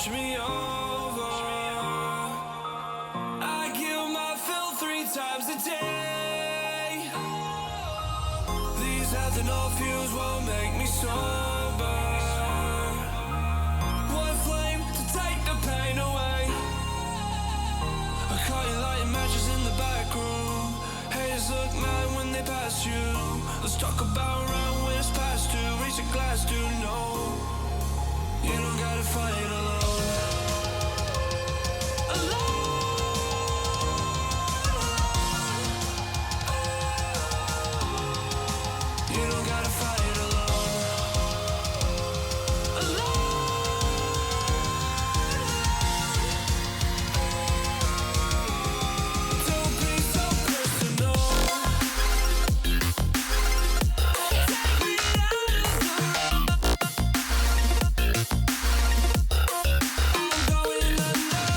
watch me over. I kill my fill 3 times a day. These ethanol fumes won't make me sober. One flame to take the pain away. I caught you lighting matches in the back room. Haters look mad when they pass you. Let's talk about around when it's past due. Reach a glass, do no. You don't gotta fight alone. You don't gotta fight alone. Don't be so personal. Take me out of the road. I'm going under.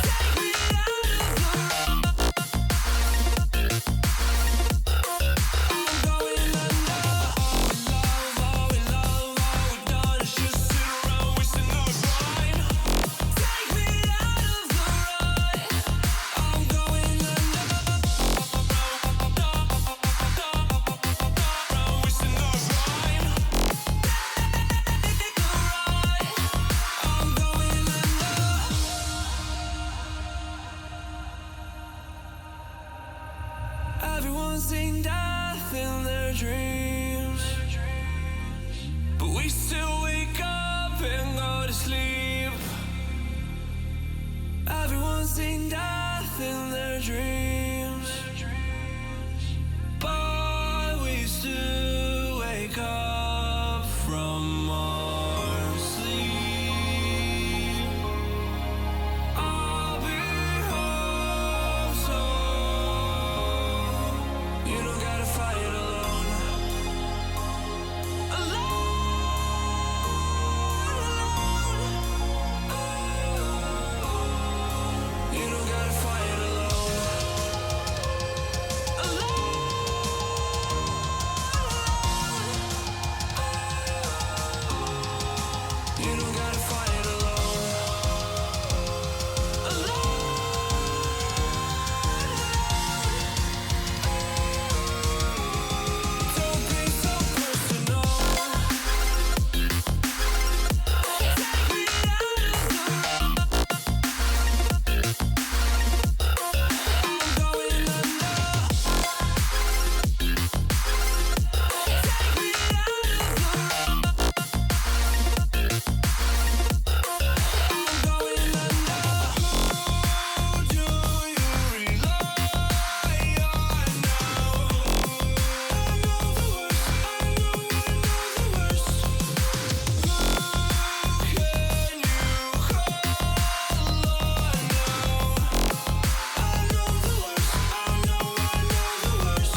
Take me out of the road. I'm going under. All we love, all we've done is just sit around wasting our time. Take me out of the road. I'm going under. Wasting our time. I'm going under. Everyone's seen death in their dreams, but we still wake up and go to sleep. Everyone's seen death in their dreams, but we still wake up from our sleep. I'll be home soon. You don't gotta fight alone. You don't gotta fight alone. You don't gotta fight alone. Don't be so personal. Take me out of the road. I'm going under. Take me out of the road. I'm going under. Who do you rely on now? I know the worst. I know the worst. Who can you call on now? I know the worst. I know the worst.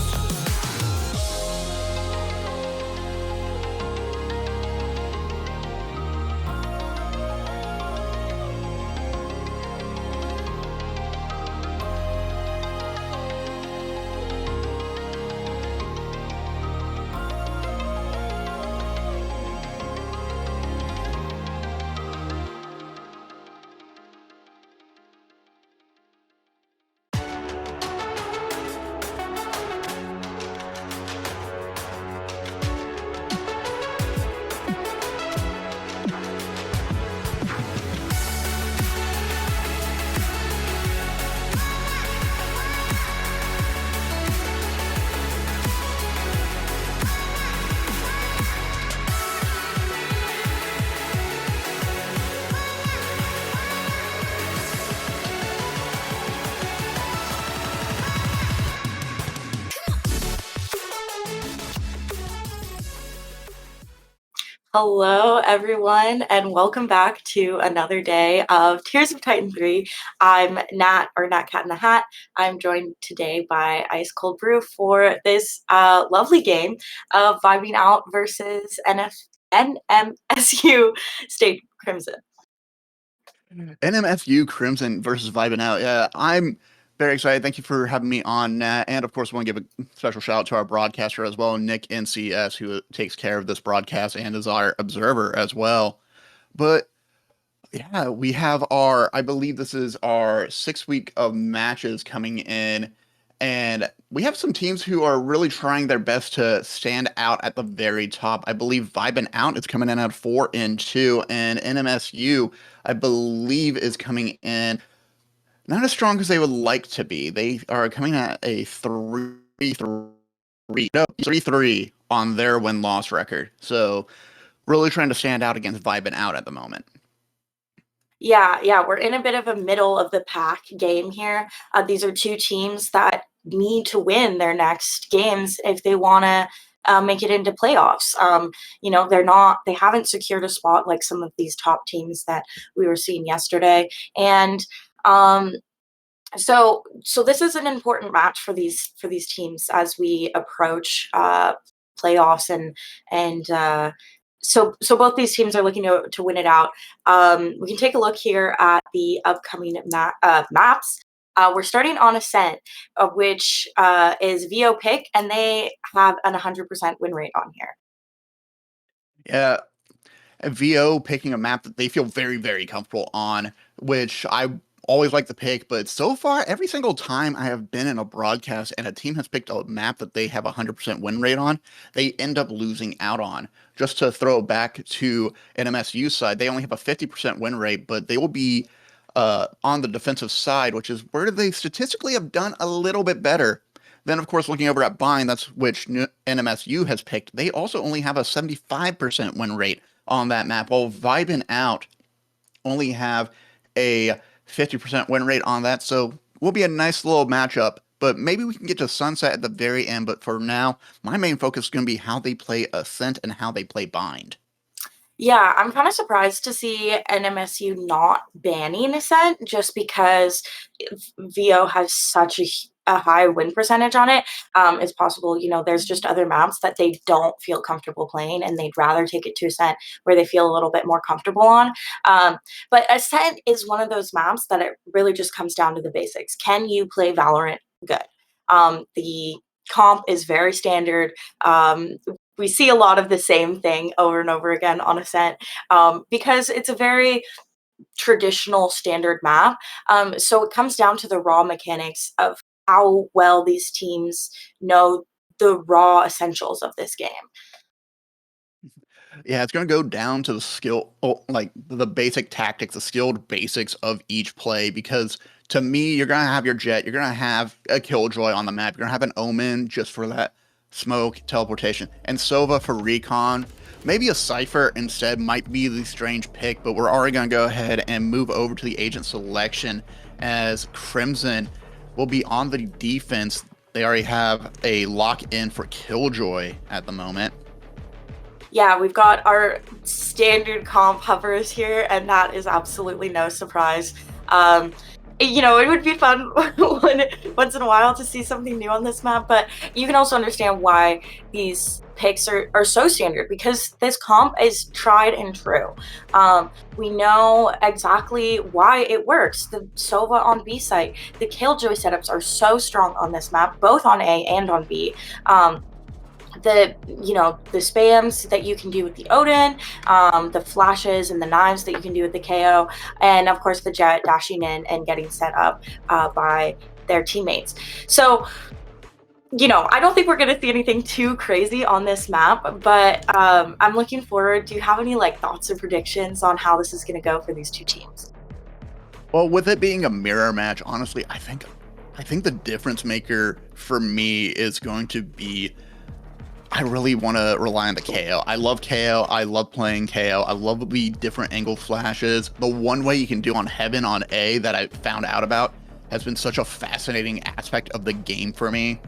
Hello, everyone, and welcome back to another day of Tears of TitansofTierThree. I'm Nat, or Nat Cat in the Hat. I'm joined today by Ice Cold Brew for this lovely game of Vibing Out versus NMSU State Crimson. NMFU Crimson versus Vibin Out. Yeah, I'm Very excited. Thank you for having me on, Nat. And of course, I want to give a special shout out to our broadcaster as well, Nick NCS, who takes care of this broadcast and is our observer as well. But yeah, we have I believe this is our 6 week of matches coming in. And we have some teams who are really trying their best to stand out at the very top. I believe Vibin Out is coming in at 4-2, and NMSU, I believe, is coming in not as strong as they would like to be. They are coming at a 3-3 on their win-loss record. So really trying to stand out against Vibin Out at the moment. Yeah, we're in a bit of a middle of the pack game here. These are two teams that need to win their next games if they want to make it into playoffs. They haven't secured a spot like some of these top teams that we were seeing yesterday. And so this is an important match for these teams as we approach playoffs and both these teams are looking to win it out. We can take a look here at the upcoming maps. We're starting on Ascent, which is VO pick, and they have an 100% win rate on here. Yeah, VO picking a map that they feel very, very comfortable on, which I always like to pick, but so far, every single time I have been in a broadcast and a team has picked a map that they have a 100% win rate on, they end up losing out on. Just to throw back to NMSU side, they only have a 50% win rate, but they will be on the defensive side, which is where they statistically have done a little bit better. Then, of course, looking over at Bind, that's which NMSU has picked, they also only have a 75% win rate on that map, while Vibin Out only have a 50% win rate on that, so will be a nice little matchup. But maybe we can get to Sunset at the very end. But for now, my main focus is going to be how they play Ascent and how they play Bind. Yeah, I'm kind of surprised to see NMSU not banning Ascent just because VO has such a high win percentage on it. It's possible, there's just other maps that they don't feel comfortable playing and they'd rather take it to Ascent where they feel a little bit more comfortable on. But Ascent is one of those maps that it really just comes down to the basics. Can you play Valorant good? The comp is very standard. We see a lot of the same thing over and over again on Ascent because it's a very traditional standard map. So it comes down to the raw mechanics of how well these teams know the raw essentials of this game. Yeah, it's going to go down to the skill, like the basic tactics, the skilled basics of each play. Because to me, you're going to have your Jet, you're going to have a Killjoy on the map, you're going to have an Omen just for that smoke teleportation, and Sova for recon. Maybe a Cypher instead might be the strange pick, but we're already going to go ahead and move over to the agent selection as Crimson will be on the defense. They already have a lock in for Killjoy at the moment. Yeah, we've got our standard comp hovers here, and that is absolutely no surprise. It would be fun once in a while to see something new on this map, but you can also understand why these picks are so standard because this comp is tried and true. We know exactly why it works. The Sova on B site, the Killjoy setups are so strong on this map, both on A and on B. The spams that you can do with the Odin, the flashes and the knives that you can do with the KO, and of course the Jet dashing in and getting set up by their teammates. So I don't think we're going to see anything too crazy on this map, but I'm looking forward. Do you have any thoughts or predictions on how this is going to go for these two teams? Well, with it being a mirror match, honestly, I think the difference maker for me is going to be, I really want to rely on the KO. I love KO. I love playing KO. I love the different angle flashes. The one way you can do on Heaven on A that I found out about has been such a fascinating aspect of the game for me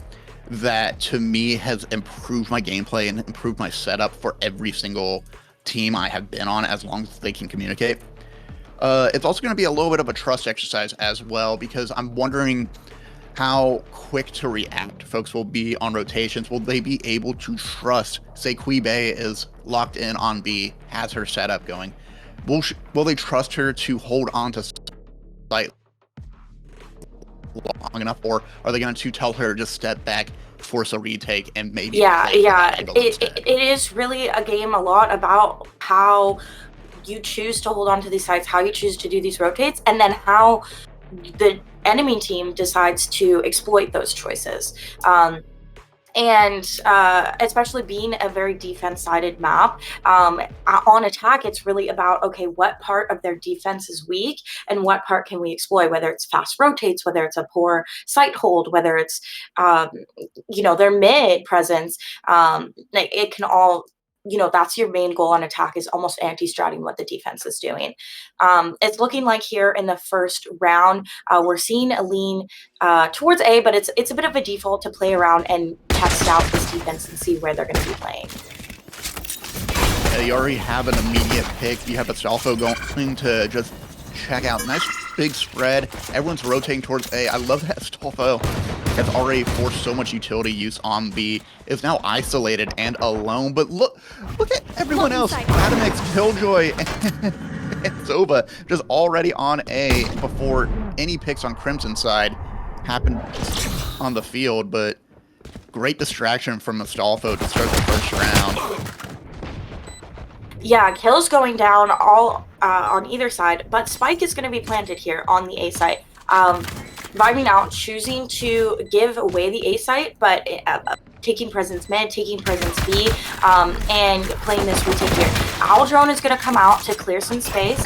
that to me has improved my gameplay and improved my setup for every single team I have been on as long as they can communicate. It's also going to be a little bit of a trust exercise as well because I'm wondering how quick to react folks will be on rotations. Will they be able to trust, say Quibe is locked in on B, has her setup going, will they trust her to hold on to site long enough, or are they going to tell her to just step back, force a retake, and maybe Yeah, play for that yeah. angle It instead? it is really a game a lot about how you choose to hold on to these sites, how you choose to do these rotates, and then how the enemy team decides to exploit those choices. And especially being a very defense-sided map, on attack, it's really about, okay, what part of their defense is weak and what part can we exploit, whether it's fast rotates, whether it's a poor site hold, whether it's, their mid presence. Like, it can all, that's your main goal on attack, is almost anti-stratting what the defense is doing. It's looking like here in the first round, we're seeing a lean towards A, but it's a bit of a default to play around and test out this defense and see where they're going to be playing. You already have an immediate pick. You have Astolfo going to just check out. Nice big spread. Everyone's rotating towards A. I love that Astolfo has already forced so much utility use on B. Is now isolated and alone. But look at everyone else. Adamix, Killjoy, and Zova just already on A before any picks on Crimson side happened on the field. But great distraction from Astolfo to start the first round. Yeah, kills going down all on either side, but Spike is going to be planted here on the A site. Vibing out, choosing to give away the A site, but taking presence mid, taking presence B, and playing this retake here. Owl Drone is going to come out to clear some space.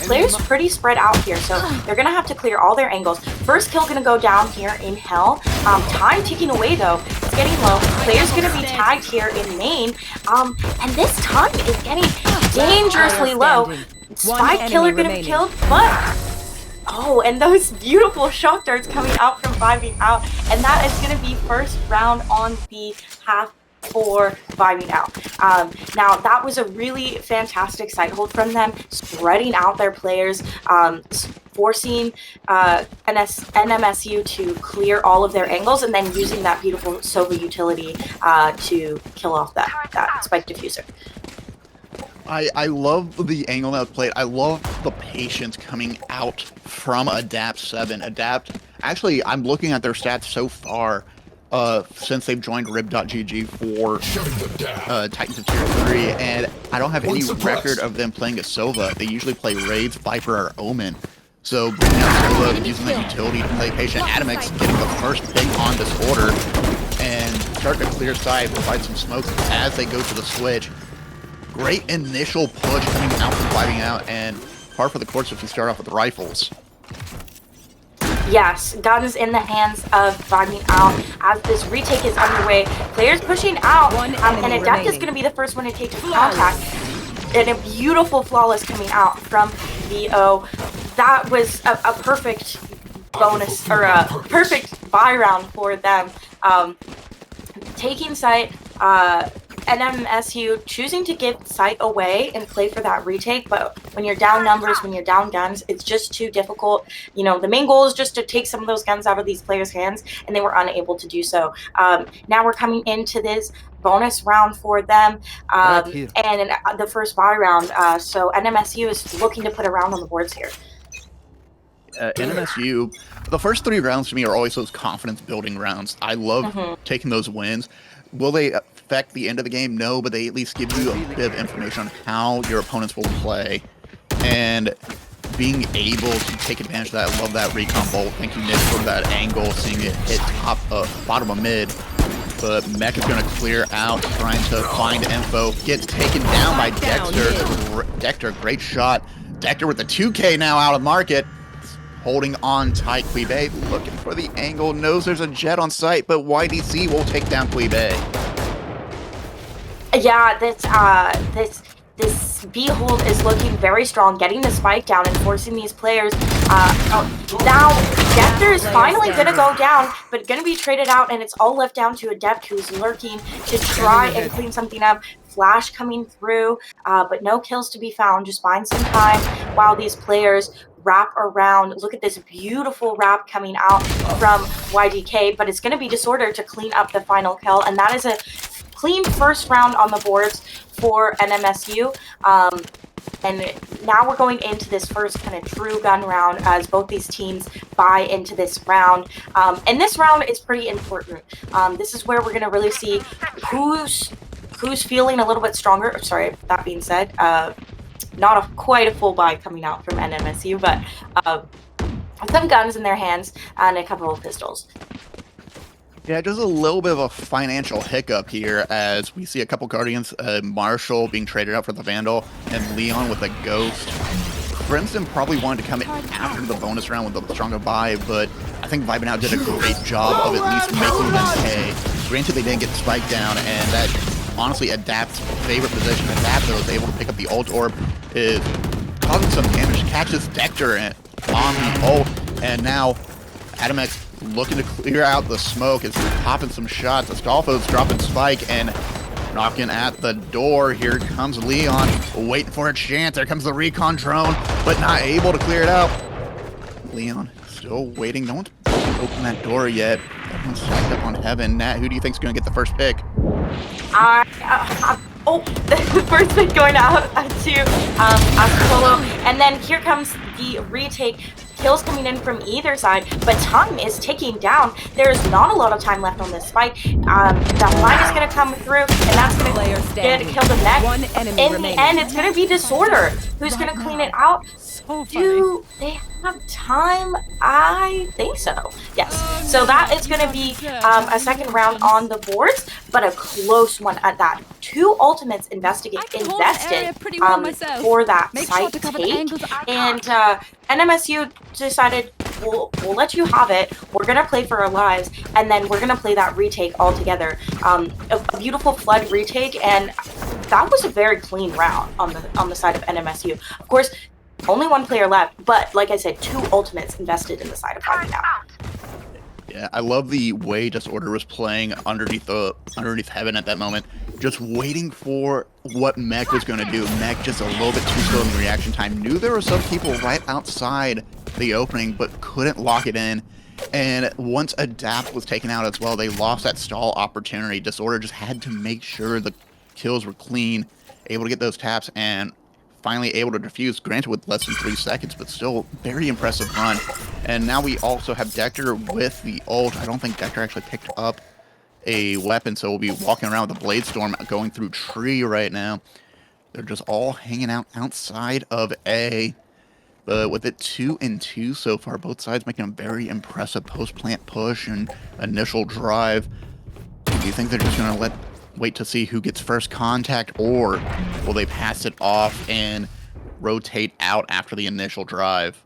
Players pretty spread out here, so they're going to have to clear all their angles. First kill going to go down here in Hell. Time ticking away though. It's getting low. Players going to be tagged here in main, and this time is getting dangerously low. Spike killer going to be killed, but oh, and those beautiful shock darts coming out from Vibing out, and that is going to be first round on the half for Vibing out. Now, that was a really fantastic site hold from them, spreading out their players, forcing NMSU to clear all of their angles, and then using that beautiful Sova utility to kill off that Spike diffuser. I love the angle that was played. I love the patience coming out from Adapt 7. Adapt, actually, I'm looking at their stats so far since they've joined Rib.GG for Titans of Tier 3, and I don't have any record of them playing a Sova. They usually play Raids, Viper, or Omen. So bringing out Sova, using the utility to play patient. Adamix getting the first pick on this order, and starting to clear side, provide some smokes as they go to the switch. Great initial push coming out from Vibing out, and par for the course if you start off with the rifles. Yes, guns in the hands of Vibing out as this retake is underway. Players pushing out, and Adept is going to be the first one to take contact. And a beautiful flawless coming out from VO. That was a perfect bonus, or a perfect buy round for them. Taking site, NMSU choosing to give site away and play for that retake, but when you're down numbers, when you're down guns, it's just too difficult. You know, the main goal is just to take some of those guns out of these players' hands, and they were unable to do so. Now we're coming into this bonus round for them, and the first buy round. So NMSU is looking to put a round on the boards here. NMSU, the first 3 rounds to me are always those confidence building rounds. I love taking those wins. Will they affect the end of the game? No, but they at least give you a bit of information on how your opponents will play. And being able to take advantage of that, I love that recon bolt. Thank you, Nick, for that angle, seeing it hit bottom of mid. But Mech is going to clear out, trying to find info. Gets taken down by Dexter. Dexter, great shot. Dexter with the 2K now out of market. Holding on tight, Quibe looking for the angle, knows there's a jet on site, but YDC will take down Quibe. Yeah, this B hold is looking very strong, getting the spike down and forcing these players. Now Dexter is finally gonna go down, but gonna be traded out, and it's all left down to Adept, who's lurking to try and clean something up. Flash coming through, but no kills to be found. Just buying some time while these players wrap around. Look at this beautiful wrap coming out from YDK, but it's going to be Disorder to clean up the final kill, and that is a clean first round on the boards for NMSU. And now we're going into this first kind of true gun round as both these teams buy into this round. And this round is pretty important. This is where we're going to really see who's feeling a little bit stronger. Sorry, that being said, not quite a full buy coming out from NMSU, but some guns in their hands and a couple of pistols. Yeah, just a little bit of a financial hiccup here as we see a couple Guardians, Marshall being traded out for the Vandal, and Leon with a Ghost. Crimson probably wanted to come in after the bonus round with a stronger buy, but I think Vibin out did a great job of at least making them pay. Granted, they didn't get spiked down, and that honestly Adapt's favorite position. Adapt, though, is able to pick up the ult orb, is causing some damage, catches Dector on the ult, and now Adamex looking to clear out the smoke is popping some shots. Astolfo's dropping spike and knocking at the door. Here comes Leon, waiting for a chance. There comes the recon drone, but not able to clear it out. Leon still waiting. No one's opened that door yet. Everyone's stacked up on Heaven. Nat, who do you think's going to get the first pick? The first pick going out to Astolfo, and then here comes the retake. Kills coming in from either side, but time is ticking down. There's not a lot of time left on this fight. That line is going to come through, and that's going to get kill the next. One enemy in remaining. the end, it's going to be Disorder who's going to clean it out. So Do they have time? I think so. Yes. So that is going to be a second round on the boards, but a close one at that. 2 ultimates invested for that site take, and NMSU decided we'll let you have it. We're gonna play for our lives, and then we're gonna play that retake all together. A beautiful flood retake, and that was a very clean round on the side of NMSU. Of course, only 1 player left, but like I said, 2 ultimates invested in the side of Vibin now. Yeah, I love the way Disorder was playing underneath Heaven at that moment, just waiting for what Mech was going to do. Mech just a little bit too slow in the reaction time. Knew there were some people right outside the opening, but couldn't lock it in. And once Adapt was taken out as well, they lost that stall opportunity. Disorder just had to make sure the kills were clean, able to get those taps, and finally able to defuse, granted with less than 3 seconds, but still very impressive run. And now we also have Dector with the ult. I don't think Dector actually picked up a weapon, so we'll be walking around with a Blade Storm going through tree right now. They're just all hanging out outside of A. But with it 2-2 so far, both sides making a very impressive post-plant push and initial drive. Do you think they're just going to wait to see who gets first contact, or will they pass it off and rotate out after the initial drive?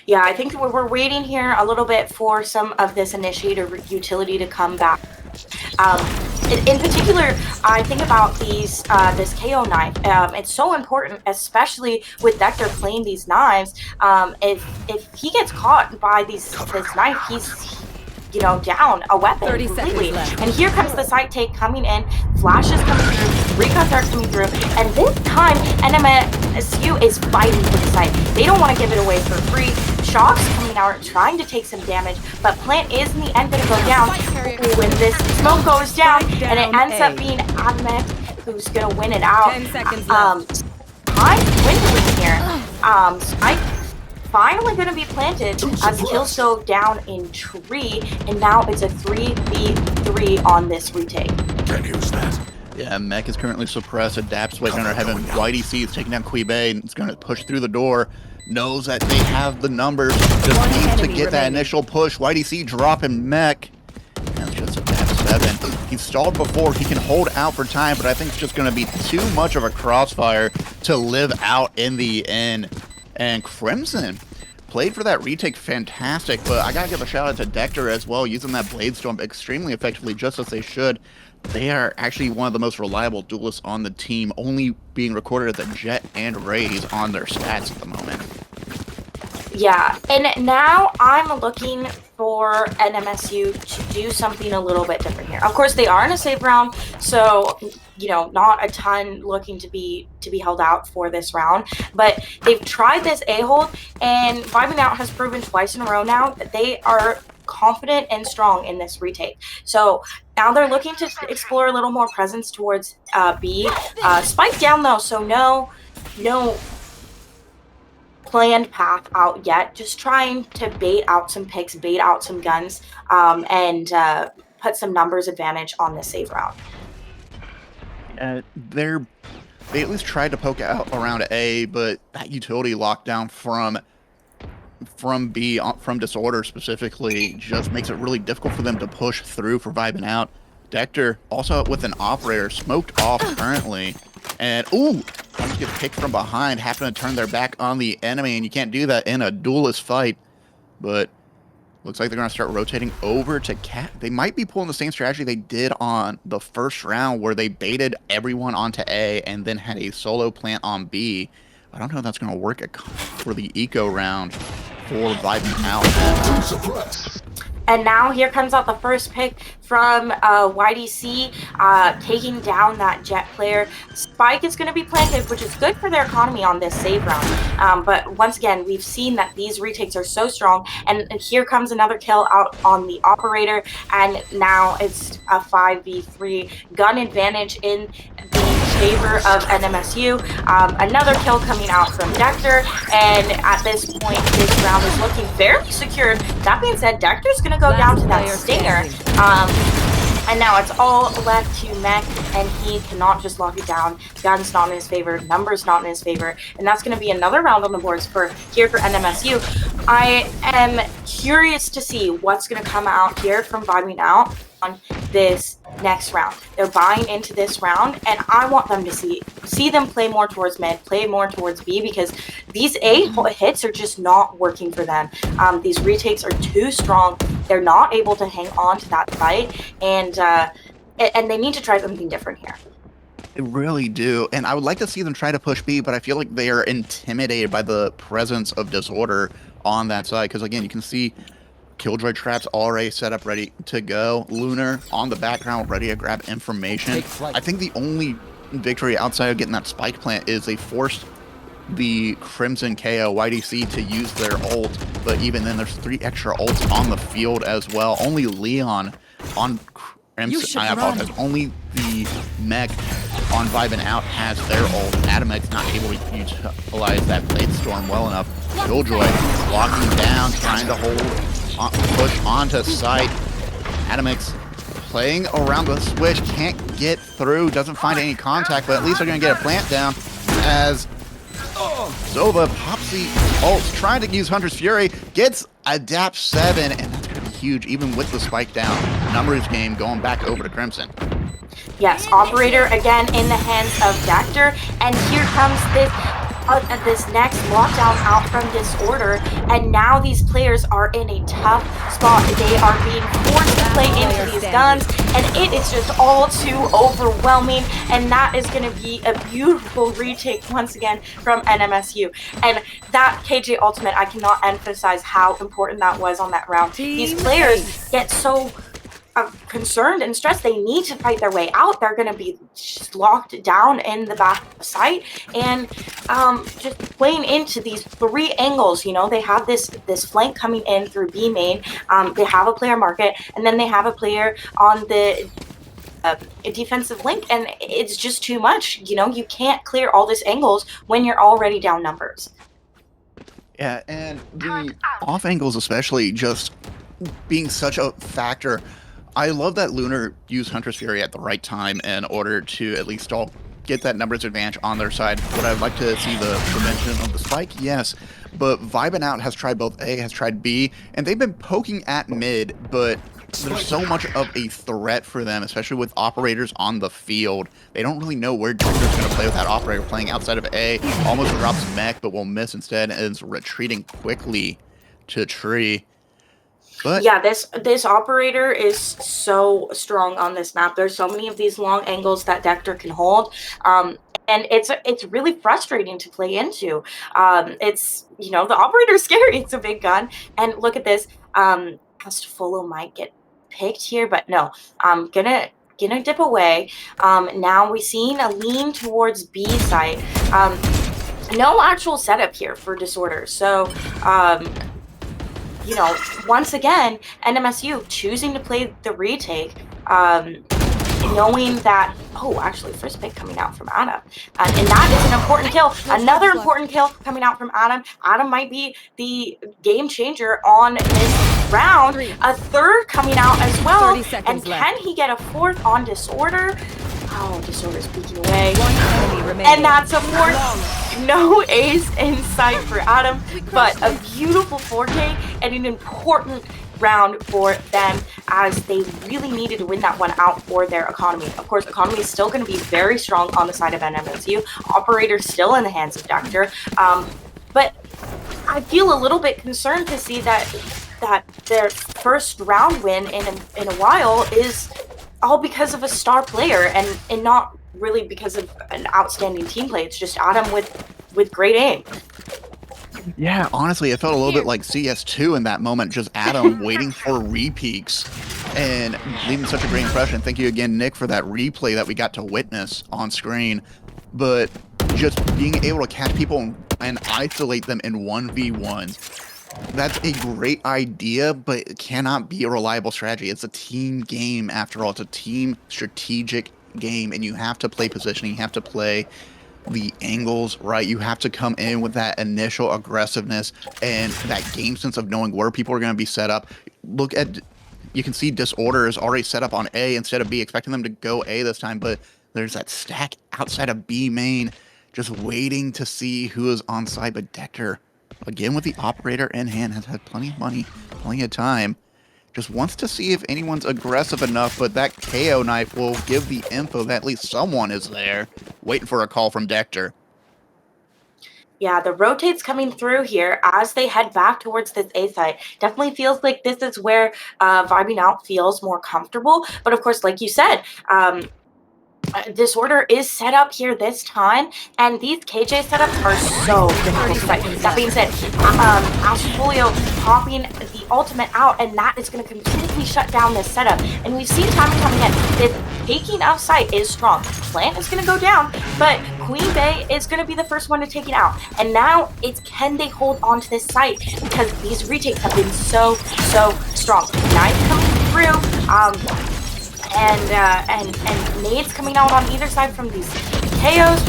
Yeah, I think we're waiting here a little bit for some of this initiator utility to come back. In particular, I think about this KO knife. It's so important, especially with Dector playing these knives. If he gets caught by this knife, he's down a weapon completely. And here comes the site take coming in, flashes coming through, recuts are coming through, and this time NMSU is fighting for the site. They don't want to give it away for free. Shocks coming out, trying to take some damage, but Plant is in the end going to go down. When this smoke goes down, and it ends up being Admet who's going to win it out. 10 seconds left. I'm winning here. Spike finally going to be planted as kills go down in tree, and now it's a 3v3 on this retake. Can use that. Yeah, Mech is currently suppressed. Adapt's waiting under Heaven. YDC is taking down Quibay, and it's going to push through the door. Knows that they have the numbers. Just needs to get that initial push. YDC dropping Mech. That's just Adapt 7. He's stalled before. He can hold out for time, but I think it's just going to be too much of a crossfire to live out in the end. And Crimson played for that retake fantastic, but I gotta give a shout out to Dector as well, using that Blade Storm extremely effectively, just as they should. They are actually one of the most reliable duelists on the team, only being recorded as a Jet and Raze on their stats at the moment. Yeah, and now I'm looking for NMSU to do something a little bit different here. Of course, they are in a save round, so not a ton looking to be held out for this round. But they've tried this A-hold, and Vibin Out has proven twice in a row now that they are confident and strong in this retake. So now they're looking to explore a little more presence towards B. Spike down though, so no planned path out yet, just trying to bait out some picks, bait out some guns, and put some numbers advantage on this save round. They at least tried to poke out around A, but that utility lockdown from B, from Disorder specifically, just makes it really difficult for them to push through for Vibin out. Dector also with an operator smoked off currently, and just gets picked from behind, having to turn their back on the enemy, and you can't do that in a duelist fight. But looks like they're going to start rotating over to Cat. They might be pulling the same strategy they did on the first round, where they baited everyone onto A and then had a solo plant on B. I don't know if that's going to work for the eco round for Vibin out. And now here comes out the first pick from YDC, taking down that Jet player. Spike is going to be planted, which is good for their economy on this save round. But once again, we've seen that these retakes are so strong. And here comes another kill out on the operator. And now it's a 5v3 gun advantage in the favor of NMSU. Another kill coming out from Dector, and at this point this round is looking very secured. That being said, Dector's going to go down to that stinger, and now it's all left to Mech, and he cannot just lock it down. Gun's not in his favor, numbers not in his favor, and that's going to be another round on the boards for NMSU. I am curious to see what's going to come out here from Vibin out on this next round. They're buying into this round, and I want them to see them play more towards mid, play more towards B, because these A hits are just not working for them. These retakes are too strong. They're not able to hang on to that fight, and they need to try something different here. They really do, and I would like to see them try to push B, but I feel like they are intimidated by the presence of Disorder on that side, because again, you can see Killjoy traps already set up, ready to go. Lunar on the background, ready to grab information. I think the only victory outside of getting that spike plant is they forced the Crimson KO YDC to use their ult, but even then there's 3 extra ults on the field as well. Only Leon on Crimson, I apologize, only the Mech on Vibin out has their ult. Adamek's not able to utilize that Blade Storm well enough. Killjoy walking down, trying to push onto site. Adamek's playing around the switch, can't get through, doesn't find any contact, but at least they're going to get a plant down as Zova pops the ults, trying to use Hunter's Fury, gets a DAP 7, and that's going to be huge, even with the spike down. Numbers game going back over to Crimson. Yes, operator again in the hands of Dector, and here comes this next lockdown out from Disorder, and now these players are in a tough spot. They are being forced to play into these guns, and it is just all too overwhelming, and that is going to be a beautiful retake once again from NMSU. And that KJ ultimate, I cannot emphasize how important that was on that round. These players get so concerned and stressed. They need to fight their way out. They're going to be just locked down in the back site, and just playing into these 3 angles. You know, they have this flank coming in through B main. They have a player market, and then they have a player on the defensive link, and it's just too much. You know, you can't clear all these angles when you're already down numbers. Yeah, and the off angles especially just being such a factor. I love that Lunar used Hunter's Fury at the right time in order to at least get that numbers advantage on their side. Would I like to see the prevention of the spike? Yes. But Vibin out has tried both A, has tried B, and they've been poking at mid, but there's so much of a threat for them, especially with operators on the field. They don't really know where Dector's going to play with that operator playing outside of A. Almost drops Mech, but will miss instead, and is retreating quickly to Tree. But yeah, this operator is so strong on this map. There's so many of these long angles that Dector can hold, and it's really frustrating to play into. It's, you know, the operator's scary. It's a big gun, and look at this. Castafolo might get picked here, but no. I'm gonna dip away. Now we've seen a lean towards B side. No actual setup here for Disorder, so you know, once again, NMSU choosing to play the retake. knowing that, oh, actually, first pick coming out from Adam. And that is an important kill. Another important kill coming out from Adam. Adam might be the game changer on this round. A third coming out as well. And can he get a fourth on Disorder? Oh, Disorder's peeking away. And that's a fourth. No ace in sight for Adam, but a beautiful 4K and an important round for them as they really needed to win that one out for their economy. Of course, economy is still going to be very strong on the side of NMSU. Operator still in the hands of Doctor. But I feel a little bit concerned to see that their first round win in a while is all because of a star player and not really because of an outstanding team play. It's just Adam with great aim. Yeah, honestly, it felt a little bit like CS2 in that moment, just Adam waiting for repeaks and leaving such a great impression. Thank you again, Nick, for that replay that we got to witness on screen. But just being able to catch people and isolate them in 1v1s, that's a great idea, but it cannot be a reliable strategy. It's a team game, after all. It's a team strategic game, and you have to play positioning. You have to play the angles right. You have to come in with that initial aggressiveness and that game sense of knowing where people are going to be set up. Look at, you can see Disorder is already set up on A instead of B, expecting them to go A this time, but there's that stack outside of B main, just waiting to see who is on site. But Dector, again with the operator in hand, has had plenty of money, plenty of time. Just wants to see if anyone's aggressive enough, but that KO knife will give the info that at least someone is there, waiting for a call from Dector. Yeah, the rotates coming through here as they head back towards this A site. Definitely feels like this is where Vibing Out feels more comfortable. But of course, like you said, Disorder is set up here this time, and these KJ setups are so difficult to fight. That being said, Astrolio popping the ultimate out, and that is going to completely shut down this setup. And we've seen time and time again, this taking of sight is strong. Plant is going to go down, but Queen Bay is going to be the first one to take it out. And now it's can they hold on to this site, because these retakes have been so strong. Knife coming through, and nades coming out on either side from these KOs.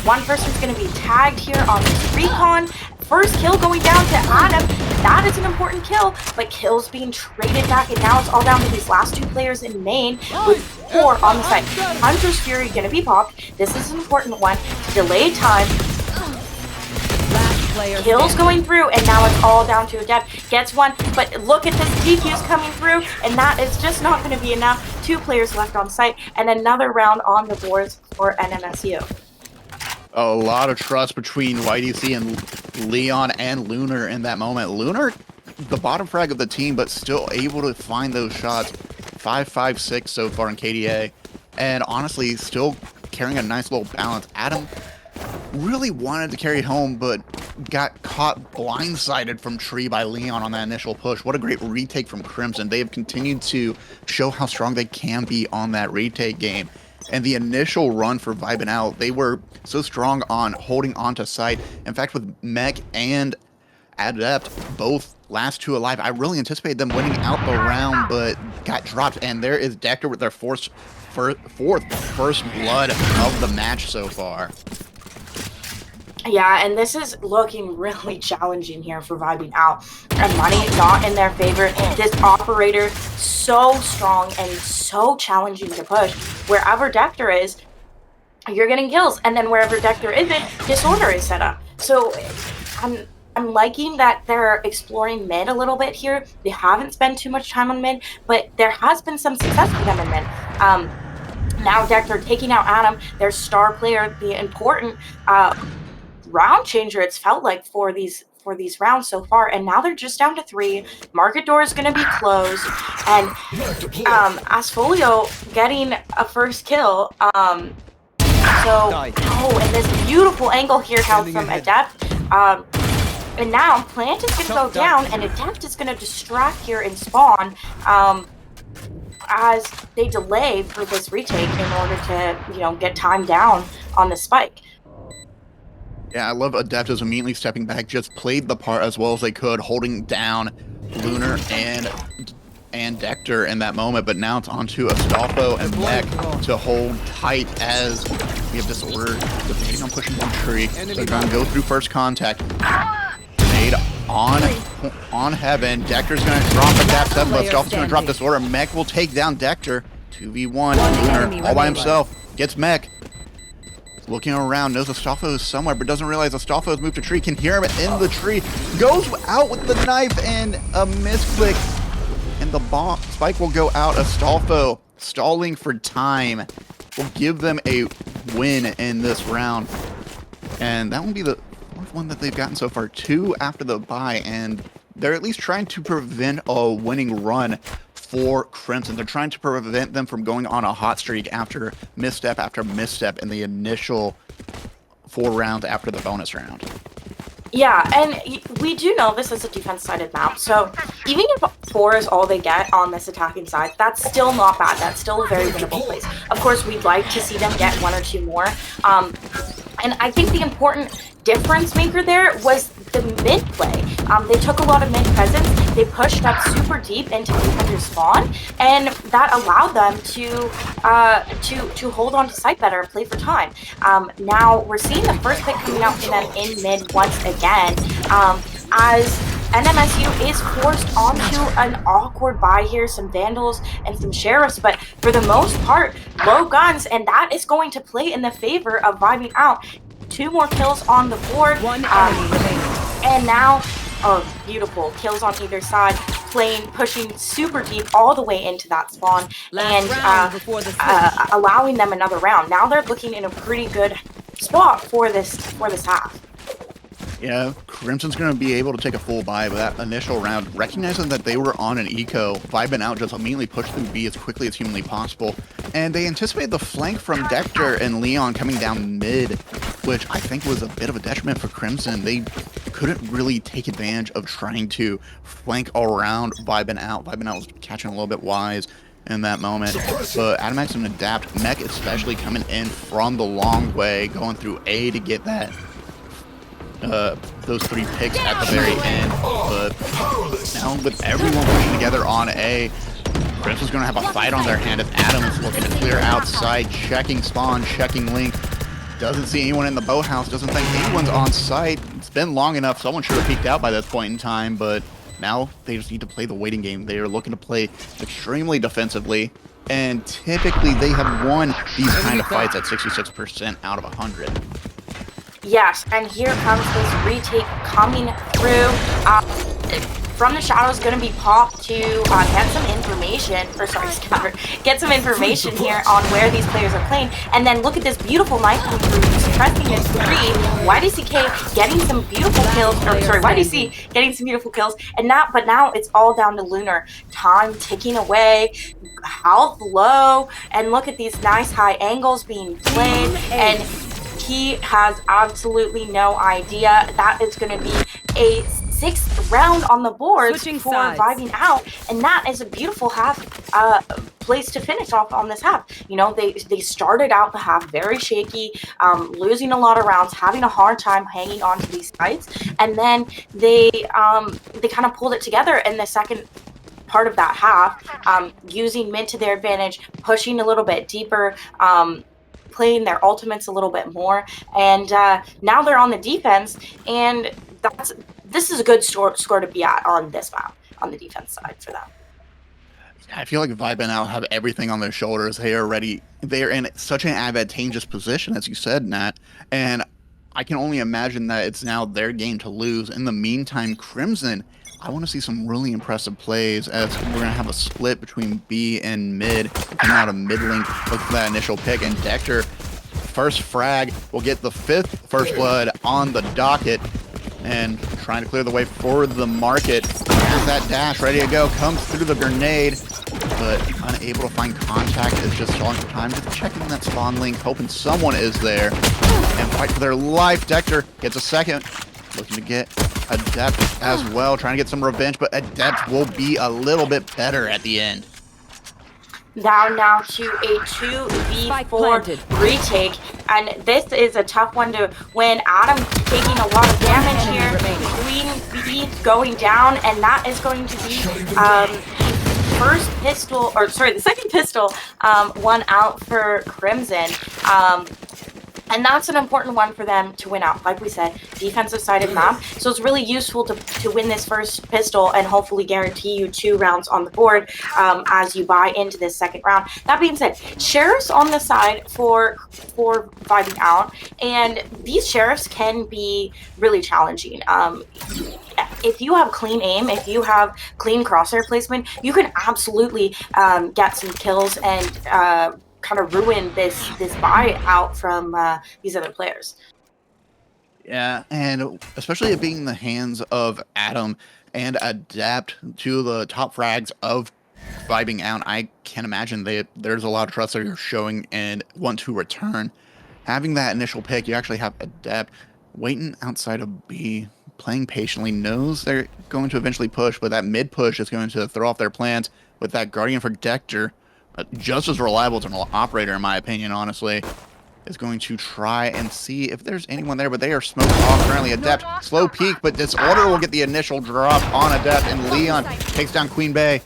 One person's going to be tagged here on this recon. First kill going down to Adam. That is an important kill, but kills being traded back, and now it's all down to these last two players in main with 4 on the side. Hunter's Fury going to be popped. This is an important one to delay time. Kills going through, and now it's all down to Adept. Gets one, but look at this DQs coming through, and that is just not going to be enough. 2 players left on site, and another round on the boards for NMSU. A lot of trust between YDC and Leon and Lunar in that moment. Lunar, the bottom frag of the team, but still able to find those shots. 5-5-6 so far in KDA, and honestly, still carrying a nice little balance. Adam really wanted to carry it home, but got caught blindsided from Tree by Leon on that initial push. What a great retake from Crimson. They have continued to show how strong they can be on that retake game. And the initial run for Vibin Out, they were so strong on holding onto site. In fact, with Mech and Adept, both last 2 alive, I really anticipated them winning out the round, but got dropped. And there is Dector with their fourth first blood of the match so far. Yeah, and this is looking really challenging here for Vibing Out. And money not in their favor. This operator so strong and so challenging to push. Wherever Dector is, you're getting kills, and then wherever Dector isn't, Disorder is set up. So I'm liking that they're exploring mid a little bit here. They haven't spent too much time on mid, but there has been some success for them in mid. Now Dector taking out Adam, their star player, the important round changer, it's felt like, for these rounds so far, and now they're just down to 3. Market door is going to be closed, and Asfolio getting a first kill. And this beautiful angle here held from Adept. And now Plant is going to go down, and Adept is going to distract here and spawn as they delay for this retake in order to, get time down on the spike. Yeah, I love Adeptus immediately stepping back, just played the part as well as they could, holding down Lunar and and Dector in that moment, but now it's onto Astolfo and Mech to hold tight as we have Disorder debating on pushing one tree. They're going to go through first contact. Made on Heaven. Dector's going to drop a Gap 7, but Astolfo's going to drop Disorder. Mech will take down Dector. 2v1. Lunar all by himself. Gets Mech. Looking around, knows Astolfo is somewhere, but doesn't realize Astolfo has moved to tree. Can hear him in the tree. Goes out with the knife and a misclick. And the bomb spike will go out. Astolfo stalling for time will give them a win in this round. And that will be the fourth one that they've gotten so far. 2 after the bye, and they're at least trying to prevent a winning run for Crimson. They're trying to prevent them from going on a hot streak after misstep in the initial 4 rounds after the bonus round. Yeah, and we do know this is a defense-sided map, so even if 4 is all they get on this attacking side, that's still not bad. That's still a very winnable place. Of course, we'd like to see them get 1 or 2 more. And I think the important difference maker there was the mid play. They took a lot of mid presence. They pushed up super deep into defender spawn, and that allowed them to hold on to site better and play for time. Now we're seeing the first pick coming out for them in mid once again, as NMSU is forced onto an awkward buy here, some Vandals and some Sheriffs, but for the most part, low guns, and that is going to play in the favor of Vibing out. 2 more kills on the board. 1 enemy remaining. And now, oh, beautiful. Kills on either side, pushing super deep all the way into that spawn, and allowing them another round. Now they're looking in a pretty good spot for this half. Yeah, Crimson's going to be able to take a full buy, but that initial round, recognizing that they were on an eco, Vibin out just immediately pushed them B as quickly as humanly possible. And they anticipated the flank from Dector and Leon coming down mid, which I think was a bit of a detriment for Crimson. They couldn't really take advantage of trying to flank around Vibin out. Vibin out was catching a little bit wise in that moment. But Adamax and Adapt, Mech especially coming in from the long way, going through A to get that those 3 picks at the very end. But now with everyone pushing together on A, Crimson's going to have a fight on their hand as Adam's looking to clear outside, checking spawn, checking link. Doesn't see anyone in the boathouse, doesn't think anyone's on site. It's been long enough, someone should have peeked out by this point in time, but now they just need to play the waiting game. They are looking to play extremely defensively, and typically they have won these kind of fights at 66% out of 100. Yes, and here comes this retake coming through. From the shadows, going to be popped to get some information, or sorry, scatter, get some information here on where these players are playing, and then look at this beautiful knife come through, suppressing his 3. YDCK getting some beautiful kills, or sorry, YDC getting some beautiful kills, and but now it's all down to Lunar. Time ticking away, health low, and look at these nice high angles being played, and he has absolutely no idea. That is going to be a 6th round on the board for Vibing out, and that is a beautiful half place to finish off on this half. You know, they started out the half very shaky, losing a lot of rounds, having a hard time hanging on to these fights, and then they kind of pulled it together in the second part of that half, using mid to their advantage, pushing a little bit deeper, playing their ultimates a little bit more, and now they're on the defense, and this is a good score to be at on this map, on the defense side for them. I feel like Vibin out have everything on their shoulders. They are ready. They are in such an advantageous position, as you said, Nat, and I can only imagine that it's now their game to lose. In the meantime, Crimson, I want to see some really impressive plays, as we're going to have a split between B and mid, coming out of mid link, look for that initial pick, and Dector, first frag, will get the 5th first blood on the docket, and trying to clear the way for the market. Has that dash ready to go, comes through the grenade, but unable to find contact, is just stalling for time, just checking that spawn link, hoping someone is there, and fight for their life. Dector gets a 2nd, looking to get Adept as well, trying to get some revenge, but Adept will be a little bit better at the end. Now to a 2v4 retake, and this is a tough one to win. Adam taking a lot of damage here, Queen B going down, and that is going to be the second pistol won out for Crimson. And that's an important one for them to win out. Like we said, defensive side of map. So it's really useful to win this first pistol and hopefully guarantee you 2 rounds on the board as you buy into this second round. That being said, sheriffs on the side for Vibing out, and these sheriffs can be really challenging. If you have clean aim, if you have clean crosshair placement, you can absolutely get some kills and kind of ruin this buy out from these other players. Yeah, and especially it being in the hands of Adam and Adapt, to the top frags of Vibing out, I can't imagine there's a lot of trust that you're showing and want to return. Having that initial pick, you actually have Adapt waiting outside of B, playing patiently, knows they're going to eventually push, but that mid push is going to throw off their plans with that Guardian Protector. Just as reliable as an operator, in my opinion, honestly, is going to try and see if there's anyone there, but they are smoked off currently. Adept, slow peek, but Disorder will get the initial drop on Adept, and Leon takes down Queen Bey.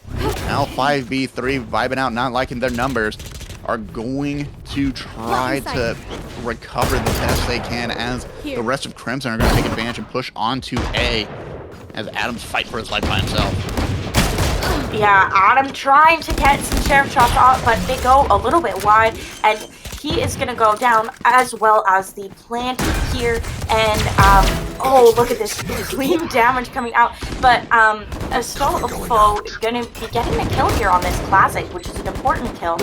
Now 5v3, Vibing out, not liking their numbers, are going to try to recover the best they can, as the rest of Crimson are going to take advantage and push onto A, as Adams fight for his life by himself. Yeah, Adam trying to get some sheriff shots off, but they go a little bit wide, and he is going to go down, as well as the plant here. And oh, look at this clean damage coming out. But Astolfo going to be getting a kill here on this classic, which is an important kill.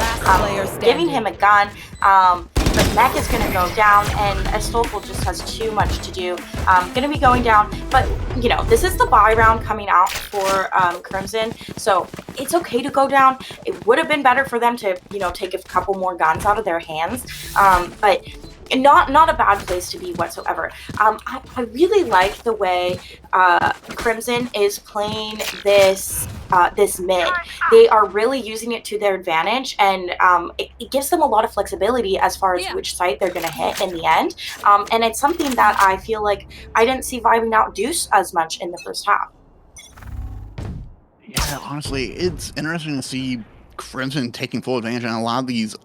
Giving him a gun. But Mech is going to go down, and Astolfo just has too much to do. Going to be going down, but you know, this is the buy round coming out for Crimson, so it's okay to go down. It would have been better for them to, you know, take a couple more guns out of their hands, but not a bad place to be whatsoever. I really like the way Crimson is playing this mid. They are really using it to their advantage, and it gives them a lot of flexibility as far as which site they're going to hit in the end. And it's something that I feel like I didn't see Vibing out do as much in the first half. Yeah, honestly, it's interesting to see Crimson taking full advantage on a lot of these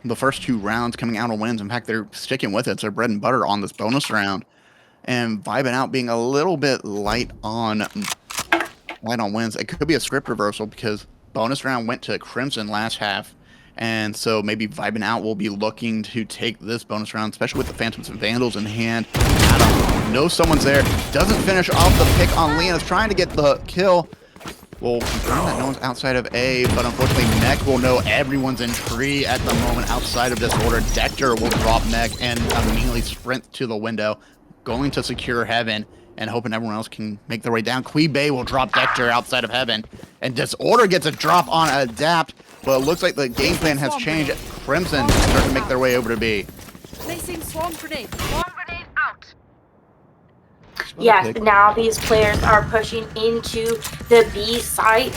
the first 2 rounds coming out on wins. In fact, they're sticking with it. It's their bread and butter on this bonus round. And Vibing out being a little bit light on wins. It could be a script reversal, because bonus round went to Crimson last half. And so maybe Vibing out will be looking to take this bonus round, especially with the Phantoms and Vandals in hand. Adam knows someone's there. Doesn't finish off the pick on Leon. Is trying to get the kill. We'll confirm that no one's outside of A, but unfortunately Mech will know everyone's in tree at the moment outside of Disorder. Dector will drop Mech and immediately sprint to the window, going to secure Heaven and hoping everyone else can make their way down. Queen Bey will drop Dector outside of Heaven, and Disorder gets a drop on Adapt, but it looks like the game plan has changed. Crimson start to make their way over to B. Placing swarm grenade. Swarm grenade out. Yes, now these players are pushing into the B site,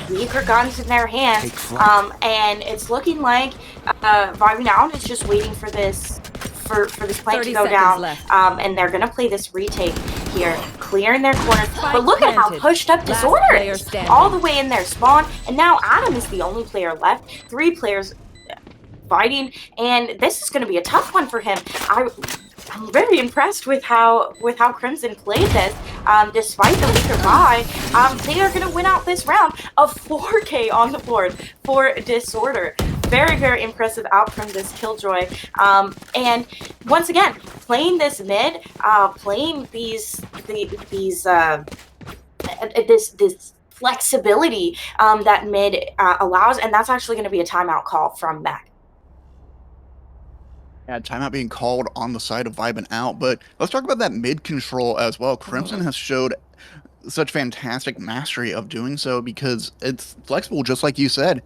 weaker guns in their hands, and it's looking like Vibing out is just waiting for this plant to go down, and they're gonna play this retake here, clearing their corners. But look at how pushed up Disorder is, all the way in their spawn, and now Adam is the only player left. 3 players fighting, and this is gonna be a tough one for him. I'm very impressed with how Crimson played this. Despite the weaker buy, they are going to win out this round of 4K on the board for Disorder. Very, very impressive out from this Killjoy. And once again, playing this mid, playing this flexibility that mid allows, and that's actually going to be a timeout call from Mac. Yeah, timeout being called on the side of Vibing out, but let's talk about that mid control as well. Crimson has showed such fantastic mastery of doing so, because it's flexible, just like you said.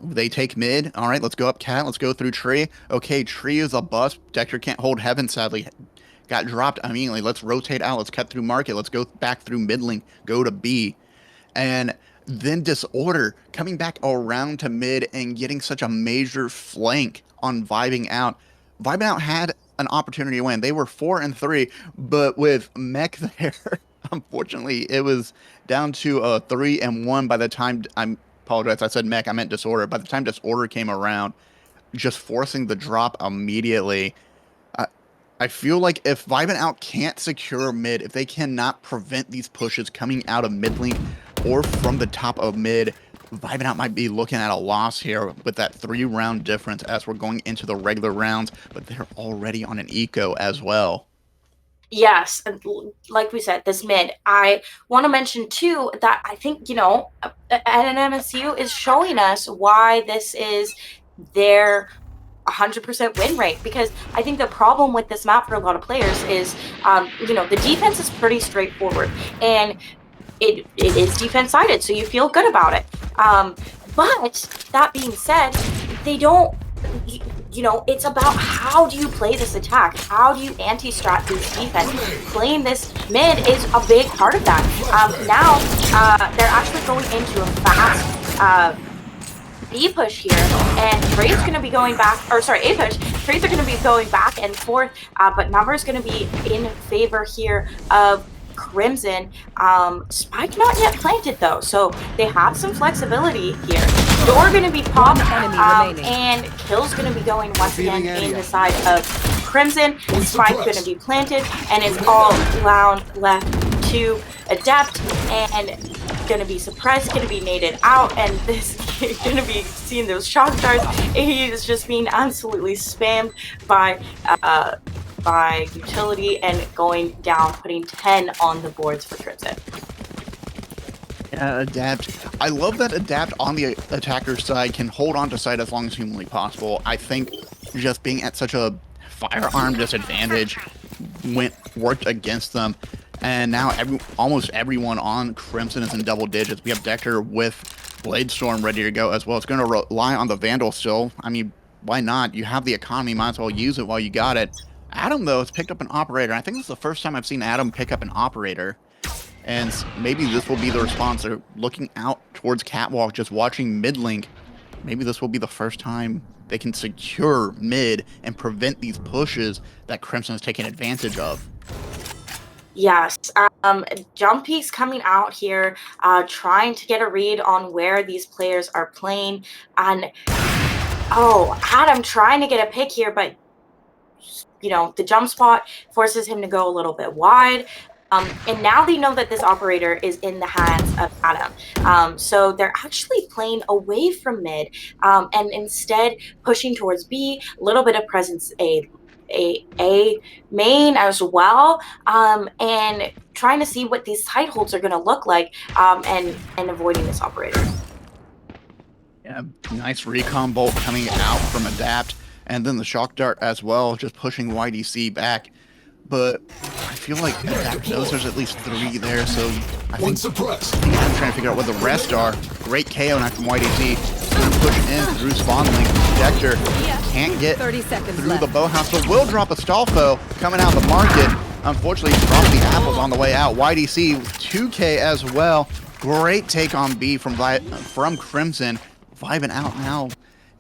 They take mid. All right, let's go up cat. Let's go through tree. Okay, tree is a bust. Dector can't hold Heaven, sadly. Got dropped immediately. Let's rotate out. Let's cut through market. Let's go back through mid lane. Go to B. And then Disorder coming back around to mid and getting such a major flank on Vibing out. Vibing out had an opportunity to win. They were 4-3, but with Mech there, Unfortunately, it was down to 3-1 by the time I apologize. I said mech, I meant disorder. By the time disorder came around, just forcing the drop immediately. I, I feel like if Vibin out can't secure mid, if they cannot prevent these pushes coming out of mid link or from the top of mid, Vibin out might be looking at a loss here with that 3-round difference as we're going into the regular rounds, but they're already on an eco as well. Yes, and like we said, this mid. I want to mention too that I think, NMSU is showing us why this is their 100% win rate, because I think the problem with this map for a lot of players is, the defense is pretty straightforward, and it is defense sided, so you feel good about it. But that being said, they don't. It's about how do you play this attack? How do you anti-strat this defense? Playing this mid is a big part of that. Now, they're actually going into a fast B push here, and Trade's going to be going back, or sorry, A push. Trades are going to be going back and forth, but Number's going to be in favor here of Crimson. Spike not yet planted though, so they have some flexibility here. Door going to be popped, and Kill's going to be going once again in the side of Crimson. Spike going to be planted, and it's all left to Adept, and going to be suppressed, going to be naded out, and this going to be seeing those shock darts. He is just being absolutely spammed by utility and going down, putting 10 on the boards for Crimson. Yeah, Adapt. I love that Adapt on the attacker's side can hold on to site as long as humanly possible. I think just being at such a firearm disadvantage worked against them. And now almost everyone on Crimson is in double digits. We have Decker with Bladestorm ready to go as well. It's going to rely on the Vandal still. I mean, why not? You have the economy, might as well use it while you got it. Adam, though, has picked up an operator. I think this is the first time I've seen Adam pick up an operator. And maybe this will be the response. They're looking out towards Catwalk, just watching mid-link. Maybe this will be the first time they can secure mid and prevent these pushes that Crimson is taking advantage of. Yes, Jumpy's coming out here, trying to get a read on where these players are playing. And, Adam trying to get a pick here, but, the jump spot forces him to go a little bit wide. And now they know that this operator is in the hands of Adam. So they're actually playing away from mid, and instead pushing towards B, a little bit of presence A main as well, and trying to see what these side holds are going to look like, and avoiding this operator. Yeah, nice recon bolt coming out from Adapt, and then the shock dart as well, just pushing YDC back. But I feel like Adapt knows there's at least 3 there, so I think I'm trying to figure out what the rest are. Great KO knife from YDC. Going to push in through spawn link. Dexter can't get through the bow house, but will drop a Stalfo coming out of the market. Unfortunately, dropped the apples on the way out. YDC with 2K as well. Great take on B from Crimson. Vibin out now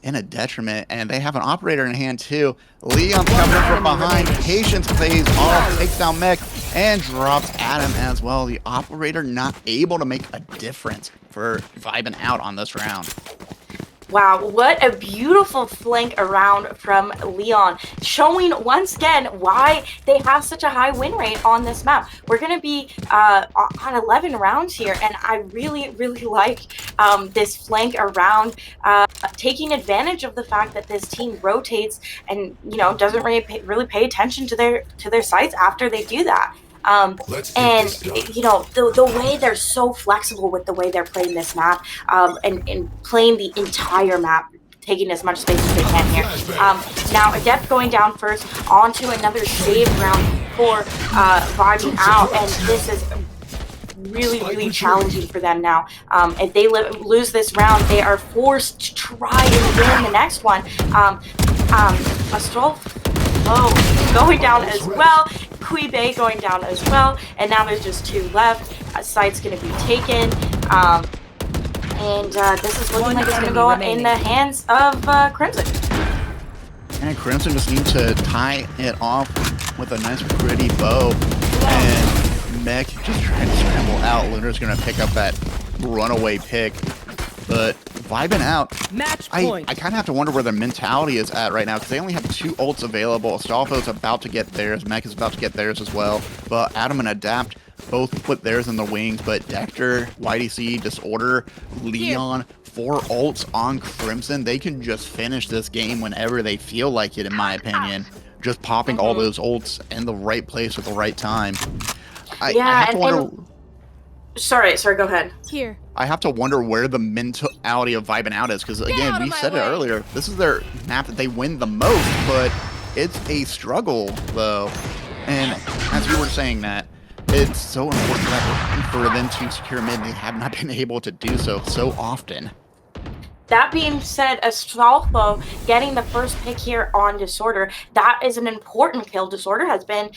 in a detriment, and they have an operator in hand too. Leon coming from behind. Patience plays off, takes down Mech, and drops Adam as well. The operator not able to make a difference for Vibin out on this round. Wow, what a beautiful flank around from Leon, showing once again why they have such a high win rate on this map. We're going to be on 11 rounds here, and I really, really like this flank around, taking advantage of the fact that this team rotates and, doesn't really pay attention to their sites after they do that. And the way they're so flexible with the way they're playing this map, and playing the entire map, taking as much space as they can here. Now Adept going down first onto another save round for Vibin out, and this is really, really challenging for them now. If they lose this round, they are forced to try and win the next one. Astral going down as well. Kui Bei going down as well, and now there's just 2 left. Site's going to be taken, and this is looking like it's going to go in the hands of Crimson. And Crimson just need to tie it off with a nice pretty bow and Mech just trying to scramble out. Lunar's going to pick up that runaway pick. But Vibin out. Match I point. kind of have to wonder where their mentality is at right now because they only have 2 ults available. Astolfo's about to get theirs. Mech is about to get theirs as well. But Adam and Adapt both put theirs in the wings. But Dector, YDC, Disorder, Leon, 4 ults on Crimson. They can just finish this game whenever they feel like it, in my opinion. Just popping all those ults in the right place at the right time. I have to wonder. Sorry, go ahead. Here. I have to wonder where the mentality of Vibin out is, because again, we said it earlier, this is their map that they win the most, but it's a struggle, though. And as you were saying, Nat, it's so important for them to secure mid. They have not been able to do so often. That being said, Astolfo getting the first pick here on Disorder, that is an important kill. Disorder has been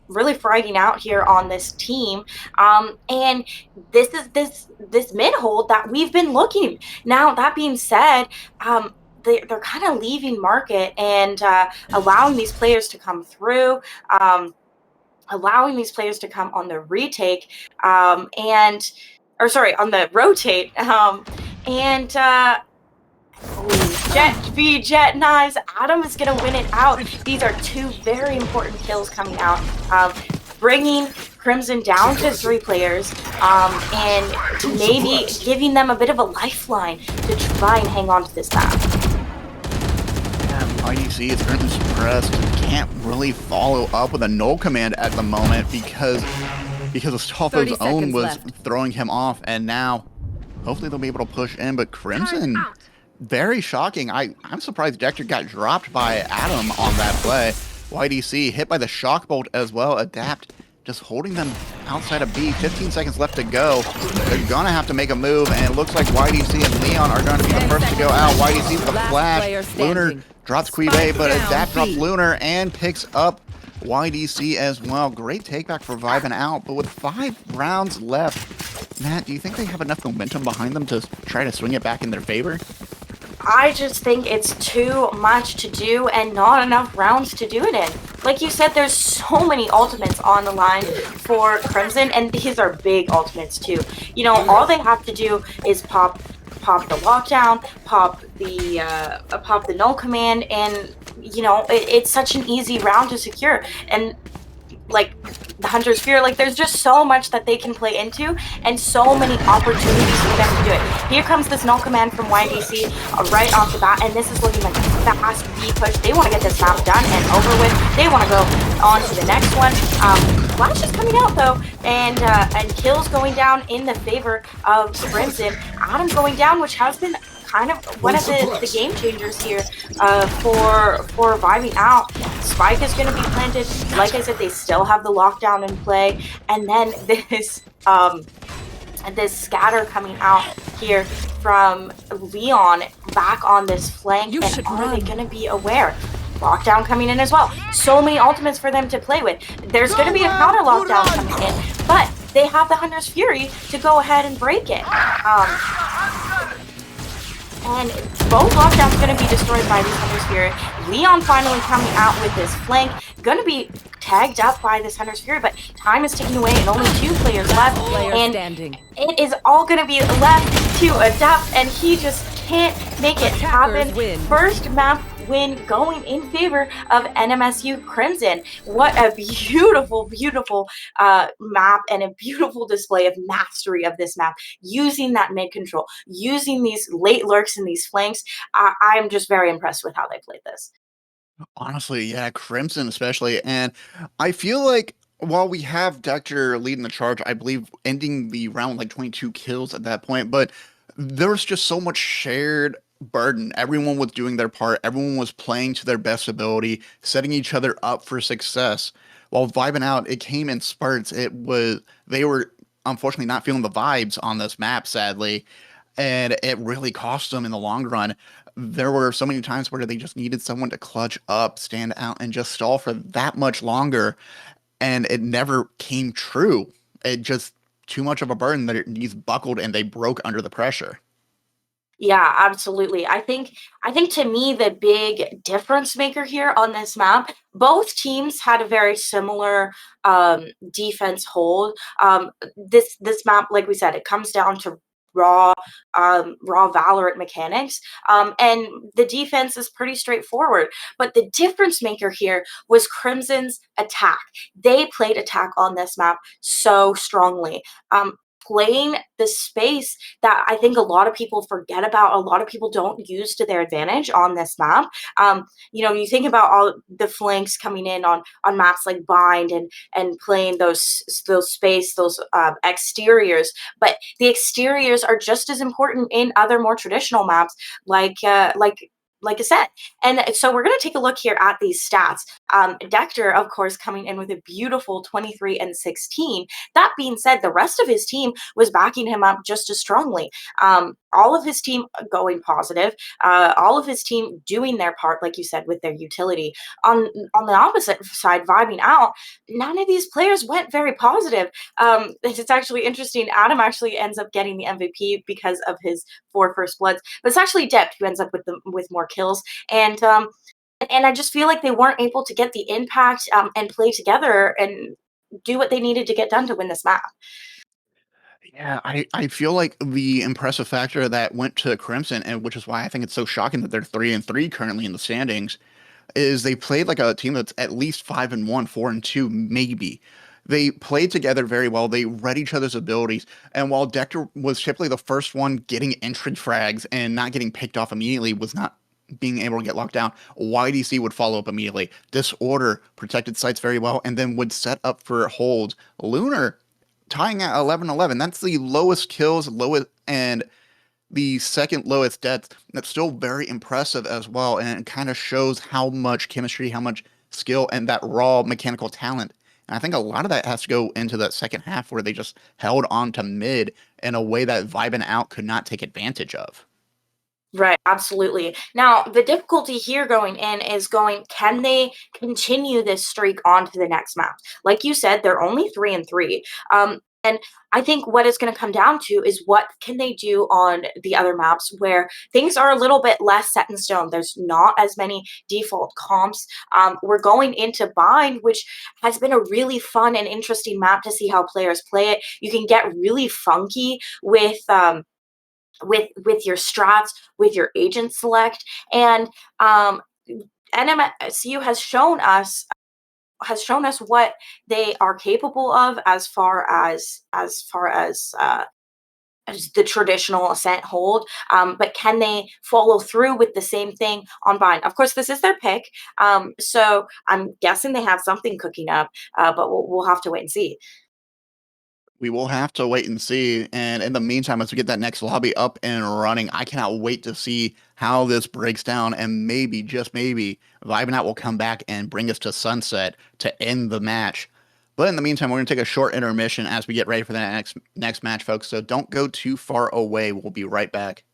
really fighting out here on this team, and this is this mid hold that we've been looking. Now, that being said, they're kind of leaving market and allowing these players to come through, allowing these players to come on the retake, on the rotate, and Jet Knives. Adam is going to win it out. These are 2 very important kills coming out, bringing Crimson down to 3 players, and maybe giving them a bit of a lifeline to try and hang on to this map. IDC is currently suppressed and can't really follow up with a null command at the moment because Astolfo's own was throwing him off, and now hopefully they'll be able to push in, but Crimson, very shocking. I'm surprised Dector got dropped by Adam on that play. YDC hit by the shock bolt as well. Adapt just holding them outside of B. 15 seconds left to go. They're gonna have to make a move, and it looks like YDC and Leon are gonna be the first to go out. YDC with a flash. Lunar drops Quive, but Adapt drops Lunar and picks up YDC as well. Great takeback for Vibin out, but with 5 rounds left, Matt, do you think they have enough momentum behind them to try to swing it back in their favor? I just think it's too much to do and not enough rounds to do it in. Like you said, there's so many ultimates on the line for Crimson, and these are big ultimates too. You know, all they have to do is pop the lockdown, pop the null command, and you know, it's such an easy round to secure. And like the Hunter's Fear, like there's just so much that they can play into and so many opportunities for them to do it. Here comes this null command from YDC right off the bat, and this is looking like a fast B push. They want to get this map done and over with. They want to go on to the next one. Flash is coming out though, and kills going down in the favor of Crimson. Adam going down, which has been kind of one of the game changers here for Vibing out. Spike is going to be planted. Like I said, they still have the lockdown in play, and then this scatter coming out here from Leon back on this flank. And are they going to be aware? Lockdown coming in as well. So many ultimates for them to play with. There's going to be a counter lockdown coming in, but they have the Hunter's Fury to go ahead and break it. And both lockdowns going to be destroyed by this Hunter's Fury. Leon finally coming out with this flank. Going to be tagged up by this Hunter's Fury, but time is ticking away and only 2 players left. It is all going to be left to Adapt, and he just can't make it happen. First map win going in favor of NMSU Crimson. What a beautiful, beautiful map, and a beautiful display of mastery of this map, using that mid control, using these late lurks and these flanks. I'm just very impressed with how they played this. Honestly, yeah, Crimson especially. And I feel like while we have Dector leading the charge, I believe ending the round like 22 kills at that point, but there was just so much shared burden. Everyone was doing their part. Everyone was playing to their best ability, setting each other up for success. While Vibing out, it came in spurts. They were unfortunately not feeling the vibes on this map, sadly, and it really cost them in the long run. There were so many times where they just needed someone to clutch up, stand out, and just stall for that much longer, and it never came true. It just too much of a burden that their knees buckled and they broke under the pressure. Yeah, absolutely. I think to me the big difference maker here on this map, both teams had a very similar defense hold. This map, like we said, it comes down to raw raw Valorant mechanics. And the defense is pretty straightforward. But the difference maker here was Crimson's attack. They played attack on this map so strongly. Playing the space that I think a lot of people forget about, a lot of people don't use to their advantage on this map. You think about all the flanks coming in on maps like Bind and playing those space, those exteriors, but the exteriors are just as important in other more traditional maps like I said. And so we're going to take a look here at these stats. Dector, of course, coming in with a beautiful 23 and 16. That being said, the rest of his team was backing him up just as strongly. All of his team going positive, all of his team doing their part, like you said, with their utility. On the opposite side, vibing out, none of these players went very positive. It's actually interesting. Adam actually ends up getting the MVP because of his 4 first bloods, but it's actually Dept who ends up with more kills. And I just feel like they weren't able to get the impact and play together and do what they needed to get done to win this map. Yeah, I feel like the impressive factor that went to Crimson, and which is why I think it's so shocking that they're 3-3 currently in the standings, is they played like a team that's at least 5-1, 4-2, maybe. They played together very well. They read each other's abilities. And while Dector was typically the first one getting entry frags and not getting picked off immediately, was not being able to get locked down, YDC would follow up immediately. Disorder protected sites very well and then would set up for holds. Lunar tying at 11-11. That's the lowest kills, lowest, and the second lowest deaths. That's still very impressive as well, and it kind of shows how much chemistry, how much skill, and that raw mechanical talent. And I think a lot of that has to go into that second half where they just held on to mid in a way that Vibin out could not take advantage of. Right, absolutely. Now, the difficulty here going in is can they continue this streak on to the next map? Like you said, they're only 3-3. And I think what it's going to come down to is what can they do on the other maps where things are a little bit less set in stone. There's not as many default comps. We're going into Bind, which has been a really fun and interesting map to see how players play it. You can get really funky with your strats, with your agent select, and NMSU has shown us what they are capable of as far as as the traditional ascent hold, but can they follow through with the same thing on Bind? Of course, this is their pick, so I'm guessing they have something cooking up, but we'll have to wait and see. We will have to wait and see. And in the meantime, as we get that next lobby up and running, I cannot wait to see how this breaks down. And maybe, just maybe, Vibin Out will come back and bring us to Sunset to end the match. But in the meantime, we're going to take a short intermission as we get ready for the next match, folks. So don't go too far away. We'll be right back.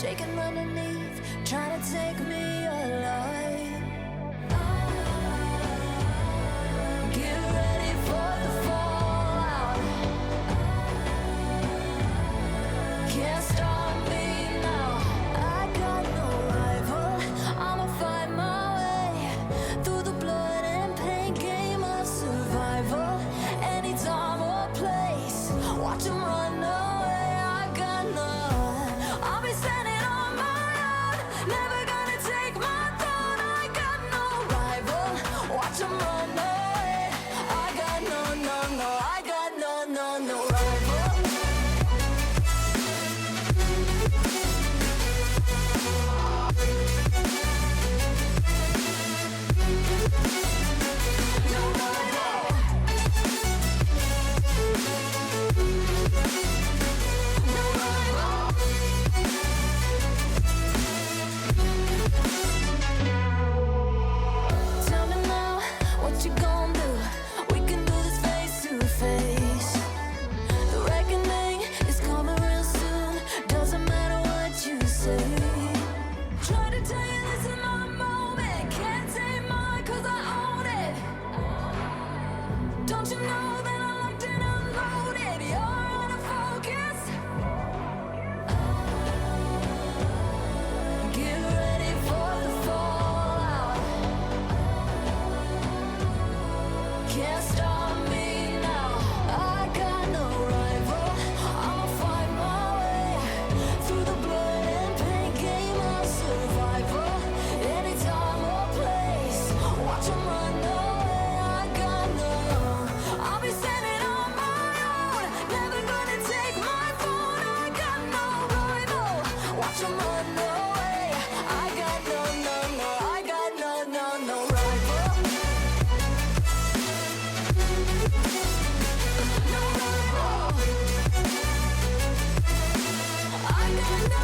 shaking underneath, trying to take me alive. Get ready for the fallout. Can't stop me now. I got no rival. I'ma find my way through the blood and pain game of survival. Anytime or place, watch 'em run away. I got none. I'll be standing on my own, never gonna take my throne. I got no rival. Watch 'em run away. I got no, I got no rival. Tell me now, what you gonna do? We can do this face to face. The reckoning is coming real soon. Doesn't matter what you say. Try to tell you this is my moment. Can't take mine 'cause I own it. Don't you know that I'm locked and unloaded? You're out of focus. Get ready for the fallout. Can't stop me now. I got no rival. I'ma find my way through the blood and pain game of survival. Anytime or place, watch 'em run away. I got no. I'll be standing on my own, never gonna take my phone. I got no rival. Watch 'em run away. I got no, I got no rival. No rival. I got no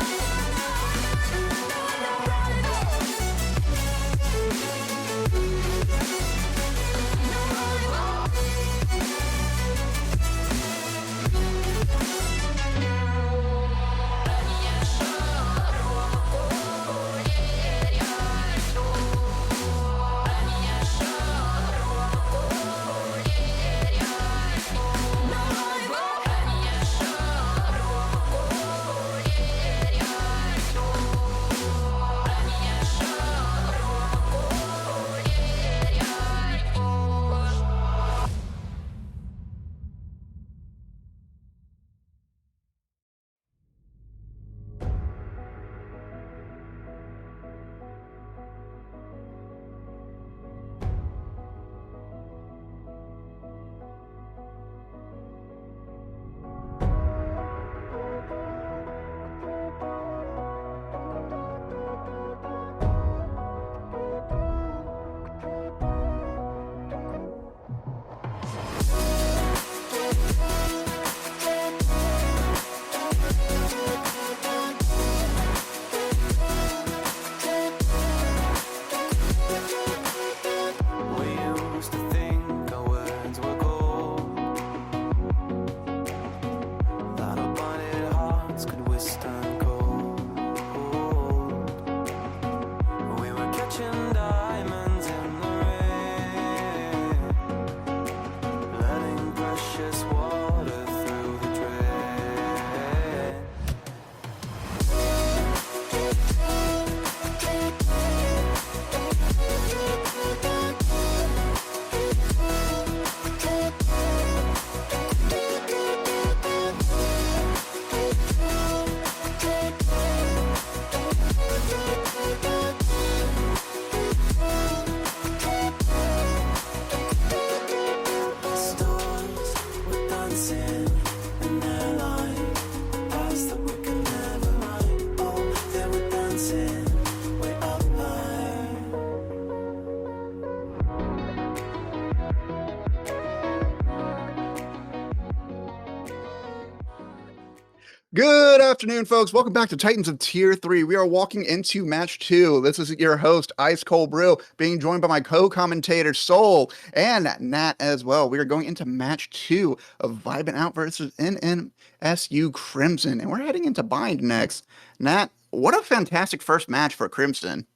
Good afternoon, folks. Welcome back to Titans of Tier 3. We are walking into match 2. This is your host, Ice Cold Brew, being joined by my co-commentator, Soul, and Nat as well. We are going into match 2 of Vibin Out versus NNSU Crimson, and we're heading into Bind next. Nat, what a fantastic first match for Crimson.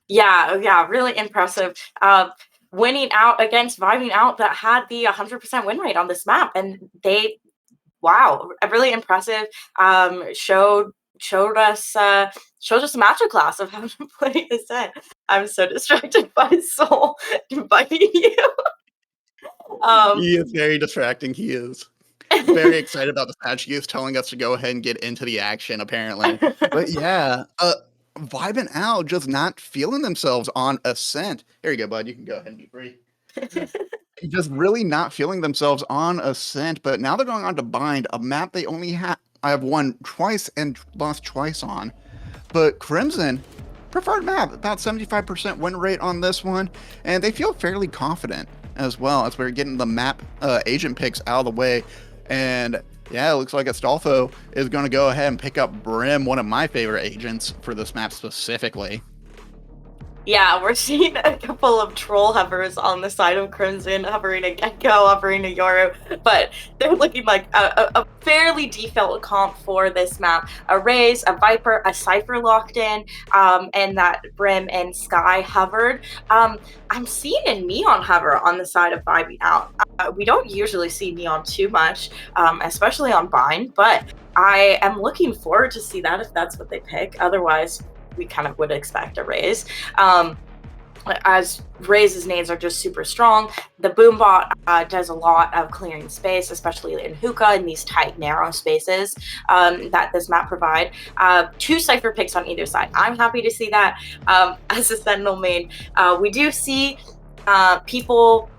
Yeah, really impressive. Winning out against Vibing Out that had the 100% win rate on this map, and wow, really impressive. Showed us a masterclass of how to play a set. I'm so distracted by Soul inviting you. He is very distracting. He is very excited about this match. He is telling us to go ahead and get into the action, apparently. But yeah, Vibe and Al just not feeling themselves on Ascent. Here you go, bud. You can go ahead and be free. Just really not feeling themselves on Ascent, but now they're going on to Bind, a map they only have won twice and lost twice on. But Crimson, preferred map, about 75% win rate on this one, and they feel fairly confident as well as we're getting the map agent picks out of the way. And yeah, it looks like Astolfo is going to go ahead and pick up Brim, one of my favorite agents for this map specifically. Yeah, we're seeing a couple of troll hovers on the side of Crimson, hovering a Gecko, hovering a Yoru, but they're looking like a fairly default comp for this map. A Raze, a Viper, a Cypher locked in, and that Brim and Sky hovered. I'm seeing a Neon hover on the side of Vibing Out. We don't usually see Neon too much, especially on Bind, but I am looking forward to see that if that's what they pick. Otherwise, we kind of would expect a Raze. As Raze's nades are just super strong. The Boombot does a lot of clearing space, especially in hookah, in these tight, narrow spaces that this map provide. 2 Cypher picks on either side. I'm happy to see that. As a Sentinel main, we do see people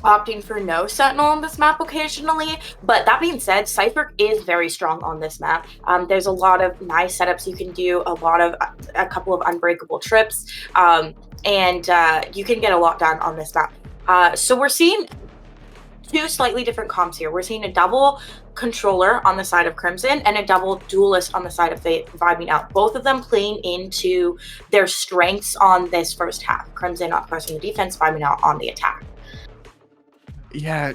opting for no Sentinel on this map occasionally, but that being said, Cypher is very strong on this map. There's a lot of nice setups you can do, a couple of unbreakable trips, and you can get a lot done on this map. So we're seeing 2 slightly different comps here. We're seeing a double controller on the side of Crimson and a double duelist on the side of Vibing Out. Both of them playing into their strengths on this first half. Crimson, of course, on the defense, Vibing Out on the attack. Yeah,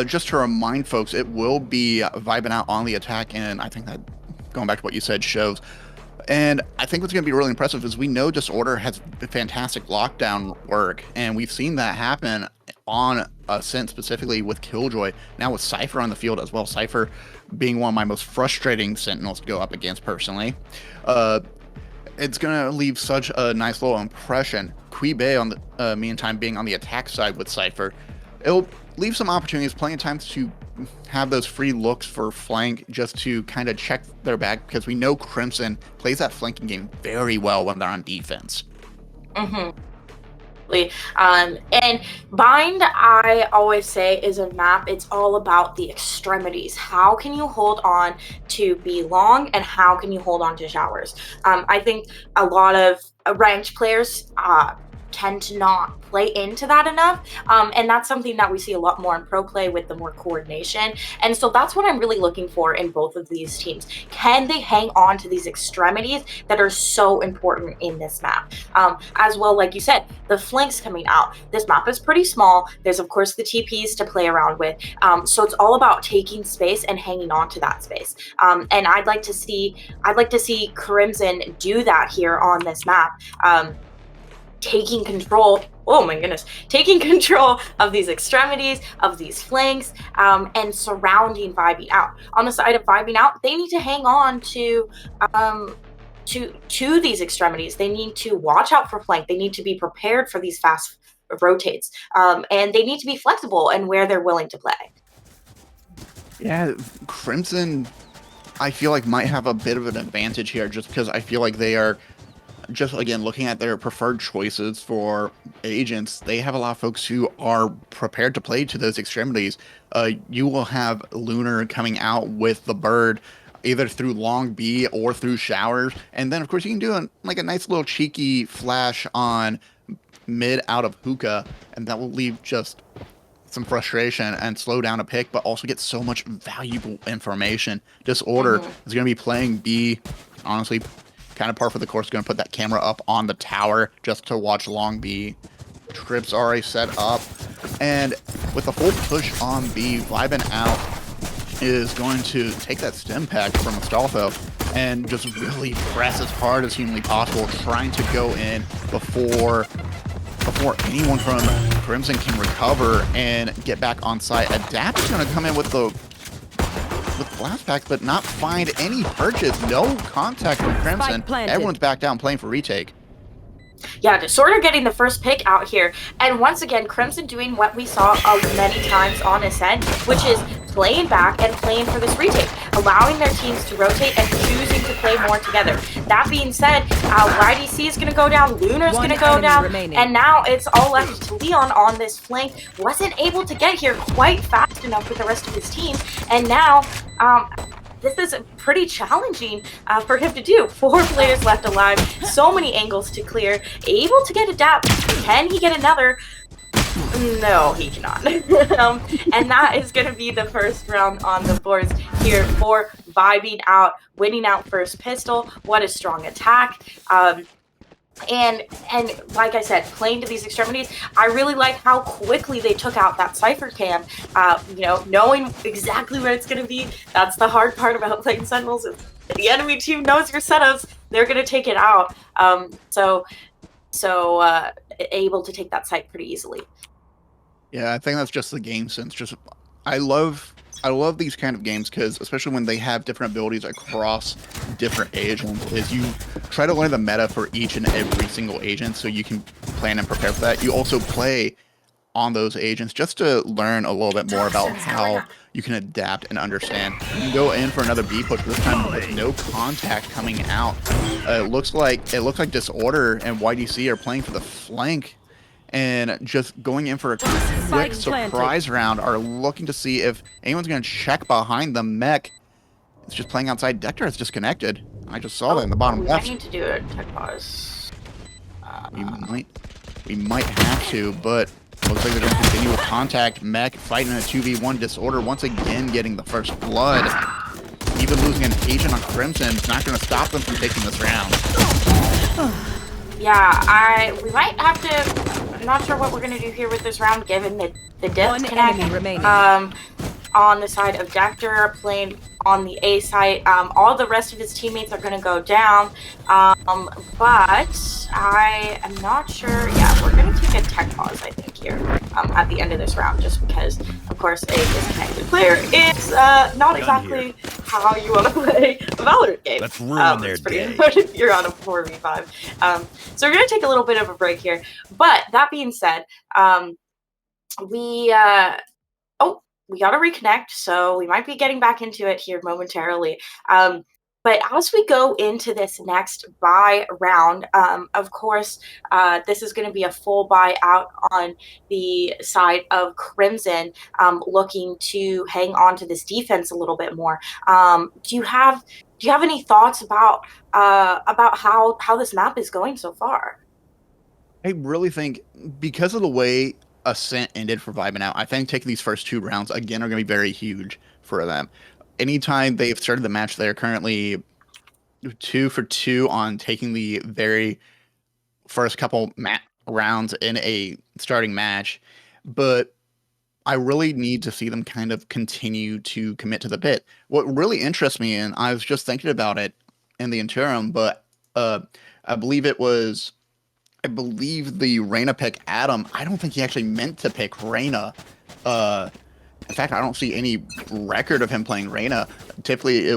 just to remind folks, it will be Vibing Out on the attack, and I think that, going back to what you said, shows. And I think what's going to be really impressive is we know Disorder has fantastic lockdown work, and we've seen that happen on Ascent, specifically with Killjoy, now with Cypher on the field as well. Cypher being one of my most frustrating Sentinels to go up against personally. It's going to leave such a nice little impression. Quibe, on the meantime, being on the attack side with Cypher, it'll leave some opportunities, plenty of times to have those free looks for flank just to kind of check their back, because we know Crimson plays that flanking game very well when they're on defense. Mm-hmm. And Bind, I always say, is a map. It's all about the extremities. How can you hold on to be long, and how can you hold on to showers? I think a lot of ranked players tend to not play into that enough, and that's something that we see a lot more in pro play with the more coordination. And so that's what I'm really looking for in both of these teams. Can they hang on to these extremities that are so important in this map? As well, like you said, the flanks coming out. This map is pretty small. There's of course the TPs to play around with, so it's all about taking space and hanging on to that space. And I'd like to see Crimson do that here on this map. Taking control of these extremities, of these flanks, and surrounding Vibing Out. On the side of Vibing Out, they need to hang on to these extremities. They need to watch out for flank. They need to be prepared for these fast rotates, and they need to be flexible in where they're willing to play. Yeah, Crimson, I feel like might have a bit of an advantage here, just because I feel like they are, just again, looking at their preferred choices for agents, they have a lot of folks who are prepared to play to those extremities. You will have Lunar coming out with the bird, either through long B or through showers. And then, of course, you can do a nice little cheeky flash on mid out of hookah, and that will leave just some frustration and slow down a pick, but also get so much valuable information. Disorder is going to be playing B, honestly, kind of par for the course. Going to put that camera up on the tower just to watch long B. Trips already set up, and with the full push on B, Vibin Out is going to take that stim pack from Astolfo and just really press as hard as humanly possible, trying to go in before anyone from Crimson can recover and get back on site. Adapt is going to come in with blast packs, but not find any purchase. No contact from Crimson. Everyone's back down playing for retake. Yeah, Disorder getting the first pick out here. And once again, Crimson doing what we saw many times on Ascent, which is playing back and playing for this retake, allowing their teams to rotate and choosing to play more together. That being said, YDC is going to go down, Lunar's going to go down, and now it's all left to Leon on this flank. Wasn't able to get here quite fast enough with the rest of his team, and now this is pretty challenging for him to do. 4 players left alive, so many angles to clear, able to get Adapt. Can he get another? No, he cannot. And that is going to be the first round on the boards here for Vibin out, winning out first pistol. What a strong attack. And like I said, playing to these extremities, I really like how quickly they took out that Cypher cam. You know, knowing exactly where it's going to be. That's the hard part about playing Sentinels. If the enemy team knows your setups, they're going to take it out. So able to take that site pretty easily. Yeah, I think that's just the game sense. Just I love these kind of games because, especially when they have different abilities across different agents, is you try to learn the meta for each and every single agent so you can plan and prepare for that. You also play on those agents just to learn a little bit more about how you can adapt and understand. You can go in for another B push, this time with no contact coming out. It looks like Disorder and YDC are playing for the flank and just going in for a quick surprise round, are looking to see if anyone's going to check behind the mech. It's just playing outside. Dector is disconnected. I just saw that in the bottom left. I need to do a tech pause. We might have to, but looks like they're going to continue with contact. Mech fighting a 2v1. Disorder once again getting the first blood. Even losing an agent on Crimson is not going to stop them from taking this round. Yeah, we might have to. I'm not sure what we're gonna do here with this round, given the disconnect. On the side of Dector, playing on the A site. All the rest of his teammates are gonna go down. But I am not sure. Yeah, we're gonna take a tech pause, I think, here at the end of this round, just because, of course, a disconnected player is not exactly how you want to play a Valorant game. Let's ruin their day. If you're on a 4v5. So we're gonna take a little bit of a break here. But that being said, we got to reconnect, so we might be getting back into it here momentarily. But as we go into this next buy round, of course, this is going to be a full buy out on the side of Crimson, looking to hang on to this defense a little bit more. Do you have any thoughts about how this map is going so far? I really think because of the way Ascent ended for Vibin out, I think taking these first 2 rounds again are going to be very huge for them. Anytime they've started the match, they're currently 2 for 2 on taking the very first couple rounds in a starting match. But I really need to see them kind of continue to commit to the bit. What really interests me, and I was just thinking about it in the interim, but I believe the Reyna pick Adam, I don't think he actually meant to pick Reyna. In fact, I don't see any record of him playing Reyna. Typically,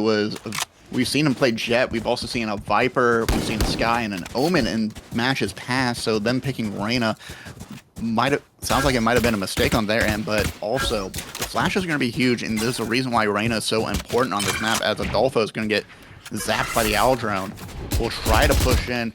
we've seen him play Jet. We've also seen a Viper. We've seen a Sky and an Omen in matches past. So them picking Reyna sounds like it might have been a mistake on their end, but also the flashes are going to be huge, and there's a reason why Reyna is so important on this map, as Adolfo is going to get zapped by the Owl Drone. We'll try to push in.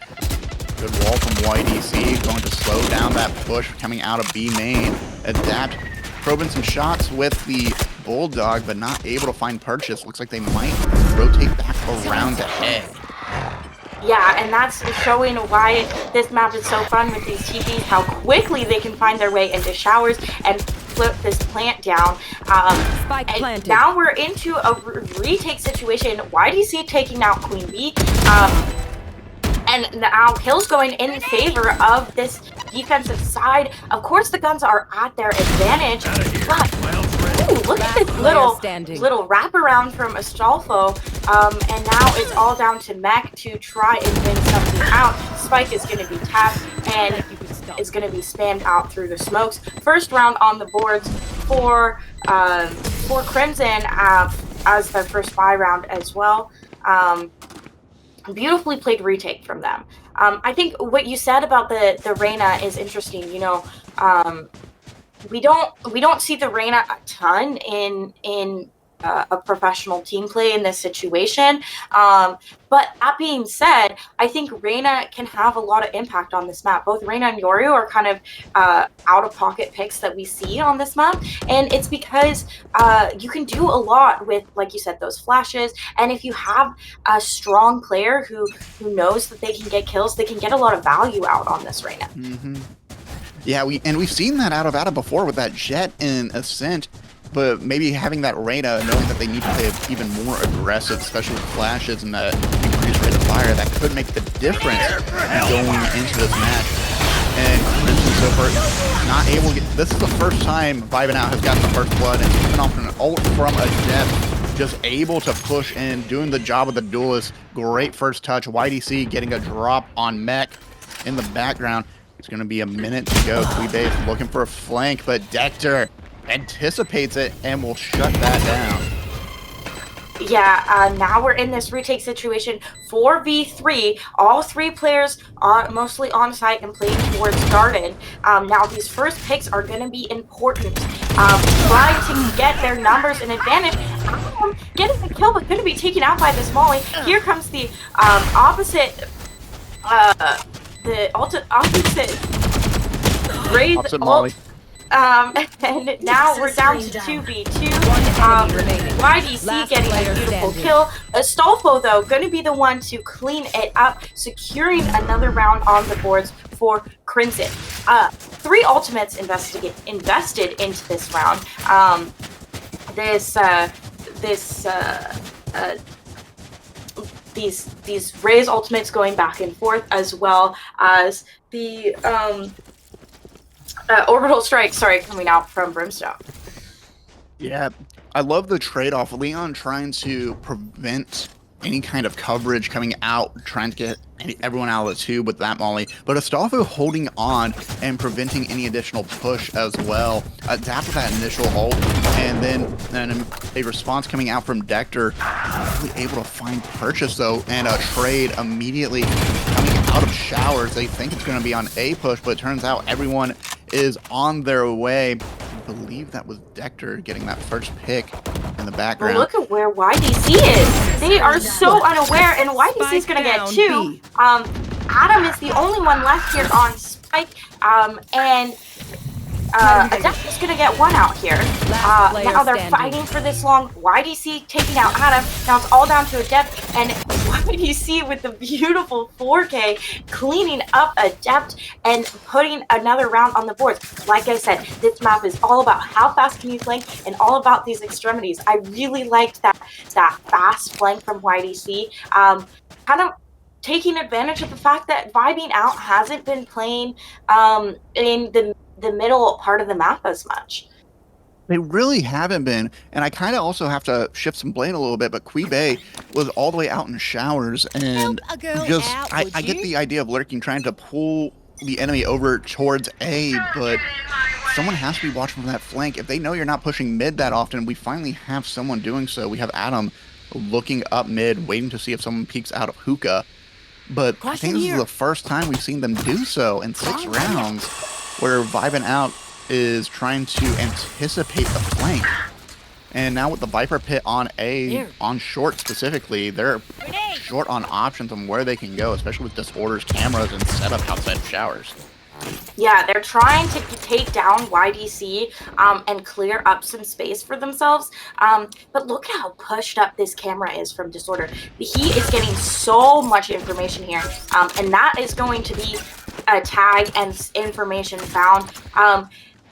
Good wall from YDC, going to slow down that push coming out of B main. Adapt, probing some shots with the Bulldog, but not able to find purchase. Looks like they might rotate back around ahead. Yeah, and that's showing why this map is so fun with these TPs, how quickly they can find their way into showers and flip this plant down. And now we're into a retake situation. YDC taking out Queen Bee. And now kills going in favor of this defensive side. Of course, the guns are at their advantage, but Ooh, look at this little wraparound from Astolfo. And now it's all down to Mech to try and win something out. Spike is going to be tapped and is going to be spammed out through the smokes. First round on the boards for Crimson as their first buy round as well. Beautifully played retake from them. I think what you said about the Reyna is interesting. You know, we don't see the Reyna a ton in a professional team play in this situation. But that being said, I think Reyna can have a lot of impact on this map. Both Reyna and Yoru are kind of out-of-pocket picks that we see on this map, and it's because you can do a lot with, like you said, those flashes, and if you have a strong player who knows that they can get kills, they can get a lot of value out on this Reyna. Mm-hmm. Yeah, we've seen that out of Ada before with that Jet in Ascent, but maybe having that Reyna, knowing that they need to play even more aggressive, especially with flashes and the increased rate of fire, that could make the difference going into this match. And Crimson so far not able to get. This is the first time Vibin has gotten the first blood, and even off an ult from a Jet, just able to push in, doing the job of the duelist. Great first touch. YDC getting a drop on Mech in the background. It's going to be a minute to go. Vibin is looking for a flank, but Dector anticipates it and will shut that down. Yeah, now we're in this retake situation. 4v3, all three players are mostly on site and playing towards Garden. Now these first picks are going to be important. Trying to get their numbers in advantage. Getting the kill, but going to be taken out by this Molly. Here comes the opposite raise Molly. And now we're down to 2v2. YDC getting a beautiful kill. Astolfo, though, going to be the one to clean it up, securing another round on the boards for Crimson. 3 ultimates invested into this round. These Raze ultimates going back and forth, as well as the orbital strike, coming out from Brimstone. Yeah, I love the trade-off. Leon trying to prevent any kind of coverage coming out, trying to get everyone out of the tube with that Molly, but Astolfo holding on and preventing any additional push as well. Adapt with that initial ult, and then a response coming out from Dector, really able to find purchase though, and a trade immediately coming out of showers. They think it's going to be on a push, but it turns out everyone is on their way. I believe that was Dector getting that first pick in the background. Well, look at where YDC is. They are so unaware, and YDC is going to get 2. Adam is the only one left here on Spike, and Adept is going to get 1 out here. Now they're fighting for this long. YDC taking out Adam. Now it's all down to Adept, and YDC with the beautiful 4K cleaning up Adept and putting another round on the board. Like I said, this map is all about how fast can you flank and all about these extremities. I really liked that fast flank from YDC. Kind of taking advantage of the fact that Vibin out hasn't been playing in the middle part of the map as much. They really haven't been, and I kind of also have to shift some blame a little bit, but Quibay was all the way out in showers, and just, I get the idea of lurking, trying to pull the enemy over towards A, but someone has to be watching from that flank. If they know you're not pushing mid that often, we finally have someone doing so. We have Adam looking up mid, waiting to see if someone peeks out of hookah, but I think this is the first time we've seen them do so in 6 rounds, where Vibin out is trying to anticipate the flank. And now with the Viper Pit on A, on short specifically, they're short on options on where they can go, especially with Disorder's cameras and setup outside of showers. Yeah, they're trying to take down YDC and clear up some space for themselves. But look at how pushed up this camera is from Disorder. He is getting so much information here, and that is going to be a tag and information found.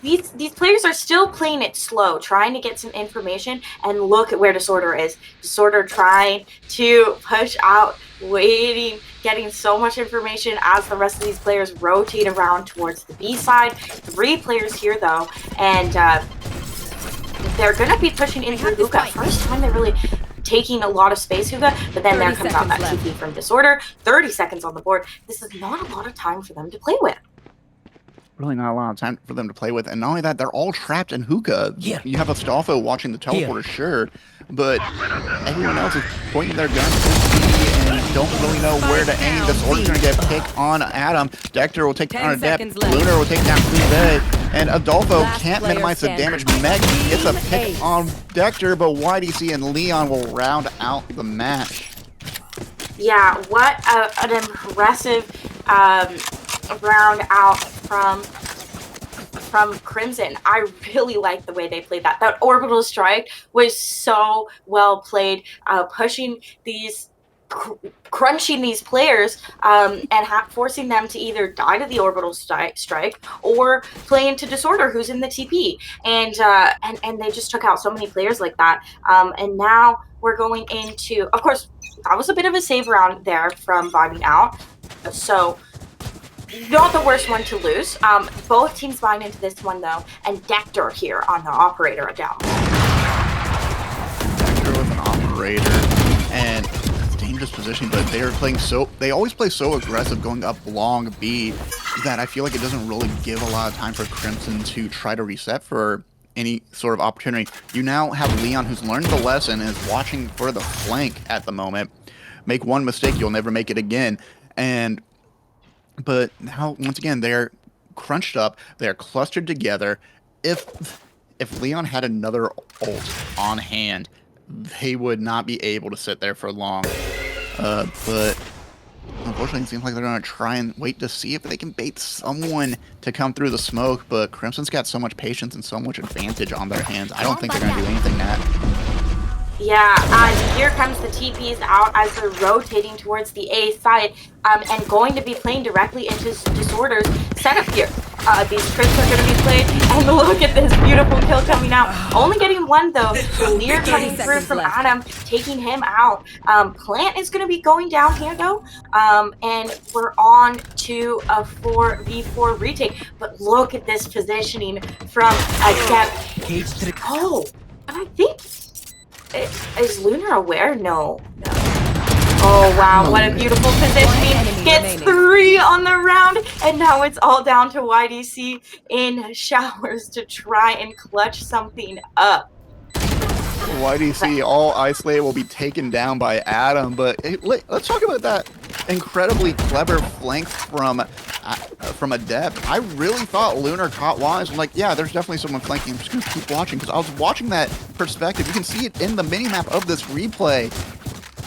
These players are still playing it slow, trying to get some information, and look at where Disorder is. Disorder trying to push out, waiting, getting so much information as the rest of these players rotate around towards the B side. 3 players here though, and they're going to be pushing in through Hookah. First time they're really taking a lot of space, Hookah, but then there comes out that TP from Disorder. 30 seconds on the board. This is not a lot of time for them to play with. Really not a lot of time for them to play with. And not only that, they're all trapped in Hookah. Yeah. You have Astolfo watching the teleporter, sure, but everyone else is pointing their guns to B and don't really know where to aim. Disorder's going to get picked on Adam. Dector will take down Adept. Lunar will take down Cleave. And Adolfo can't minimize the damage. Meg gets a pick on Dector, but YDC and Leon will round out the match. Yeah, what an impressive round out from Crimson. I really like the way they played that. That orbital strike was so well played, pushing these, crunching these players, and forcing them to either die to the orbital strike or play into Disorder, who's in the TP. And they just took out so many players like that. And now we're going into, of course, that was a bit of a save round there from Vibin out. So not the worst one to lose. Both teams buying into this one though, and Dector here on the operator down. Dector with an operator, and it's dangerous position, but they are playing they always play so aggressive going up long B that I feel like it doesn't really give a lot of time for Crimson to try to reset for any sort of opportunity. You now have Leon, who's learned the lesson and is watching for the flank at the moment. Make one mistake, you'll never make it again. But now, once again, they're crunched up. They're clustered together. If Leon had another ult on hand, they would not be able to sit there for long. But unfortunately, it seems like they're going to try and wait to see if they can bait someone to come through the smoke. But Crimson's got so much patience and so much advantage on their hands. I don't think they're going to do anything, Nat. Yeah, and here comes the TPs out as they're rotating towards the A side, and going to be playing directly into Disorder's setup here. These trips are going to be played, and look at this beautiful kill coming out. Only getting one though. The leer coming through from Adam, taking him out. Plant is going to be going down here though, and we're on to a 4v4 retake. But look at this positioning from Adept. Oh, and I think. Is Lunar aware? No. Oh, wow. What a beautiful positioning. Gets 3 on the round. And now it's all down to YDC in showers to try and clutch something up. YDC, all isolated, will be taken down by Adam. But hey, let's talk about that incredibly clever flank from Adept. I really thought Lunar caught wise. I'm like, yeah, there's definitely someone flanking. I'm just going to keep watching because I was watching that perspective. You can see it in the minimap of this replay.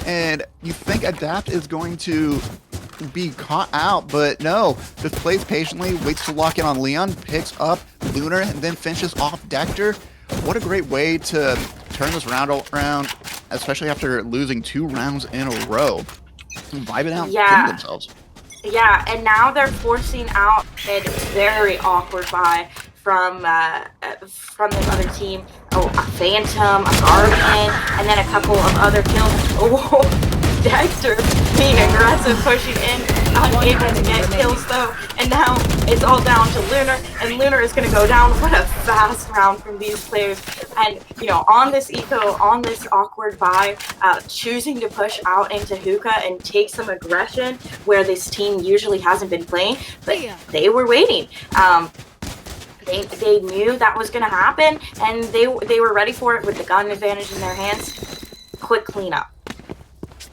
And you think Adept is going to be caught out, but no. Just plays patiently, waits to lock in on Leon, picks up Lunar, and then finishes off Dector. What a great way to turn this round around, especially after losing 2 rounds in a row. Vibing out, killing themselves. Yeah, and now they're forcing out a very awkward buy from the other team. Oh, a Phantom, a Guardian, and then a couple of other kills. Oh, Dector being aggressive, pushing in, unable to get kills though. And now it's all down to Lunar, and Lunar is going to go down. What a fast round from these players. And, you know, on this eco, on this awkward buy, choosing to push out into Hookah and take some aggression where this team usually hasn't been playing, but they were waiting. They knew that was going to happen, and they were ready for it with the gun advantage in their hands. Quick cleanup.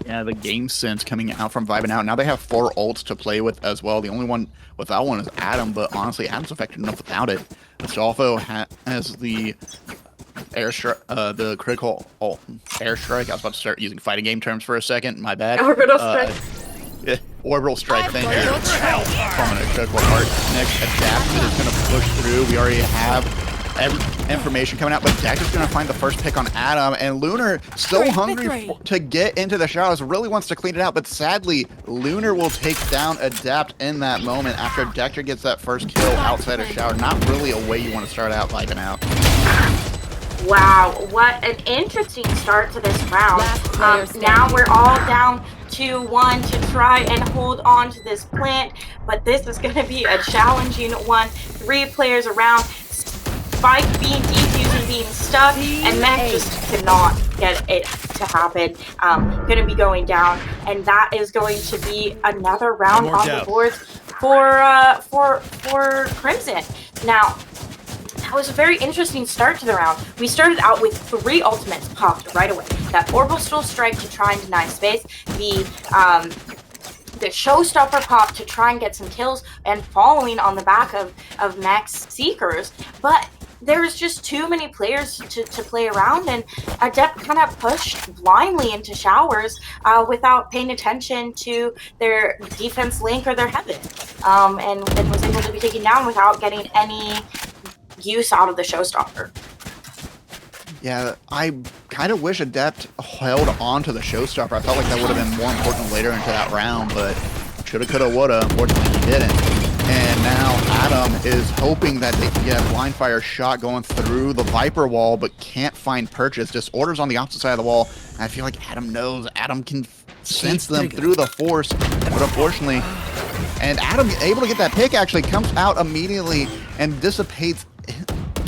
Yeah, the game sense coming out from Vibin out. Now they have 4 ults to play with as well. The only one without one is Adam, but honestly, Adam's effective enough without it. Astolfo has the the critical airstrike. I was about to start using fighting game terms for a second. My bad. Orbital strike. Yeah, orbital strike. Thank you. From a critical part. Next, Adapt is going to push through. We already have information coming out, but Dector's going to find the first pick on Adam, and Lunar so hungry to get into the showers, really wants to clean it out, but sadly, Lunar will take down Adept in that moment after Dector gets that first kill outside a shower. Not really a way you want to start out Vibin out. Wow, what an interesting start to this round. Now we're all down to 1 to try and hold on to this plant, but this is going to be a challenging one. 3 players around. Spike being defused and being stuck, and Mac just cannot get it to happen. Gonna be going down, and that is going to be another round on the boards for Crimson. Now, that was a very interesting start to the round. We started out with 3 ultimates popped right away. That orbital strike to try and deny space, the showstopper pop to try and get some kills, and following on the back of Mac's Seekers. But there's just too many players to play around, and Adept kind of pushed blindly into showers without paying attention to their defense link or their heaven, and was able to be taken down without getting any use out of the showstopper. Yeah, I kind of wish Adept held on to the showstopper. I felt like that would have been more important later into that round, but shoulda, coulda, woulda. Unfortunately, he didn't. And now Adam is hoping that they can get a blind fire shot going through the Viper wall, but can't find Purchase. Disorder's on the opposite side of the wall. And I feel like Adam knows. Adam can sense them through the force, but unfortunately, and Adam able to get that pick actually comes out immediately and dissipates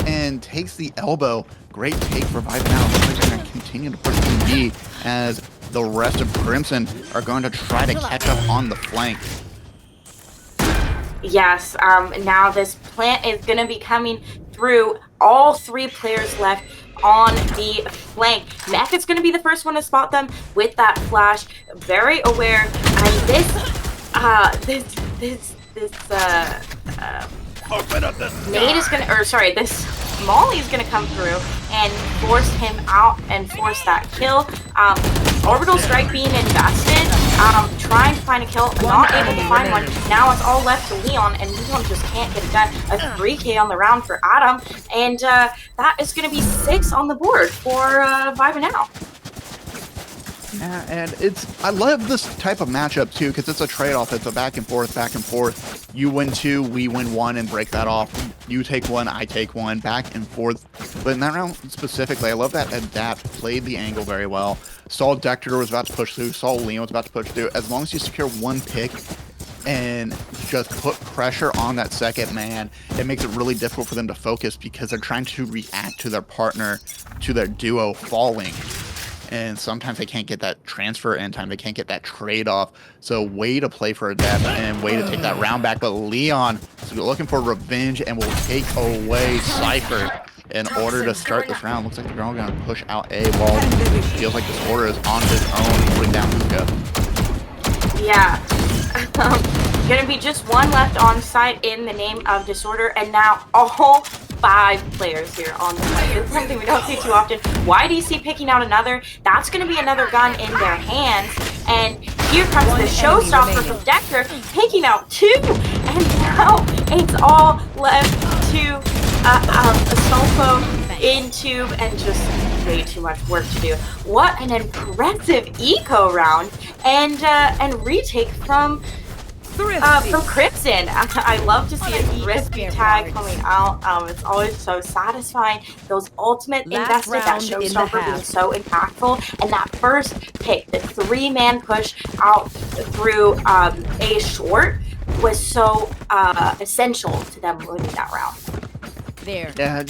and takes the elbow. Great take for Vibin now. They're going to continue to push Team B as the rest of Crimson are going to try to catch up on the flank. Yes, now this plant is going to be coming through. All 3 players left on the flank. Mac is going to be the first one to spot them with that flash. Very aware, and this nade is gonna, or sorry, this Molly is gonna come through and force him out and force that kill. Orbital strike being invested, trying to find a kill, not able to find one. Now it's all left to Leon, and Leon just can't get it done. A 3K on the round for Adam, and that is gonna be 6 on the board for Vibin now. Yeah, and I love this type of matchup too, because it's a trade-off. It's a back and forth, back and forth. You win 2, we win 1, and break that off. You take 1, I take 1, back and forth. But in that round specifically, I love that Adapt played the angle very well. Saw Dector was about to push through, saw Leon was about to push through. As long as you secure 1 pick and just put pressure on that second man, it makes it really difficult for them to focus because they're trying to react to their partner, to their duo falling. And sometimes they can't get that transfer in time. They can't get that trade-off. So way to play for Adept and way to take that round back. But Leon is looking for revenge and will take away Cypher in order to start this round. Looks like they're all going to push out A while it feels like Disorder is on his own putting down Hookah. Yeah. Gonna be just 1 left on site in the name of Disorder, and now all 5 players here on the site. It's something we don't see too often. YDC picking out another. That's gonna be another gun in their hands, and here comes the showstopper from Dector, picking out 2, and now it's all left to Astolfo in tube, and just way too much work to do. What an impressive eco round, and retake from Crimson. I love to see a thrifty tag coming out. It's always so satisfying. Those ultimate invested, that showstopper being so impactful, and that first pick, the 3-man push out through A short was so essential to them winning that round. There. Yeah,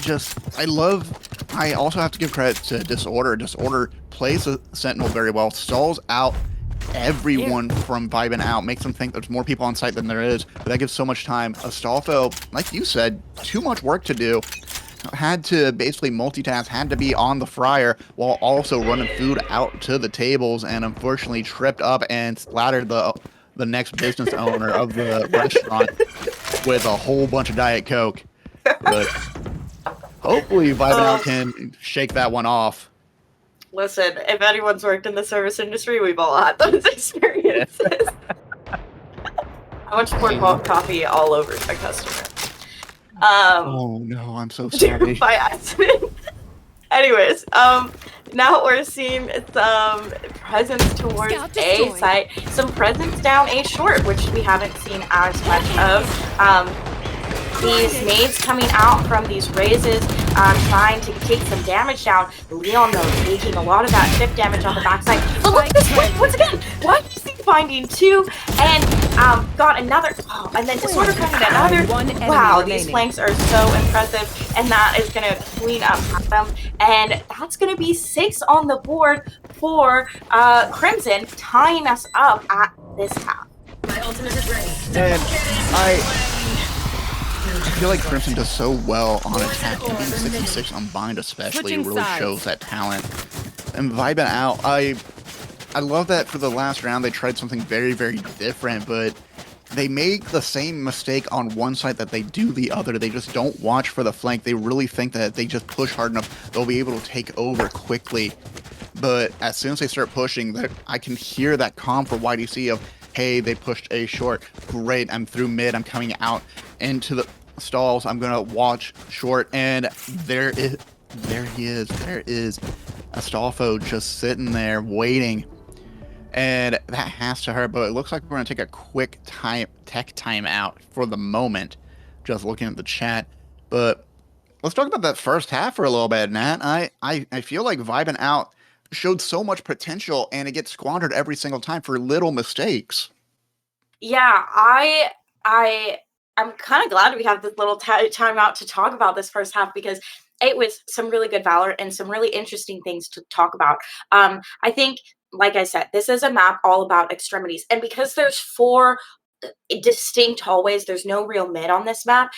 I also have to give credit to Disorder. Disorder plays the Sentinel very well, stalls out everyone from Vibin out, makes them think there's more people on site than there is, but that gives so much time. Astolfo, like you said, too much work to do. Had to basically multitask, had to be on the fryer while also running food out to the tables, and unfortunately tripped up and splattered the next business owner of the restaurant with a whole bunch of Diet Coke. But hopefully Vibin out can shake that one off. Listen, if anyone's worked in the service industry, we've all had those experiences. I want to pour coffee all over a customer. Oh no, I'm so sorry. By accident. Anyways, now we're seeing some presence towards A site, some presence down A short, which we haven't seen as much of. These nades coming out from these raises, trying to take some damage down. Leon, though, taking a lot of that chip damage on the backside. But look at this, once again, why do you see finding 2, and got another. Oh, and then Disorder finding another. One enemy Wow, remaining. these flanks are so impressive, and that is going to clean up Adam, and that's going to be 6 on the board for Crimson, tying us up at this half. And I feel like Crimson does so well on attack, and being 6 and 6 on bind especially Switching really sides. shows that talent. And Vibin out, I love that for the last round they tried something very, very different, but they make the same mistake on one side that they do the other. They just don't watch for the flank. They really think that if they just push hard enough, they'll be able to take over quickly. But as soon as they start pushing, I can hear that comm for YDC of, hey, they pushed A short. Great, I'm through mid. I'm coming out into the stalls. I'm going to watch short. And there he is. There is a Astolfo just sitting there waiting. And that has to hurt, but it looks like we're going to take a quick tech timeout for the moment, just looking at the chat. But let's talk about that first half for a little bit, Nat. I feel like Vibin out showed so much potential, and it gets squandered every single time for little mistakes. Yeah, I'm kind of glad we have this little time out to talk about this first half, because it was some really good Valor and some really interesting things to talk about. I think, like I said, this is a map all about extremities, and because there's 4 distinct hallways, there's no real mid on this map.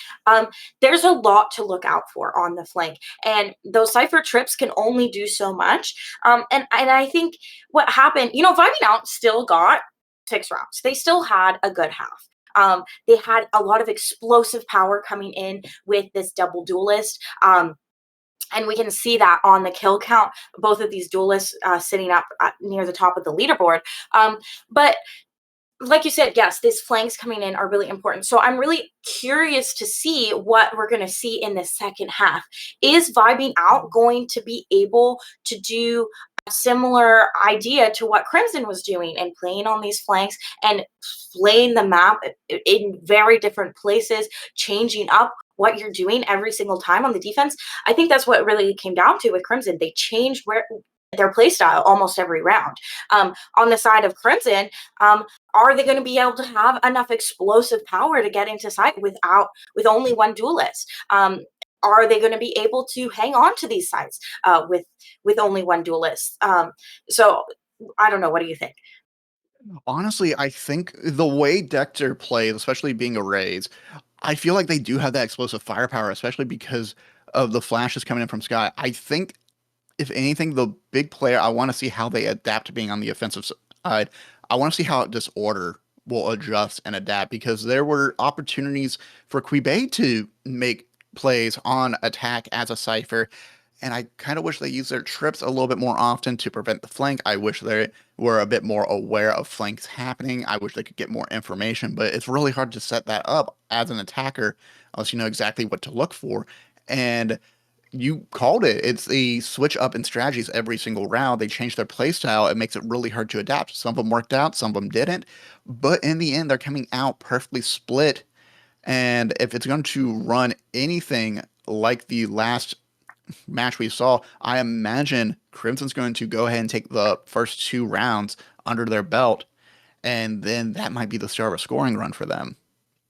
There's a lot to look out for on the flank, and those Cypher trips can only do so much. And I think what happened, Vibing out still got 6 rounds. They still had a good half. They had a lot of explosive power coming in with this double duelist. And we can see that on the kill count, both of these duelists sitting up near the top of the leaderboard. But like you said, yes, these flanks coming in are really important. So I'm really curious to see what we're going to see in the second half. Is Vibing out going to be able to do a similar idea to what Crimson was doing and playing on these flanks and playing the map in very different places, changing up what you're doing every single time on the defense? I think that's what really came down to with Crimson. They changed their playstyle almost every round. On the side of Crimson, are they going to be able to have enough explosive power to get into sight with only one duelist? Are they going to be able to hang on to these sites with only one duelist? So I don't know. What do you think? Honestly, I think the way Dector plays, especially being a Raze, I feel like they do have that explosive firepower, especially because of the flashes coming in from Sky. I think, if anything, the big player, I want to see how they adapt to being on the offensive side. I want to see how Disorder will adjust and adapt, because there were opportunities for Quibe to make plays on attack as a Cypher, and I kind of wish they used their trips a little bit more often to prevent the flank. I wish they were a bit more aware of flanks happening. I wish they could get more information, but it's really hard to set that up as an attacker unless you know exactly what to look for. And you called it. It's the switch up in strategies every single round. They change their play style. It makes it really hard to adapt. Some of them worked out, some of them didn't. But in the end, they're coming out perfectly split. And if it's going to run anything like the last match we saw, I imagine Crimson's going to go ahead and take the first 2 rounds under their belt. And then that might be the start of a scoring run for them.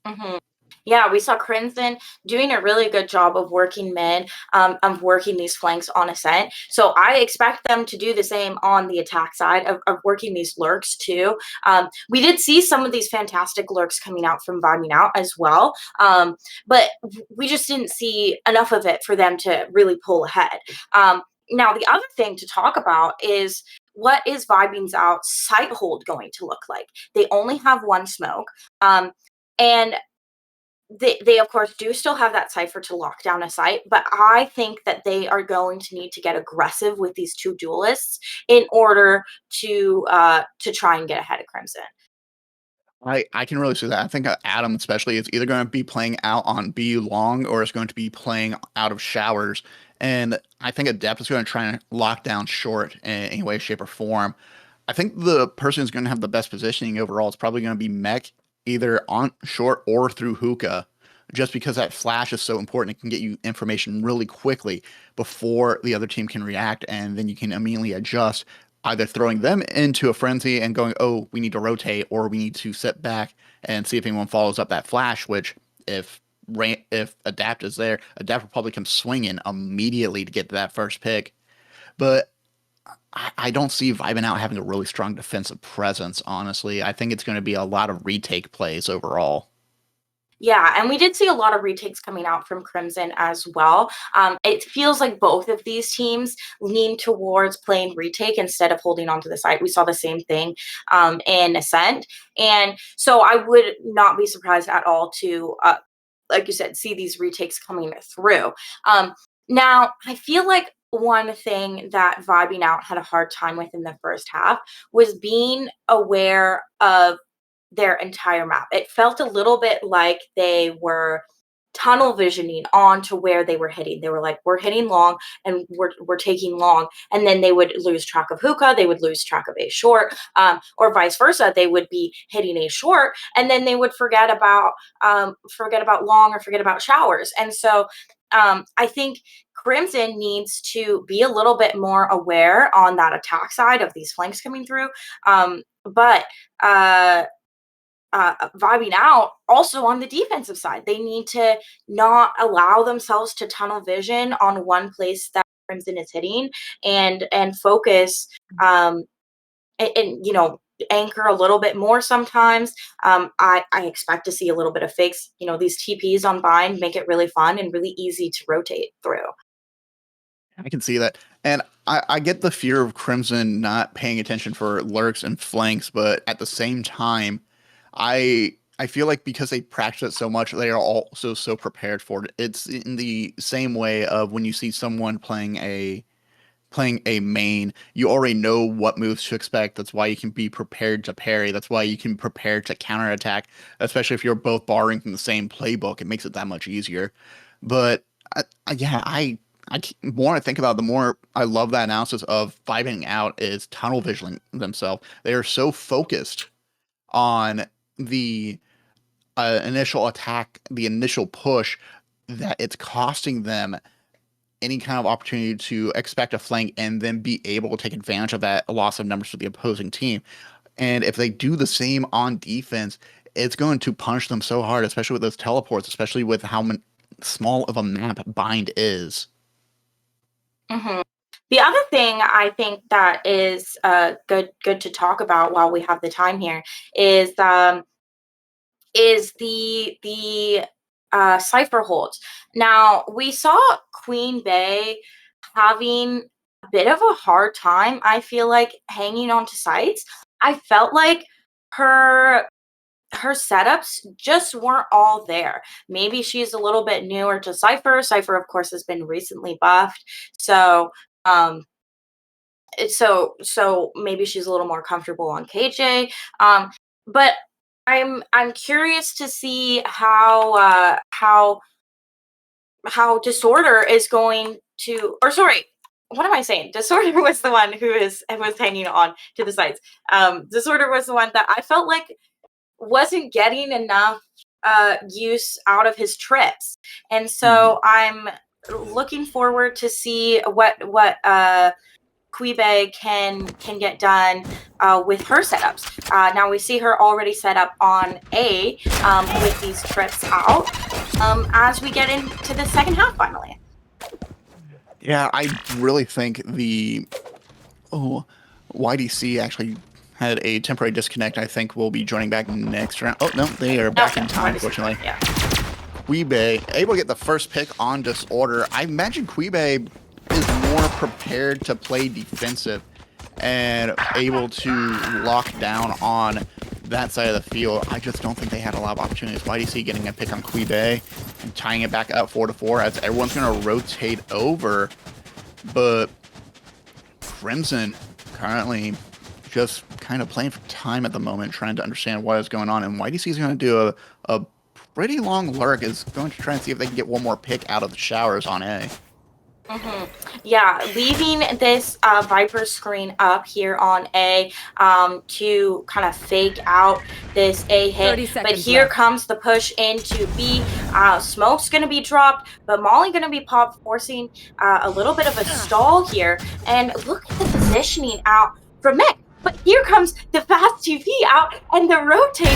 Mm-hmm. Yeah, we saw Crimson doing a really good job of working mid, of working these flanks on ascent. So I expect them to do the same on the attack side of working these lurks too. We did see some of these fantastic lurks coming out from Vibing out as well, but we just didn't see enough of it for them to really pull ahead. Now, the other thing to talk about is, what is Vibing's out sight hold going to look like? They only have 1 smoke, and they of course do still have that Cypher to lock down a site, but I think that they are going to need to get aggressive with these 2 duelists in order to try and get ahead of Crimson. I can really see that. I think Adam especially is either going to be playing out on B long, or is going to be playing out of showers. And I think Adept is going to try and lock down short in any way, shape, or form. I think the person who's going to have the best positioning overall is probably going to be Mech, either on short or through hookah, just because that flash is so important. It can get you information really quickly before the other team can react, and then you can immediately adjust either throwing them into a frenzy and going, oh, we need to rotate, or we need to sit back and see if anyone follows up that flash, which if Adapt is there, Adapt will probably come swinging immediately to get to that first pick. But I don't see Vibin out having a really strong defensive presence, honestly. I think it's going to be a lot of retake plays overall. Yeah, and we did see a lot of retakes coming out from Crimson as well. It feels like both of these teams lean towards playing retake instead of holding on to the site. We saw the same thing in Ascent. And so I would not be surprised at all to, like you said, see these retakes coming through. Now, I feel like one thing that Vibing Out had a hard time with in the first half was being aware of their entire map. It felt a little bit like they were tunnel visioning onto where they were hitting. They were like, we're hitting long and we're taking long. And then they would lose track of hookah, they would lose track of a short, or vice versa. They would be hitting a short and then they would forget about long or forget about showers. And so I think Crimson needs to be a little bit more aware on that attack side of these flanks coming through. But Vibing Out also on the defensive side. They need to not allow themselves to tunnel vision on one place that Crimson is hitting and focus and anchor a little bit more sometimes. I expect to see a little bit of fakes. These TPs on bind make it really fun and really easy to rotate through. I can see that. And I get the fear of Crimson not paying attention for lurks and flanks, but at the same time, I feel like because they practice it so much, they are also so prepared for it. It's in the same way of when you see someone playing a main, you already know what moves to expect. That's why you can be prepared to parry. That's why you can prepare to counterattack, especially if you're both borrowing from the same playbook. It makes it that much easier. But I more I think about it, the more I love that analysis of Vibing Out is tunnel visioning themselves. They are so focused on the initial attack, the initial push, that it's costing them any kind of opportunity to expect a flank and then be able to take advantage of that loss of numbers for the opposing team. And if they do the same on defense, it's going to punish them so hard, especially with those teleports, especially with how small of a map Bind is. Mm-hmm. The other thing I think that is good to talk about while we have the time here is the cipher holds. Now we saw Queen Bey having a bit of a hard time, I feel like, hanging on to sites. I felt like her setups just weren't all there. Maybe she's a little bit newer to Cypher. Cypher, of course, has been recently buffed. So maybe she's a little more comfortable on KJ. But I'm curious to see how Disorder is going to, or sorry, what am I saying? Disorder was the one who was hanging on to the sites. Disorder was the one that I felt like wasn't getting enough use out of his trips, and so I'm looking forward to see what Quibe can get done with her setups. Now we see her already set up on A with these trips out as we get into the second half finally. Yeah, I really think the YDC actually had a temporary disconnect. I think we'll be joining back next round. Oh, no, they are back in time, unfortunately. Yeah. Quibe able to get the first pick on Disorder. I imagine Quibe is more prepared to play defensive and able to lock down on that side of the field. I just don't think they had a lot of opportunities. YDC getting a pick on Quibe and tying it back up 4-4 as everyone's going to rotate over. But Crimson currently just kind of playing for time at the moment, trying to understand what is going on. And YDC is going to do a pretty long lurk, is going to try and see if they can get one more pick out of the showers on A. Yeah, leaving this Viper screen up here on A to kind of fake out this A hit. But here comes the push into B. Smoke's going to be dropped, but Molly going to be pop, forcing a little bit of a stall here. And look at the positioning out from Mick. But here comes the fast TP out, and the rotate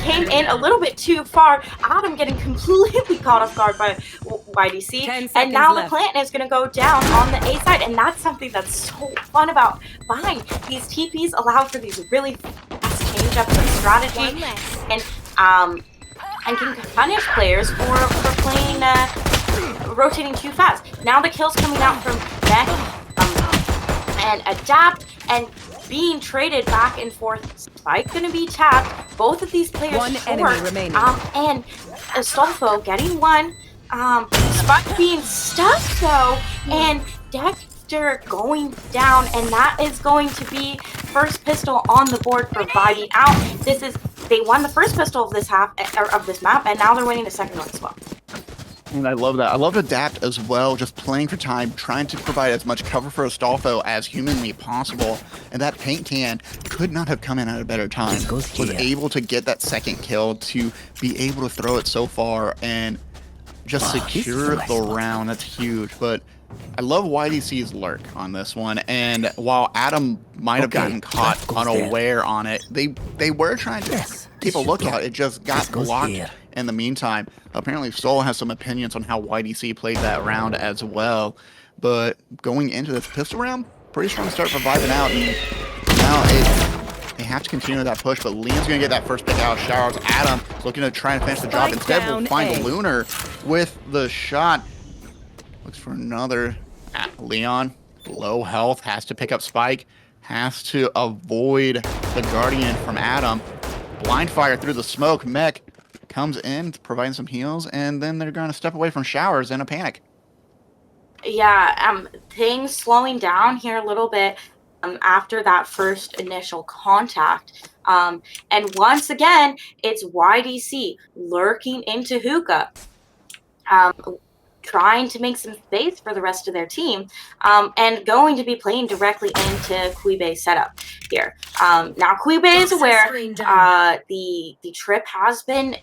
came in a little bit too far. Adam getting completely caught off guard by YDC. 10 And seconds now left. the plant is going to go down on the A side, and that's something that's so fun about Vine. These TPs allow for these really fast change-ups of strategy, and can punish players for playing rotating too fast. Now the kill's coming out from Mech and Adapt, and being traded back and forth. Spike gonna be tapped. Both of these players One short. enemy remaining. And Astolfo getting one. Spike being stuck though, and Dexter going down, and that is going to be first pistol on the board for Vibin out. They won the first pistol of this half of this map, and now they're winning the second one as well. And I love that. I love Adapt as well, just playing for time, trying to provide as much cover for Astolfo as humanly possible. And that paint can could not have come in at a better time. Was able to get that second kill, to be able to throw it so far and just secure the round. That's huge. But I love YDC's lurk on this one. And while Adam might have gotten caught unaware on it, they were trying to keep a lookout. It just got blocked in the meantime. Apparently Soul has some opinions on how YDC played that round as well. But going into this pistol round, pretty strong start for Vibin out. And now they have to continue that push, but Leon's going to get that first pick out of Showers. Adam is looking to try and finish the job. Instead, we'll find Lunar with the shot. Looks for another. Leon, low health, has to pick up Spike, has to avoid the Guardian from Adam. Blind fire through the smoke. Mech comes in, providing some heals, and then they're going to step away from Showers in a panic. Yeah, things slowing down here a little bit after that first initial contact. And once again, it's YDC lurking into hookah. Trying to make some space for the rest of their team, and going to be playing directly into Quibe's setup here. Now Quibe is aware the trip has been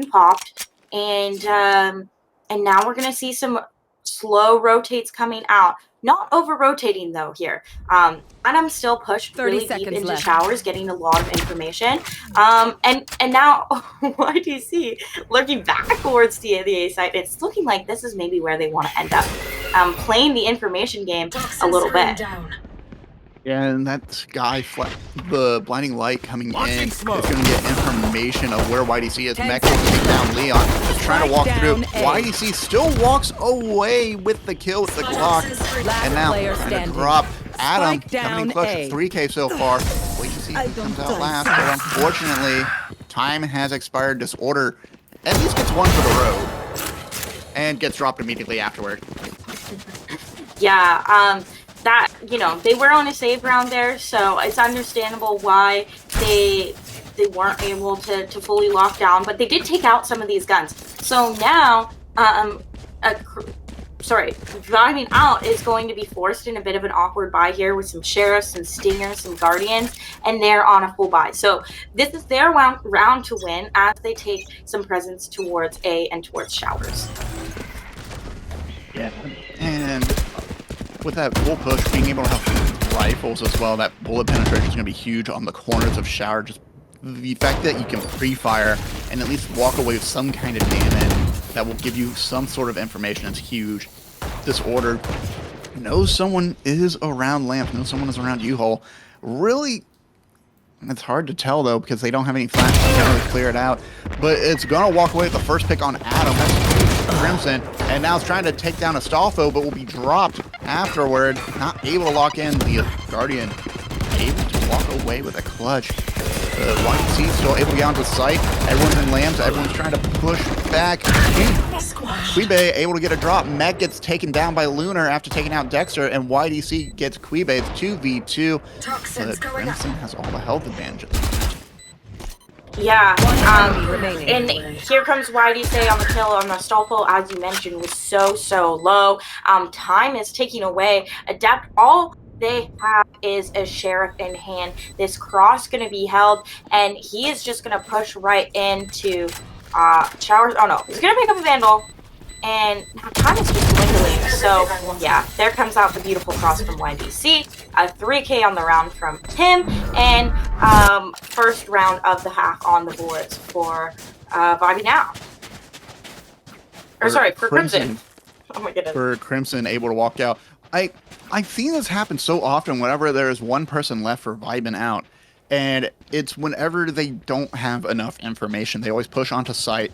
popped, and now we're gonna see some slow rotates coming out. Not over rotating though here. Adam's still pushed really deep into Showers, getting a lot of information. And now YDC looking back towards the A side. It's looking like this is maybe where they want to end up. Playing the information game a little bit. Yeah, and that guy, the blinding light coming in, is going to get information of where YDC is. Mech will take down Leon, just trying to walk through. YDC still walks away with the kill with the Glock, and now trying to drop. Adam coming clutch at 3K so far. Wait to see who comes out last, but unfortunately, time has expired. Disorder at least gets one for the road, and gets dropped immediately afterward. Yeah, that, they were on a save round there, so it's understandable why they weren't able to fully lock down, but they did take out some of these guns. So now, driving out is going to be forced in a bit of an awkward buy here with some sheriffs, some stingers, some guardians, and they're on a full buy. So this is their round to win as they take some presence towards A and towards Showers. Yeah, and with that full push, being able to have rifles as well, that bullet penetration is going to be huge on the corners of Shower. Just the fact that you can pre-fire and at least walk away with some kind of damage that will give you some sort of information is huge. Disorder knows someone is around Lamp, knows someone is around U-Hole. Really, it's hard to tell though because they don't have any flash to really clear it out. But it's going to walk away with the first pick on Adam. That's Crimson, and now it's trying to take down Astolfo, but will be dropped afterward. Not able to lock in the Guardian. Able to walk away with a clutch. YDC still able to get onto site. Everyone's in lambs. Everyone's trying to push back. Quibe able to get a drop. Mech gets taken down by Lunar after taking out Dexter, and YDC gets Quibe. It's 2v2. But Crimson has all the health advantages. Yeah, and here comes YDC on the kill on Astolfo, as you mentioned, was so low. Time is ticking away. Adapt, all they have is a sheriff in hand. This cross going to be held, and he is just going to push right into Showers. Oh no, he's going to pick up a Vandal. and now time is just dwindling. So yeah, there comes out the beautiful cross from YDC, a 3K on the round from him, and first round of the half on the boards for Vibin out. Or sorry, for Crimson. Oh my goodness. For Crimson able to walk out. I've seen this happen so often whenever there's one person left for Vibin out. And it's whenever they don't have enough information. They always push onto site,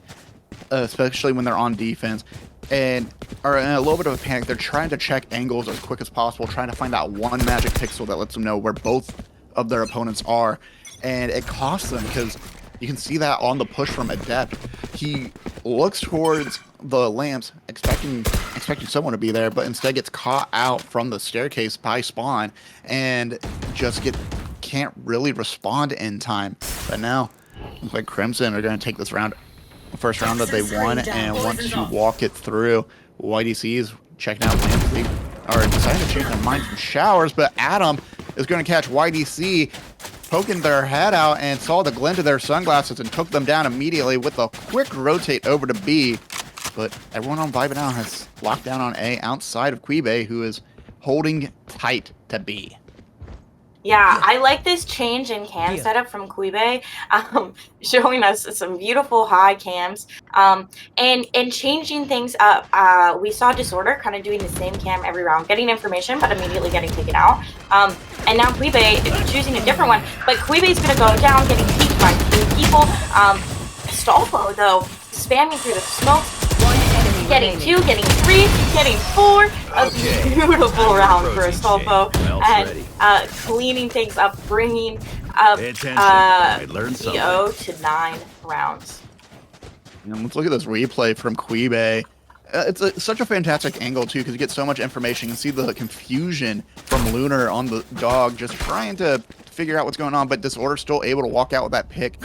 especially when they're on defense, and are in a little bit of a panic. They're trying to check angles as quick as possible, trying to find that one magic pixel that lets them know where both of their opponents are. And it costs them because you can see that on the push from Adept. He looks towards the lamps, expecting someone to be there, but instead gets caught out from the staircase by Spawn and just can't really respond in time. But now, looks like Crimson are going to take this round, first round that they won, and want to walk it through. YDC is checking out lamps. They are deciding to change their mind from showers, but Adam is going to catch YDC poking their head out and saw the glint of their sunglasses and took them down immediately with a quick rotate over to B. But everyone on Vibin now has locked down on A outside of Quibe, who is holding tight to B. Yeah, I like this change in cam setup from Quibe, showing us some beautiful high cams, and changing things up. We saw Disorder kind of doing the same cam every round, getting information, but immediately getting taken out. And now Quibe is choosing a different one, but Quibe is going to go down, getting peeked by 2 people. Stolfo, though, spamming through the smoke. Getting 2, getting 3, getting 4. A beautiful round for Stolfo, and cleaning things up, bringing up VO to 9 rounds. And let's look at this replay from Quibe. It's such a fantastic angle too, because you get so much information. You can see the confusion from Lunar on the dog, just trying to figure out what's going on, but Disorder's still able to walk out with that pick.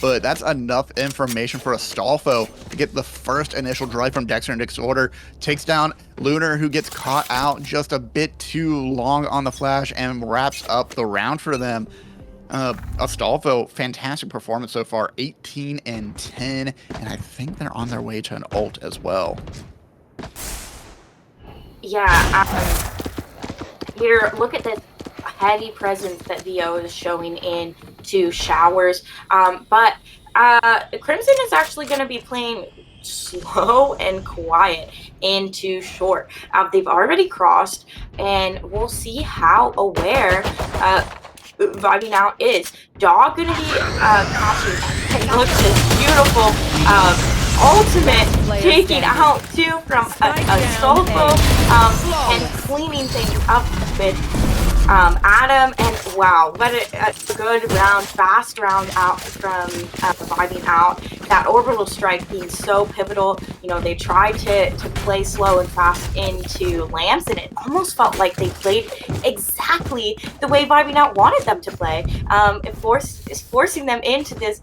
But that's enough information for Astolfo to get the first initial drive from Dexter, and Disorder takes down Lunar, who gets caught out just a bit too long on the flash and wraps up the round for them. Astolfo, fantastic performance so far, 18 and 10, and I think they're on their way to an ult as well. Yeah, here, look at this heavy presence that VO is showing into showers, but Crimson is actually going to be playing slow and quiet into short. They've already crossed, and we'll see how aware Vibing out is. Dog gonna be catching. Look at this beautiful ultimate taking out 2 from Astolfo, and cleaning things up with Adam, and wow, what a good round, fast round out from Vibing out. That orbital strike being so pivotal. You know, they tried to play slow and fast into lamps, and it almost felt like they played exactly the way Vibing out wanted them to play. It's forcing them into this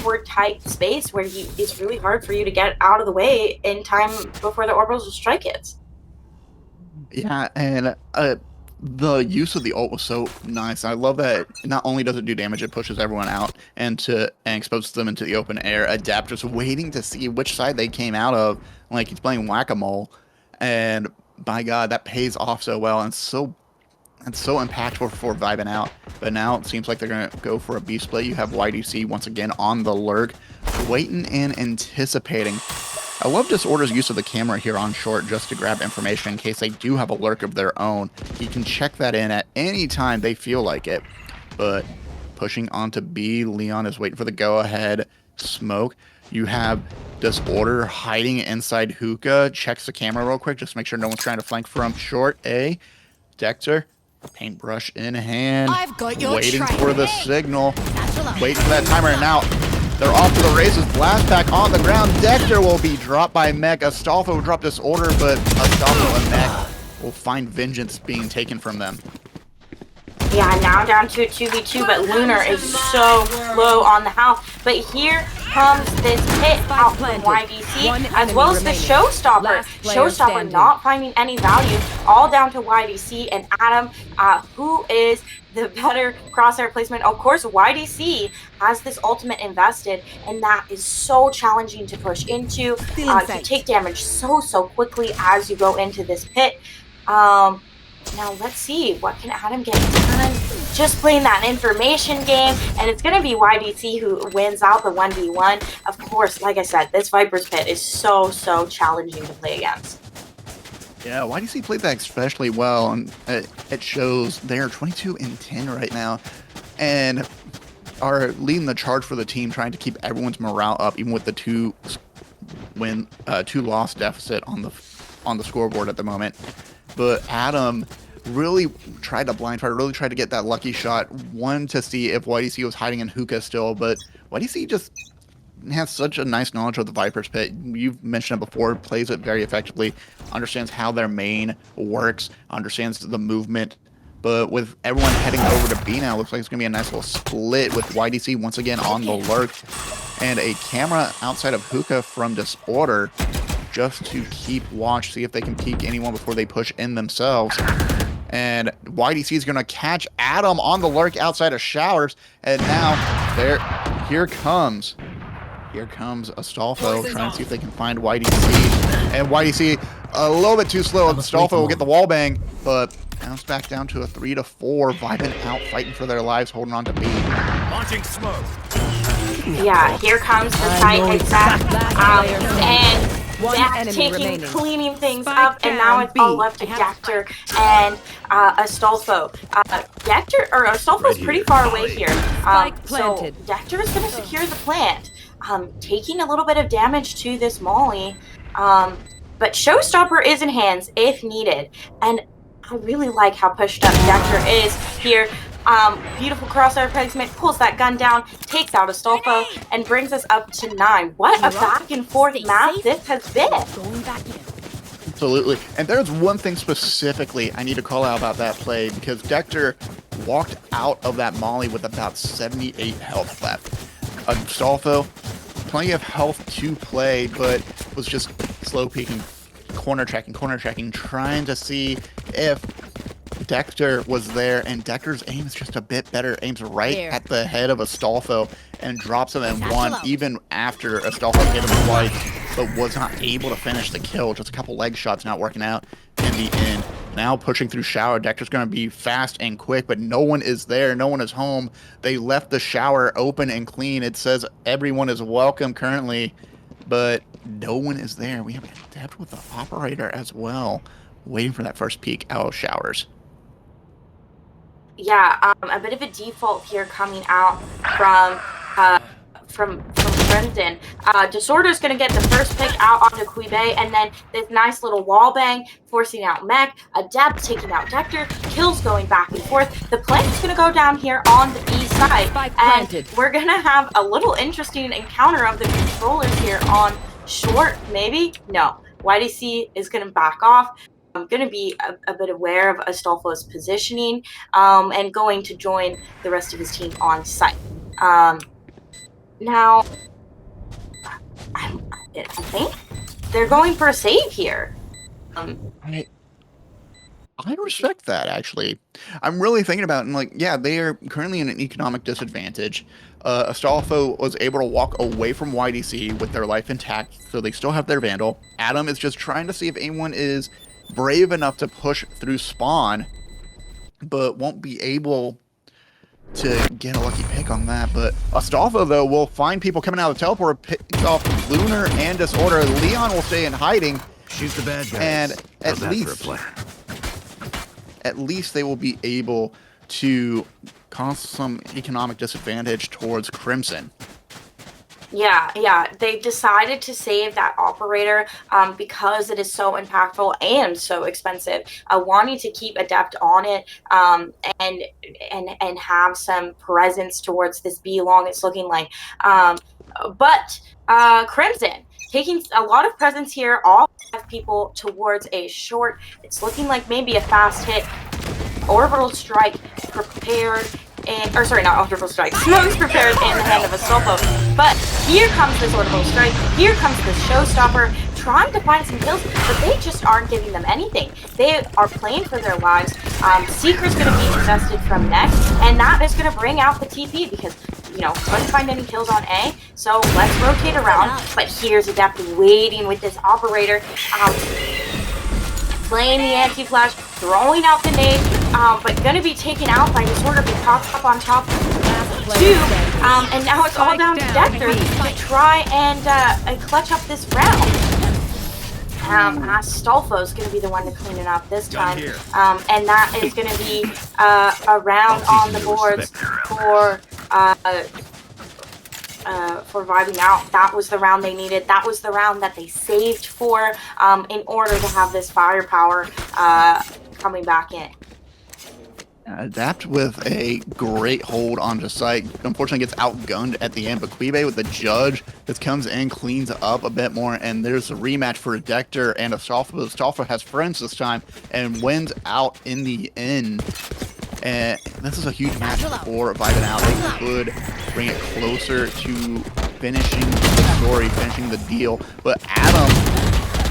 more tight space where it's really hard for you to get out of the way in time before the orbital strike hits. Yeah, and the use of the ult was so nice. I love that not only does it do damage, it pushes everyone out and exposes them into the open air. Adapt just waiting to see which side they came out of, like he's playing whack-a-mole. And by God, that pays off so well, and so impactful for Vibin out. But now it seems like they're going to go for a B split. You have YDC once again on the lurk, waiting and anticipating. I love Disorder's use of the camera here on short just to grab information in case they do have a lurk of their own. He can check that in at any time they feel like it. But pushing onto B, Leon is waiting for the go-ahead smoke. You have Disorder hiding inside Hookah. Checks the camera real quick just to make sure no one's trying to flank from short A. Dexter, paintbrush in hand, waiting for the signal, waiting for that timer, and now they're off to the races. Blast pack on the ground. Dexter will be dropped by Mech. Astolfo will drop Disorder, but Astolfo and Mech will find vengeance being taken from them. Yeah, now down to a 2v2, but Lunar is so low on the house. But here, comes this hit out from planted. YDC, One as well as the enemy Showstopper. Last player Showstopper standing. not finding any value, all down to YDC and Adam, who is the better crosshair placement. Of course, YDC has this ultimate invested, and that is so challenging to push into. Stealing You sight. take damage so quickly as you go into this pit. Now let's see, what can Adam get done? Just playing that information game, and it's going to be YDC who wins out the 1v1. Of course, like I said, this Viper's Pit is so challenging to play against. Yeah, YDC played that especially well, and it shows. They're 22-10 right now, and are leading the charge for the team, trying to keep everyone's morale up, even with the two loss deficit on the scoreboard at the moment. But Adam really tried to blind fire, really tried to get that lucky shot, one to see if YDC was hiding in hookah still, but YDC just has such a nice knowledge of the Viper's Pit. You've mentioned it before, plays it very effectively, understands how their main works, understands the movement. But with everyone heading over to B now, looks like it's going to be a nice little split with YDC once again on the lurk, and a camera outside of hookah from Disorder, just to keep watch, see if they can peek anyone before they push in themselves. And YDC is going to catch Adam on the lurk outside of Showers, and now here comes Astolfo trying to see if they can find YDC, and YDC a little bit too slow. Astolfo will get the wall bang, but bounce back down to a 3-4. Vibin out fighting for their lives, holding on to B. Launching smoke. Yeah, here comes the fight exact, and Zach taking, cleaning things up, and now it's all left to Dector and Astolfo. Astolfo's pretty far away here. So Dector is going to secure the plant, taking a little bit of damage to this Molly, but Showstopper is in hands if needed, and I really like how pushed up Dector is here. Beautiful crosshair placement, pulls that gun down, takes out Astolfo, and brings us up to 9. What a back and forth map this has been. Going back in. Absolutely. And there's one thing specifically I need to call out about that play, because Dector walked out of that molly with about 78 health left. Astolfo, plenty of health to play, but was just slow peeking, corner tracking, trying to see if Dector was there, and Dector's aim is just a bit better. Aims right at the head of Astolfo and drops him in one, even after Astolfo hit him twice, but was not able to finish the kill. Just a couple leg shots not working out in the end. Now pushing through Shower. Dector's going to be fast and quick, but no one is there. No one is home. They left the Shower open and clean. It says everyone is welcome currently, but no one is there. We have an Adept with the Operator as well, waiting for that first peek out of Showers. Yeah, a bit of a default here coming out from Crimson. Disorder's going to get the first pick out onto Quibe, and then this nice little wall bang, forcing out Mech. Adept taking out Dector. Kills going back and forth. The plant's going to go down here on the B side, and we're going to have a little interesting encounter of the controllers here on short, maybe? No. YDC is going to back off. I'm going to be a bit aware of Astolfo's positioning, and going to join the rest of his team on site. Now, I think they're going for a save here. I respect that, actually. I'm really thinking about it, and like, yeah, they are currently in an economic disadvantage. Astolfo was able to walk away from YDC with their life intact, so they still have their Vandal. Adam is just trying to see if anyone is brave enough to push through spawn, but won't be able to get a lucky pick on that. But Astolfo, though, will find people coming out of the teleport, picks off Lunar and Disorder. Leon will stay in hiding. Shoot the bad guys. And How's that for a plan? at least they will be able to cause some economic disadvantage towards Crimson. Yeah, they decided to save that operator because it is so impactful and so expensive. Wanting to keep Adept on it, and have some presence towards this B long, it's looking like. But Crimson taking a lot of presence here, all 5 people towards a short. It's looking like maybe a fast hit. Orbital strike prepared, or sorry, not orbital strike. Smoke's prepared in the hand of Astolfo. But here comes this orbital strike. Here comes this showstopper, trying to find some kills, but they just aren't giving them anything. They are playing for their lives. Seeker's going to be invested from next, and that is going to bring out the TP because, you know, couldn't find any kills on A, so let's rotate around. But here's Adept waiting with this operator, playing the anti-flash, throwing out the nade, but gonna be taken out by Disorder, be popped up on top two, and now it's all down to Dector to try and clutch up this round. Astolfo's going to be the one to clean it up this time, and that is going to be a round on the boards for Vibin out. That was the round they needed. That was the round that they saved for in order to have this firepower coming back in. Adapt with a great hold onto site. Unfortunately gets outgunned at the end, but Quibe with the judge that comes in, cleans up a bit more, and there's a rematch for Dector and Astolfo. Astolfo has friends this time and wins out in the end. And this is a huge match for Vibin out. They could bring it closer to finishing the story, finishing the deal, but Adam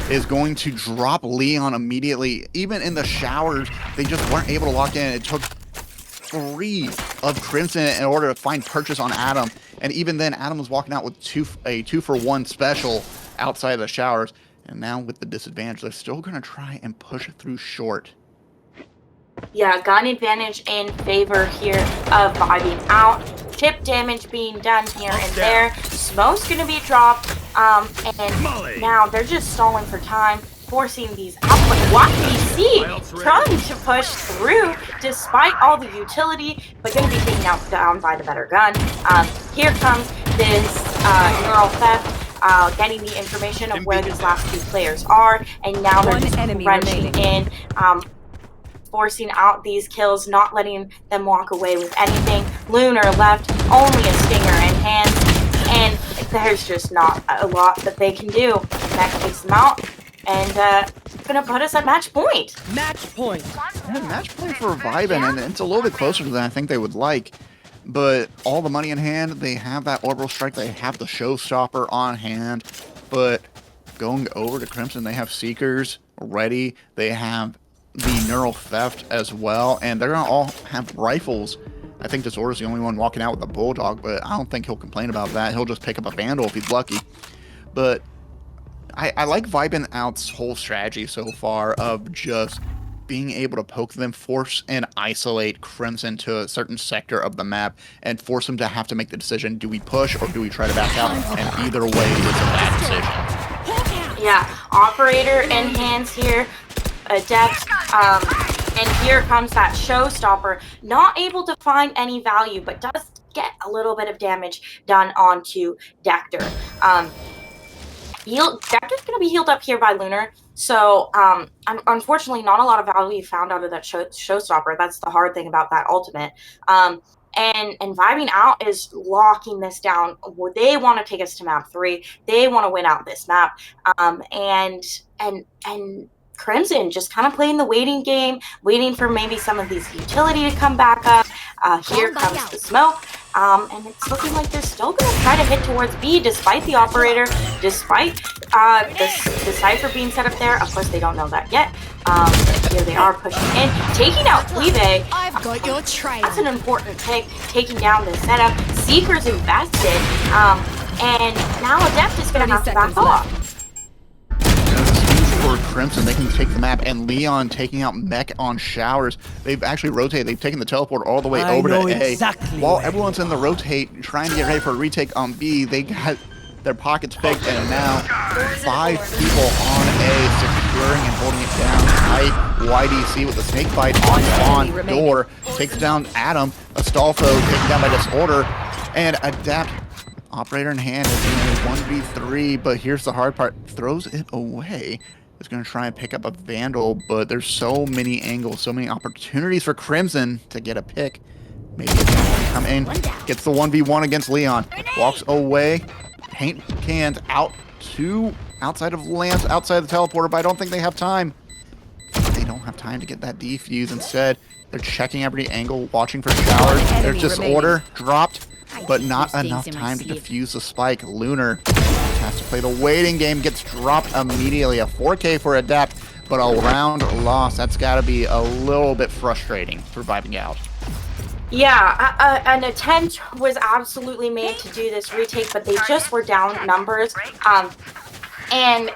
is going to drop Leon immediately. Even in the showers, they just weren't able to lock in. It took 3 of Crimson in order to find purchase on Adam. And even then, Adam was walking out with a 2-for-1 special outside of the showers. And now with the disadvantage, they're still going to try and push it through short. Yeah, gun advantage in favor here of Vibin out. Chip damage being done here and there. Smoke's going to be dropped. And now they're just stalling for time, forcing these out. But YPC trying to push through despite all the utility, but going to be taken out down by the better gun. Here comes this neural theft, getting the information of where these last 2 players are, and now they're just crunching in, forcing out these kills, not letting them walk away with anything. Lunar left, only a stinger in hand, and there's just not a lot that they can do. That takes them out, and gonna put us at match point. Match point. Yeah, match point for Vibin, and it's a little bit closer than I think they would like. But all the money in hand, they have that orbital strike, they have the showstopper on hand. But going over to Crimson, they have Seekers ready, they have the neural theft as well, and they're gonna all have rifles. I think Disorder's the only one walking out with a bulldog, but I don't think he'll complain about that. He'll just pick up a vandal if he's lucky. But I like Vibin out's whole strategy so far of just being able to poke them, force and isolate Crimson to a certain sector of the map, and force them to have to make the decision: do we push or do we try to back out? And either way is a bad decision. Yeah, operator in hands here. Adept, and here comes that showstopper, not able to find any value, but does get a little bit of damage done onto Dector. Dector's going to be healed up here by Lunar, so unfortunately not a lot of value found out of that showstopper. That's the hard thing about that ultimate. And Vibin out is locking this down. They want to take us to map 3. They want to win out this map, and Crimson just kind of playing the waiting game, waiting for maybe some of these utility to come back up. Here comes the smoke, and it's looking like they're still going to try to hit towards B despite the operator, despite the cipher being set up there. Of course, they don't know that yet. Here they are pushing in, taking out Quibe. I've got your trail. That's an important pick, taking down this setup. Seeker's invested, and now Adept is going to have to back off. For Crimson, they can take the map, and Leon taking out Mech on showers. They've actually rotated. They've taken the teleport all the way over to A. While everyone's in the rotate, trying to get ready for a retake on B, they got their pockets picked, and now 5 people on A, securing and holding it down tight. YDC with the snake bite on door takes down Adam. Astolfo taken down by Disorder, and Adapt, operator in hand, is in a 1v3, but here's the hard part. Throws it away. Is going to try and pick up a vandal, but there's so many angles, so many opportunities for Crimson to get a pick. Maybe it's going to come in, gets the 1v1 against Leon, walks away, paint cans out to outside of Lance, outside the teleporter, but I don't think they have time. They don't have time. time to get that defuse. Instead, they're checking every angle, watching for showers. There's disorder dropped, but not enough time to defuse the spike. Lunar has to play the waiting game, gets dropped immediately. A 4K for Adept, but a round loss. That's got to be a little bit frustrating for Vibing Out. Yeah, an attempt was absolutely made to do this retake, but they just were down numbers. And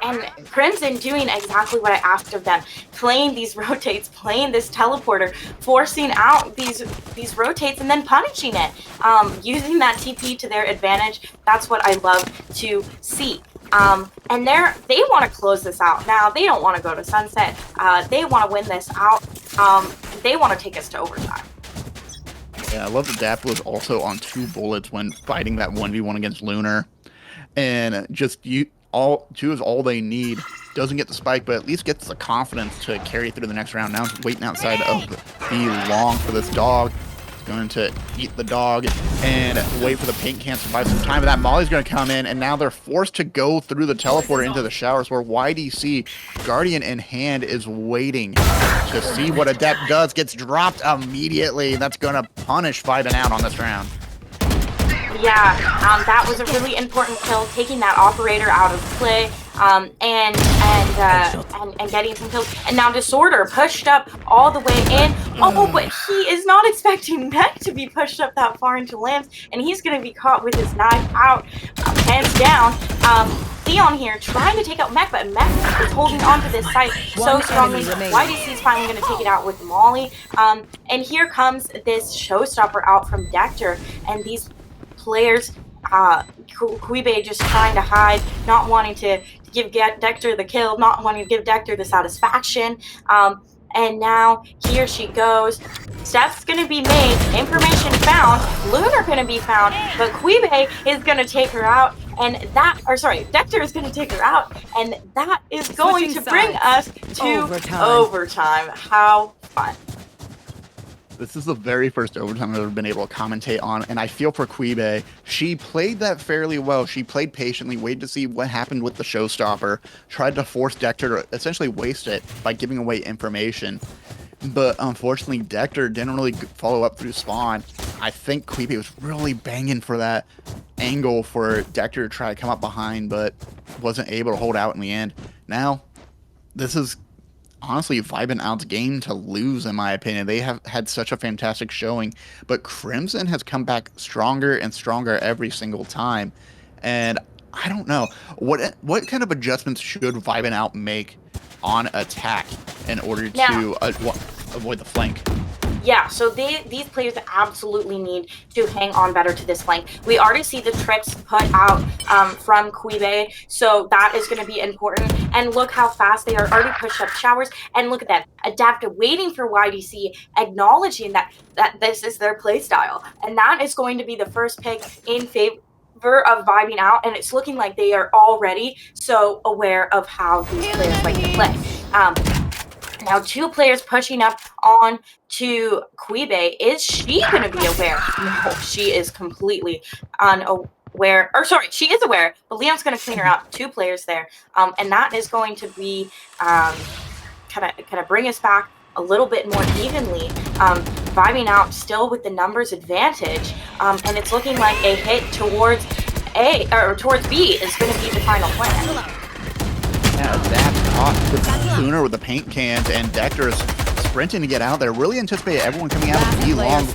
Crimson doing exactly what I asked of them, playing these rotates, playing this teleporter, forcing out these rotates, and then punishing it, using that TP to their advantage. That's what I love to see. And they want to close this out. Now, they don't want to go to sunset. They want to win this out. They want to take us to overtime. Yeah, I love that Daft was also on 2 bullets when fighting that 1v1 against Lunar. And just all is all they need. Doesn't get the spike, but at least gets the confidence to carry through the next round. Now it's waiting outside of B long for this dog. He's going to eat the dog and wait for the paint can to buy some time. But that Molly's going to come in, and now they're forced to go through the teleporter into the showers where YDC, Guardian in hand, is waiting to see what Adept does. Gets dropped immediately. That's going to punish Vibin Out on this round. Yeah, that was a really important kill, taking that operator out of play, and getting some kills. And now Disorder pushed up all the way in. Oh, but he is not expecting Mech to be pushed up that far into Lambs, and he's going to be caught with his knife out, hands down. Leon here trying to take out Mech, but Mech is holding on to this site so strongly. YDC is finally going to take it out with Molly. And here comes this showstopper out from Dector, and these players, Kuibe just trying to hide, not wanting to give Dector the kill, not wanting to give Dector the satisfaction. And now here she goes. Steph's gonna be made, information found, Lunar gonna be found, but Kuibe is gonna take her out, and Dector is gonna take her out, and that is going to bring us to overtime. How fun. This is the very first overtime I've ever been able to commentate on, and I feel for Kuibe. She played that fairly well. She played patiently, waited to see what happened with the showstopper, tried to force Dector to essentially waste it by giving away information. But unfortunately, Dector didn't really follow up through spawn. I think Kuibe was really banging for that angle for Dector to try to come up behind, but wasn't able to hold out in the end. Now, this is honestly Vibin Out's game to lose, in my opinion. They have had such a fantastic showing, but Crimson has come back stronger and stronger every single time. And I don't know, what kind of adjustments should Vibin Out make on attack in order to avoid the flank? Yeah, so these players absolutely need to hang on better to this flank. We already see the trips put out from Kuibe, so that is going to be important. And look how fast they are already pushed up showers. And look at that, Adaptive waiting for YDC, acknowledging that this is their play style. And that is going to be the first pick in favor of Vibing Out, and it's looking like they are already so aware of how these players like to play. Now 2 players pushing up on to Kuibe. Is she going to be aware? No, she is completely unaware. Or sorry, she is aware, but Leon's going to clean her out. 2 players there. And that is going to be kind of bring us back a little bit more evenly. Vibing Out still with the numbers advantage. And it's looking like a hit towards towards B is going to be the final plan. Yeah, that's caught with Lunar with the paint cans, and Dector is sprinting to get out there. Really anticipated everyone coming out of B long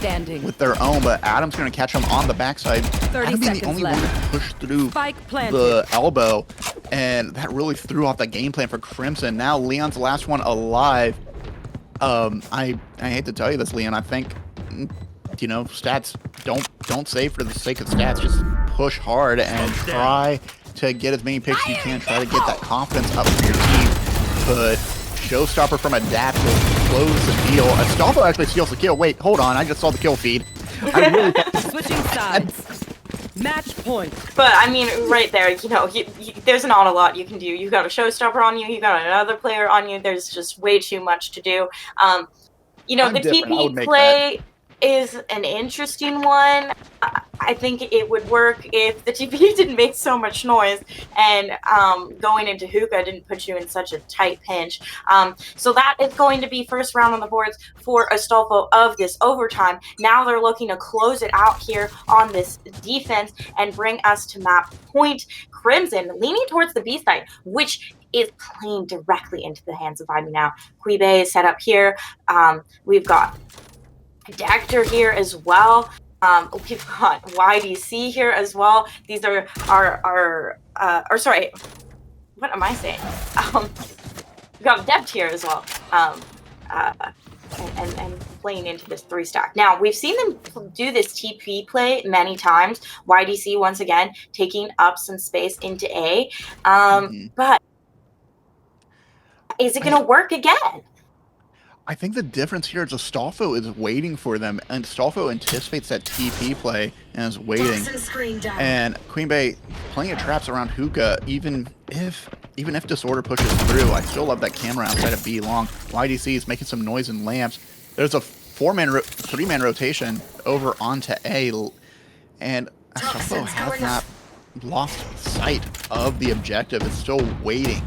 with their own, but Adam's going to catch him on the backside. Adam being the only one to push through the elbow, and that really threw off the game plan for Crimson. Now Leon's the last one alive. I hate to tell you this, Leon. I think, you know, stats don't save for the sake of stats. Just push hard and try to get as many picks as you can. Try to get that confidence up for your team. But showstopper from Adapt will close the deal. Astolfo actually steals the kill. Wait, hold on. I just saw the kill feed. I really Switching sides. Match point. But I mean, right there, you know, there's not a lot you can do. You've got a showstopper on you. You've got another player on you. There's just way too much to do. You know, the TP play is an interesting one. I think it would work if the TP didn't make so much noise and going into hookah didn't put you in such a tight pinch. So that is going to be first round on the boards for Astolfo of this overtime. Now they're looking to close it out here on this defense and bring us to map point. Crimson leaning towards the B side, which is playing directly into the hands of Vibin now. Quibe is set up here. We've got Dactor here as well. We've got YDC here as well. These are our or sorry, what am I saying? We've got Dept here as well. And playing into this 3-stack. Now, we've seen them do this TP play many times. YDC, once again, taking up some space into A. But is it going to work again? I think the difference here is Astolfo is waiting for them, and Astolfo anticipates that TP play and is waiting. And Queen Bey plenty of traps around hookah, even if Disorder pushes through. I still love that camera outside of B long. YDC is making some noise in lamps. There's a 3-man rotation over onto A, and Astolfo has not lost sight of the objective. It's still waiting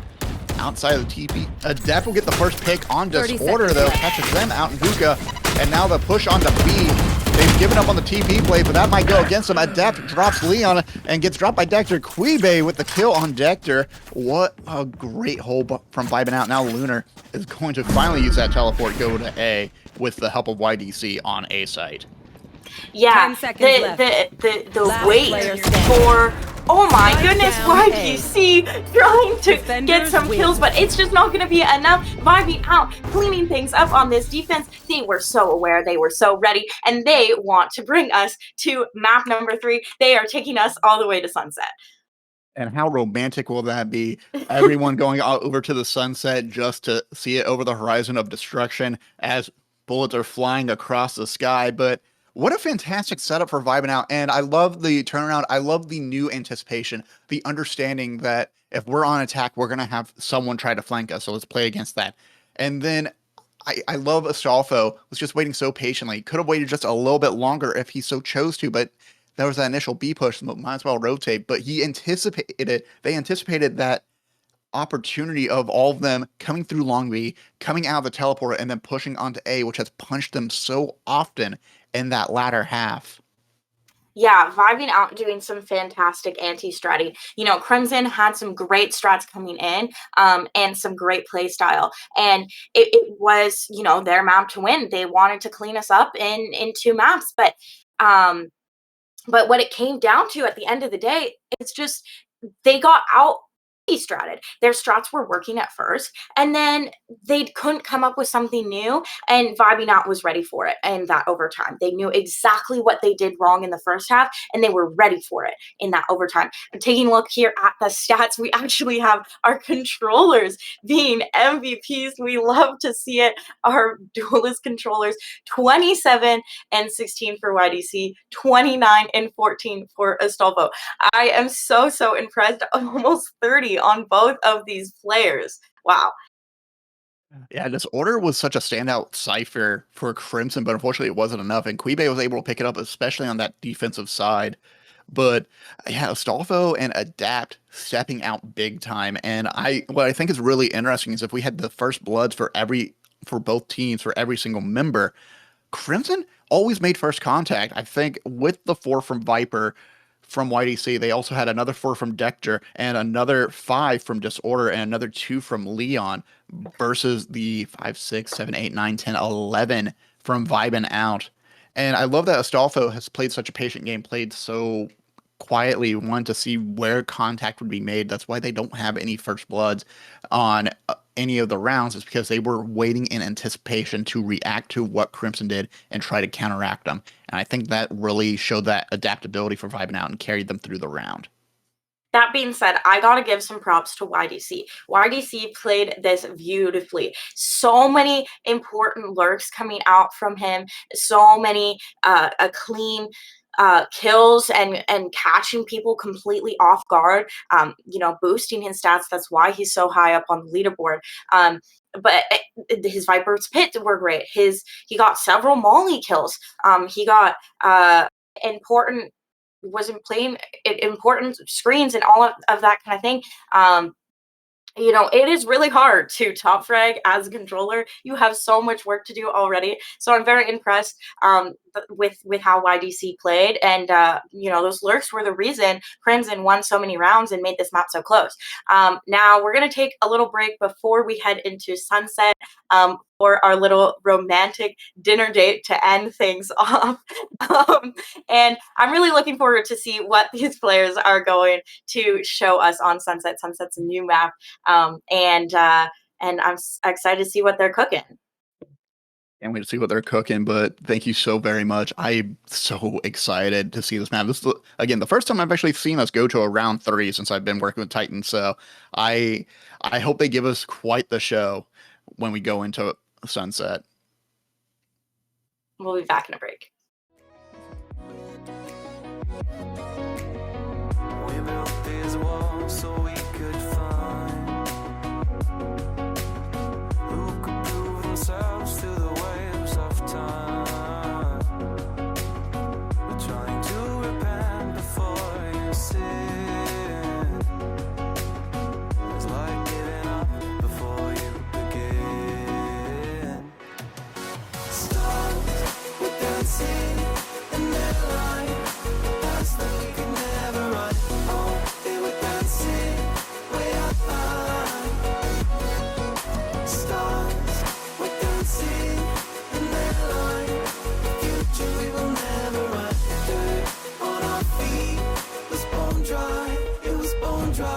outside of the TP. Adept will get the first pick on Disorder, though. Catches them out in hookah. And now the push onto B. They've given up on the TP play, but that might go against them. Adept drops Leon and gets dropped by Dector. Quibe with the kill on Dector. What a great hold from Vibin out. Now Lunar is going to finally use that teleport, go to A with the help of YDC on A site. Yeah, 10 seconds left. the Last wait player standing. for, oh my One goodness, down YDC trying to Defenders get some win. kills, but it's just not going to be enough. Vibing out, cleaning things up on this defense. They were so aware, they were so ready, and they want to bring us to map number 3. They are taking us all the way to sunset. And how romantic will that be? Everyone going over to the sunset just to see it over the horizon of destruction as bullets are flying across the sky. But what a fantastic setup for Vibin out. And I love the turnaround. I love the new anticipation, the understanding that if we're on attack, we're going to have someone try to flank us. So let's play against that. And then I love Astolfo was just waiting so patiently. Could have waited just a little bit longer if he so chose to, but there was that initial B push, might as well rotate. But they anticipated that opportunity of all of them coming through long B, coming out of the teleporter, and then pushing onto A, which has punched them so often in that latter half. Yeah, Vibing out doing some fantastic anti-stratty. You know, Crimson had some great strats coming in and some great play style. And it was, you know, their map to win. They wanted to clean us up in 2 maps. But what it came down to at the end of the day, it's just they got out stratted. Their strats were working at first, and then they couldn't come up with something new, and Vibing out was ready for it in that overtime. They knew exactly what they did wrong in the first half, and they were ready for it in that overtime. And taking a look here at the stats, we actually have our controllers being MVPs. We love to see it. Our duelist controllers, 27 and 16 for YDC, 29 and 14 for Astolfo. I am so impressed. Almost 30 on both of these players. Wow. Yeah, Disorder was such a standout cipher for Crimson, but unfortunately it wasn't enough. And Quibe was able to pick it up, especially on that defensive side. But yeah, Astolfo and Adapt stepping out big time. And what I think is really interesting is if we had the first bloods for both teams, for every single member, Crimson always made first contact. I think with the 4 from Viper, from YDC, they also had another 4 from Dector and another 5 from Disorder and another 2 from Leon versus the 5, 6, 7, 8, 9, 10, 11 from Vibin out. And I love that Astolfo has played such a patient game, played so quietly, wanted to see where contact would be made. That's why they don't have any first bloods on any of the rounds, is because they were waiting in anticipation to react to what Crimson did and try to counteract them. And I think that really showed that adaptability for Vibin out and carried them through the round. That being said, I gotta give some props to YDC. YDC played this beautifully. So many important lurks coming out from him. So many clean kills and catching people completely off guard. You know, boosting his stats. That's why he's so high up on the leaderboard. But his Viper's pits were great. He got several Molly kills. He got important wasn't playing important screens and all of that kind of thing. You know, it is really hard to top frag as a controller. You have so much work to do already. So I'm very impressed with how YDC played. And, you know, those lurks were the reason Crimson won so many rounds and made this map so close. Now we're going to take a little break before we head into Sunset for our little romantic dinner date to end things off. And I'm really looking forward to see what these players are going to show us on Sunset. Sunset's a new map. And I'm excited to see what they're cooking. Can't wait to see what they're cooking, but thank you so very much. I'm so excited to see this map. This is, again, the first time I've actually seen us go to a round 3 since I've been working with Titan, so I hope they give us quite the show when we go into Sunset. We'll be back in a break. We built these walls so we could find who could prove themselves to the waves of time. We're trying to repent before you sin. It's like giving up before you begin. Stars were dancing in their light, past that we could never run. Oh, they were dancing way up high. Stars were dancing in their light, future we will never run. Dirt on our feet was bone dry, it was bone dry.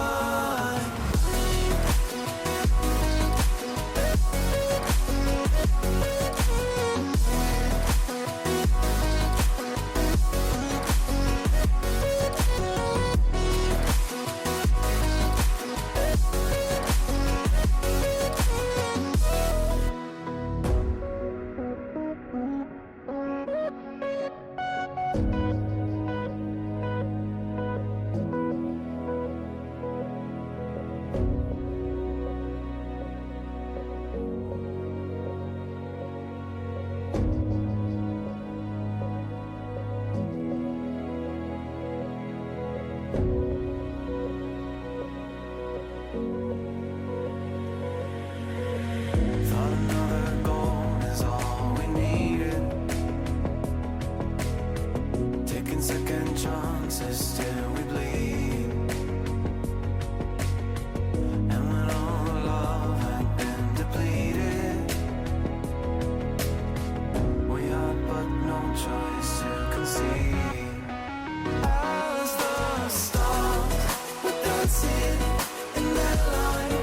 Thought another goal is all we needed. Taking second chances till we bleed. And when all the love had been depleted, we had but no choice to concede. As the stars were dancing in that light,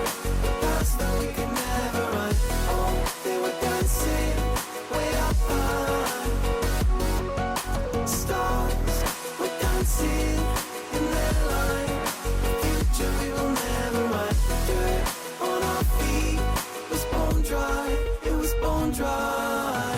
past that we could never run. Oh, they were dancing way up high. Stars were dancing in that light, future we will never run. Dirt on our feet was bone dry, it was bone dry.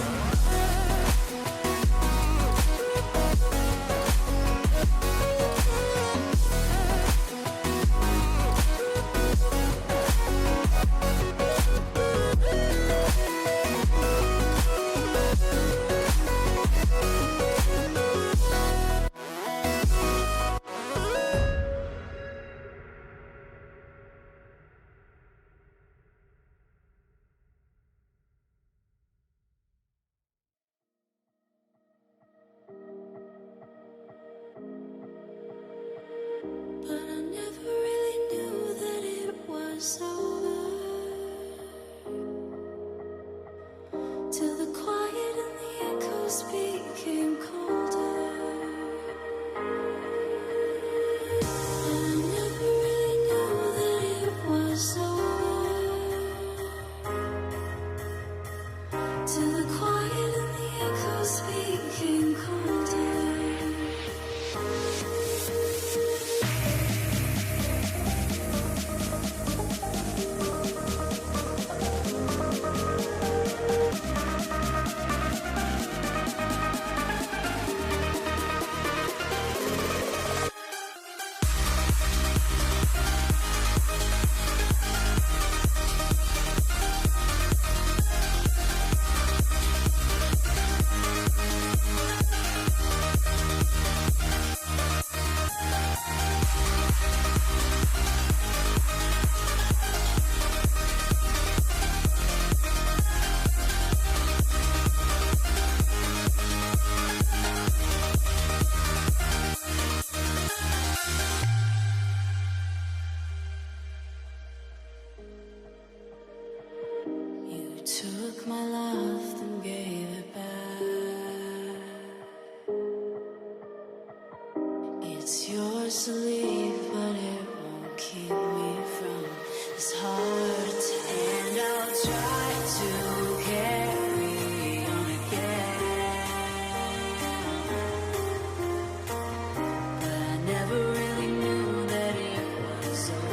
But I never really knew that it was over till the quiet and the echoes became colder. And I never really knew that it was over till the quiet and the echoes became colder. yours to leave, but it won't keep me from this heart. And I'll try to carry on again, but I never really knew that it was over.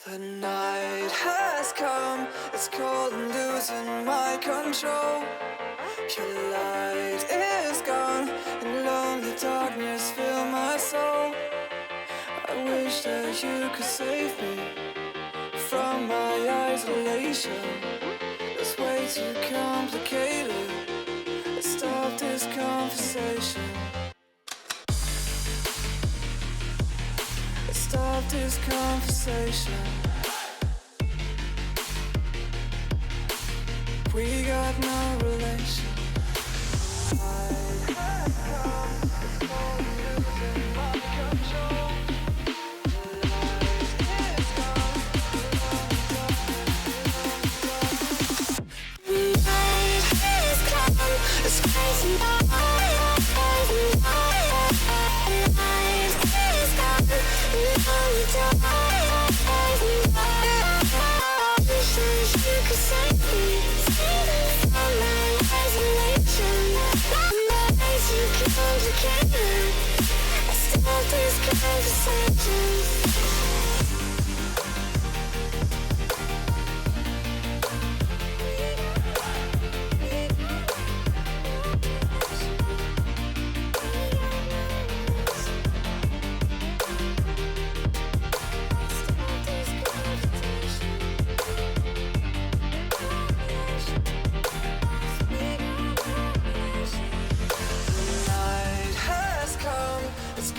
The night has come, it's cold and losing my control. Your light is gone, and lonely darkness fill my soul. I wish that you could save me from my isolation. It's way too complicated. Let's stop this conversation. Let's stop this conversation. We got no relation. I have come, it's cold and losing my control. The light is gone, the night has come, it's crazy now. The night is gone, and lonely dark. I wish that you could save me from my isolation. My way too complicated. Let's stop this conversation.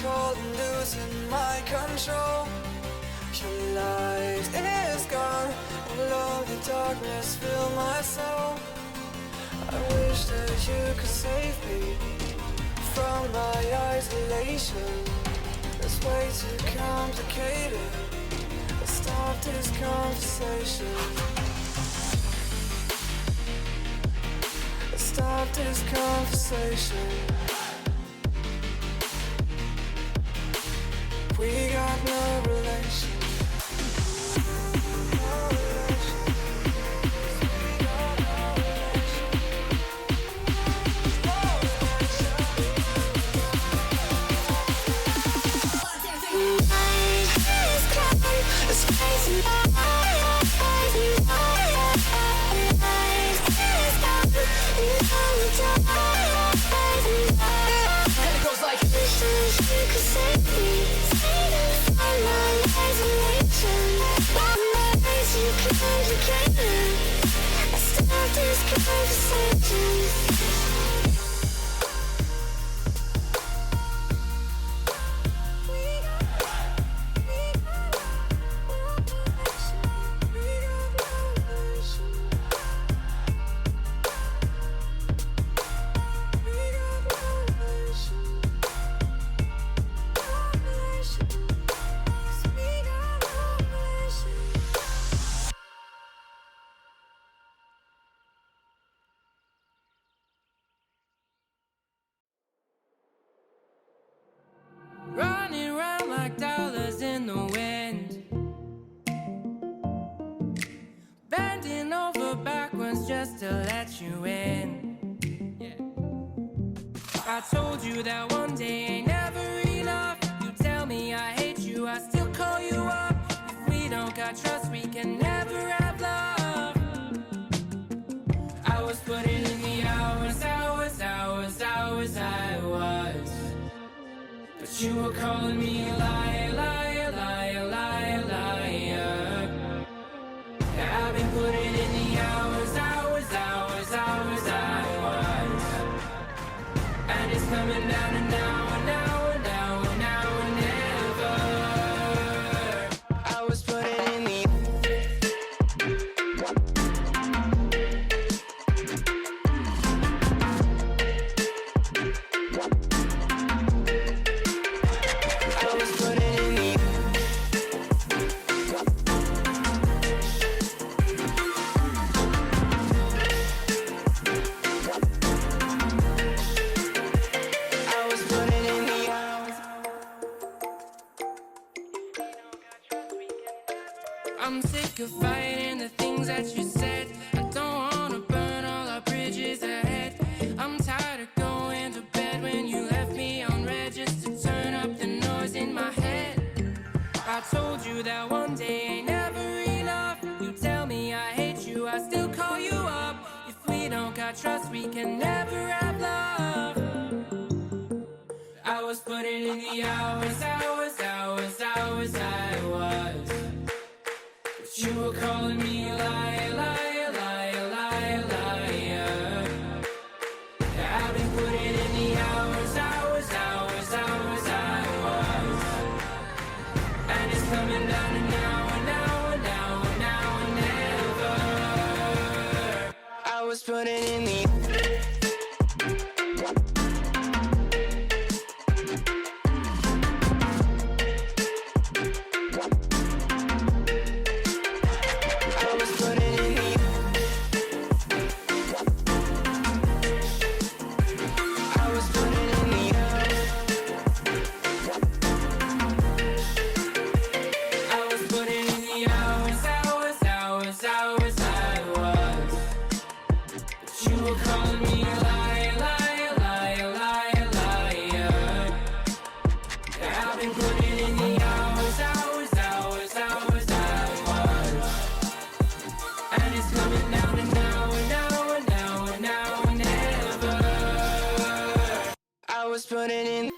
Cold and losing my control. Your light is gone, and lonely darkness fill my soul. I wish that you could save me from my isolation. It's way too complicated. Let's stop this conversation. Let's stop this conversation. We got no relation. No relation. We got no relation. No relation. The night is coming, it's crazy now. The night is coming, and and it goes like, wish that you could save me from my isolation. I told you that one day ain't never enough. You tell me I hate you, I still call you up. If we don't got trust, we can never have love. I was putting in the hours, I was. But you were calling me a liar, liar, liar, liar, liar. Yeah, I've been putting in the hours, I was. And it's coming down to now and now and now and now and never. I was putting in the I was putting in the I was putting in the hours. I'm sick of fighting the things that you said. I don't wanna burn all our bridges ahead. I'm tired of going to bed when you left me on red just to turn up the noise in my head. I told you that one day ain't never enough. You tell me I hate you, I still call you up. If we don't got trust, we can never have love. I was putting in the hours, I was. But you were calling me a liar, liar, liar, liar, liar. Yeah, I've been putting in the hours, I was. And it's coming down to now and now and now and now and never. I was putting in the I was putting in the I was putting in the I was putting in the hours, I was. But you were calling me a liar, liar, liar, liar, liar. Yeah, I've been putting in the hours, I was. And it's coming down to now and now and now and now and never. I was putting in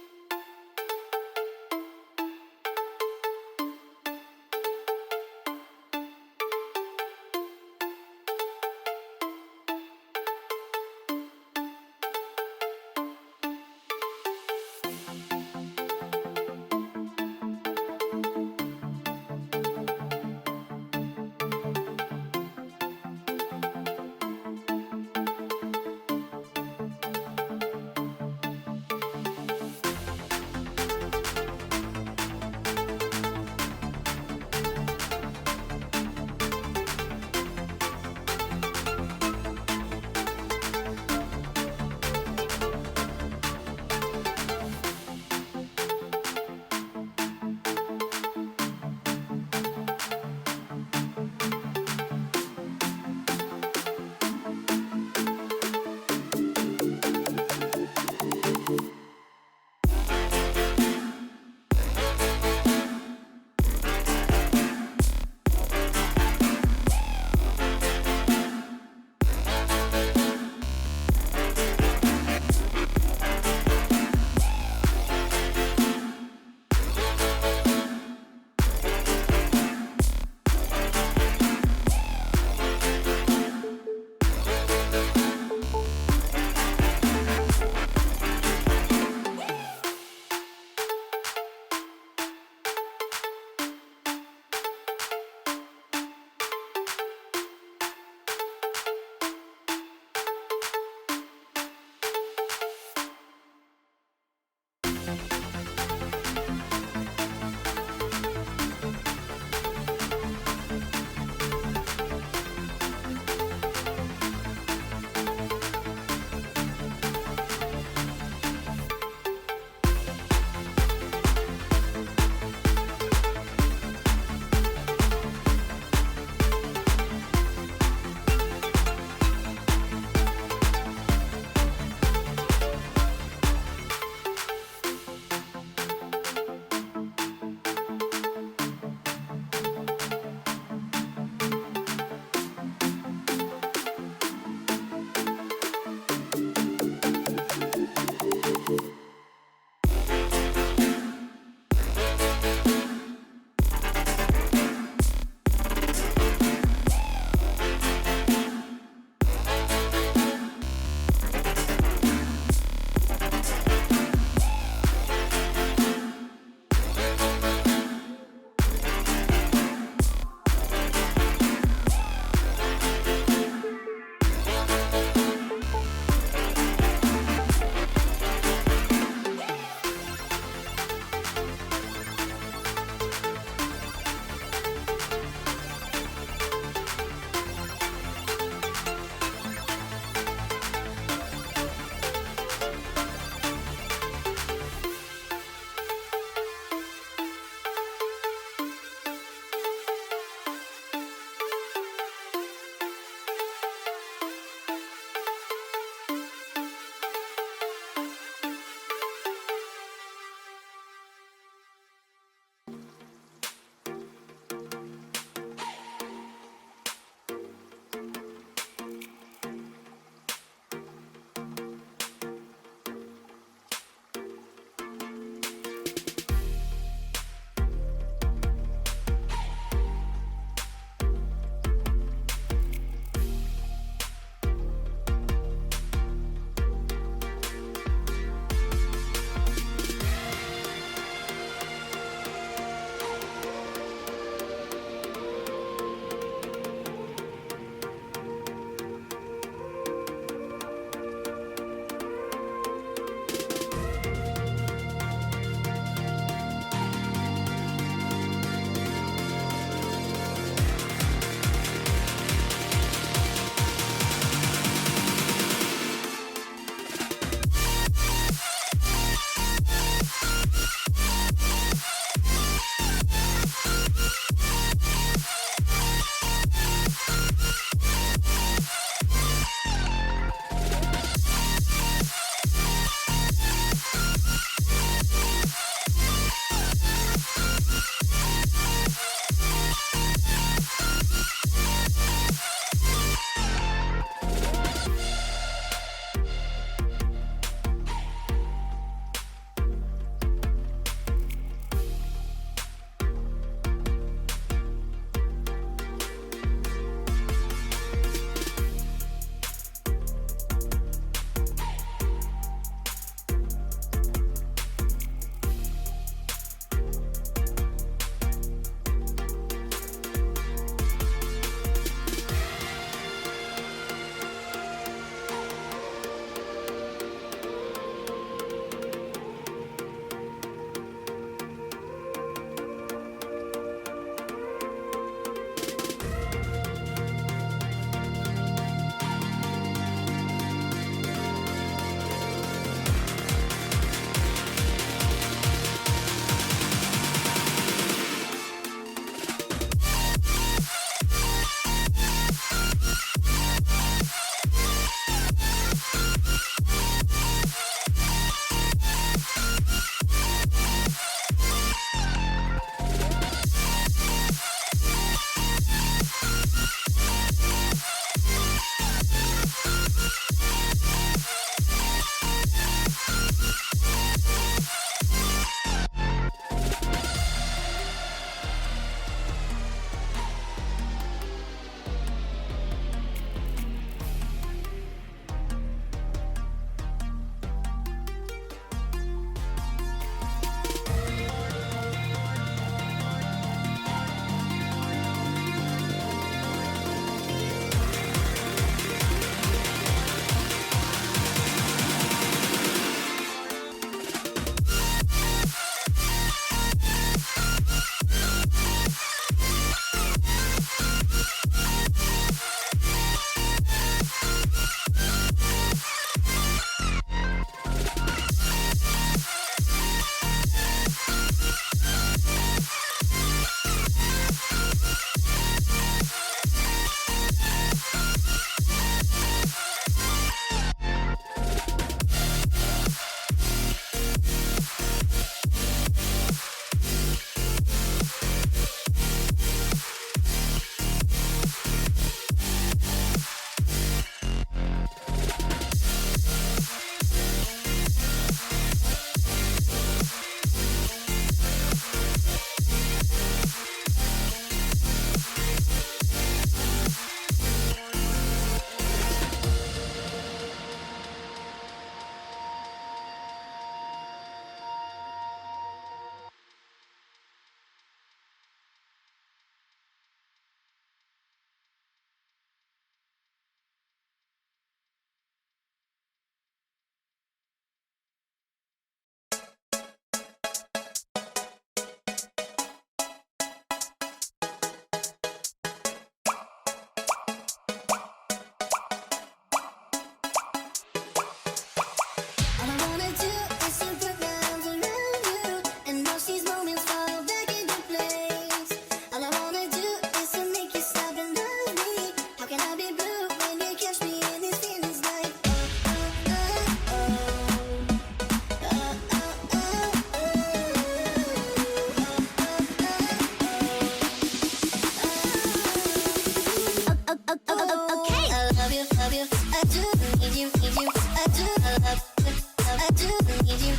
I do need you.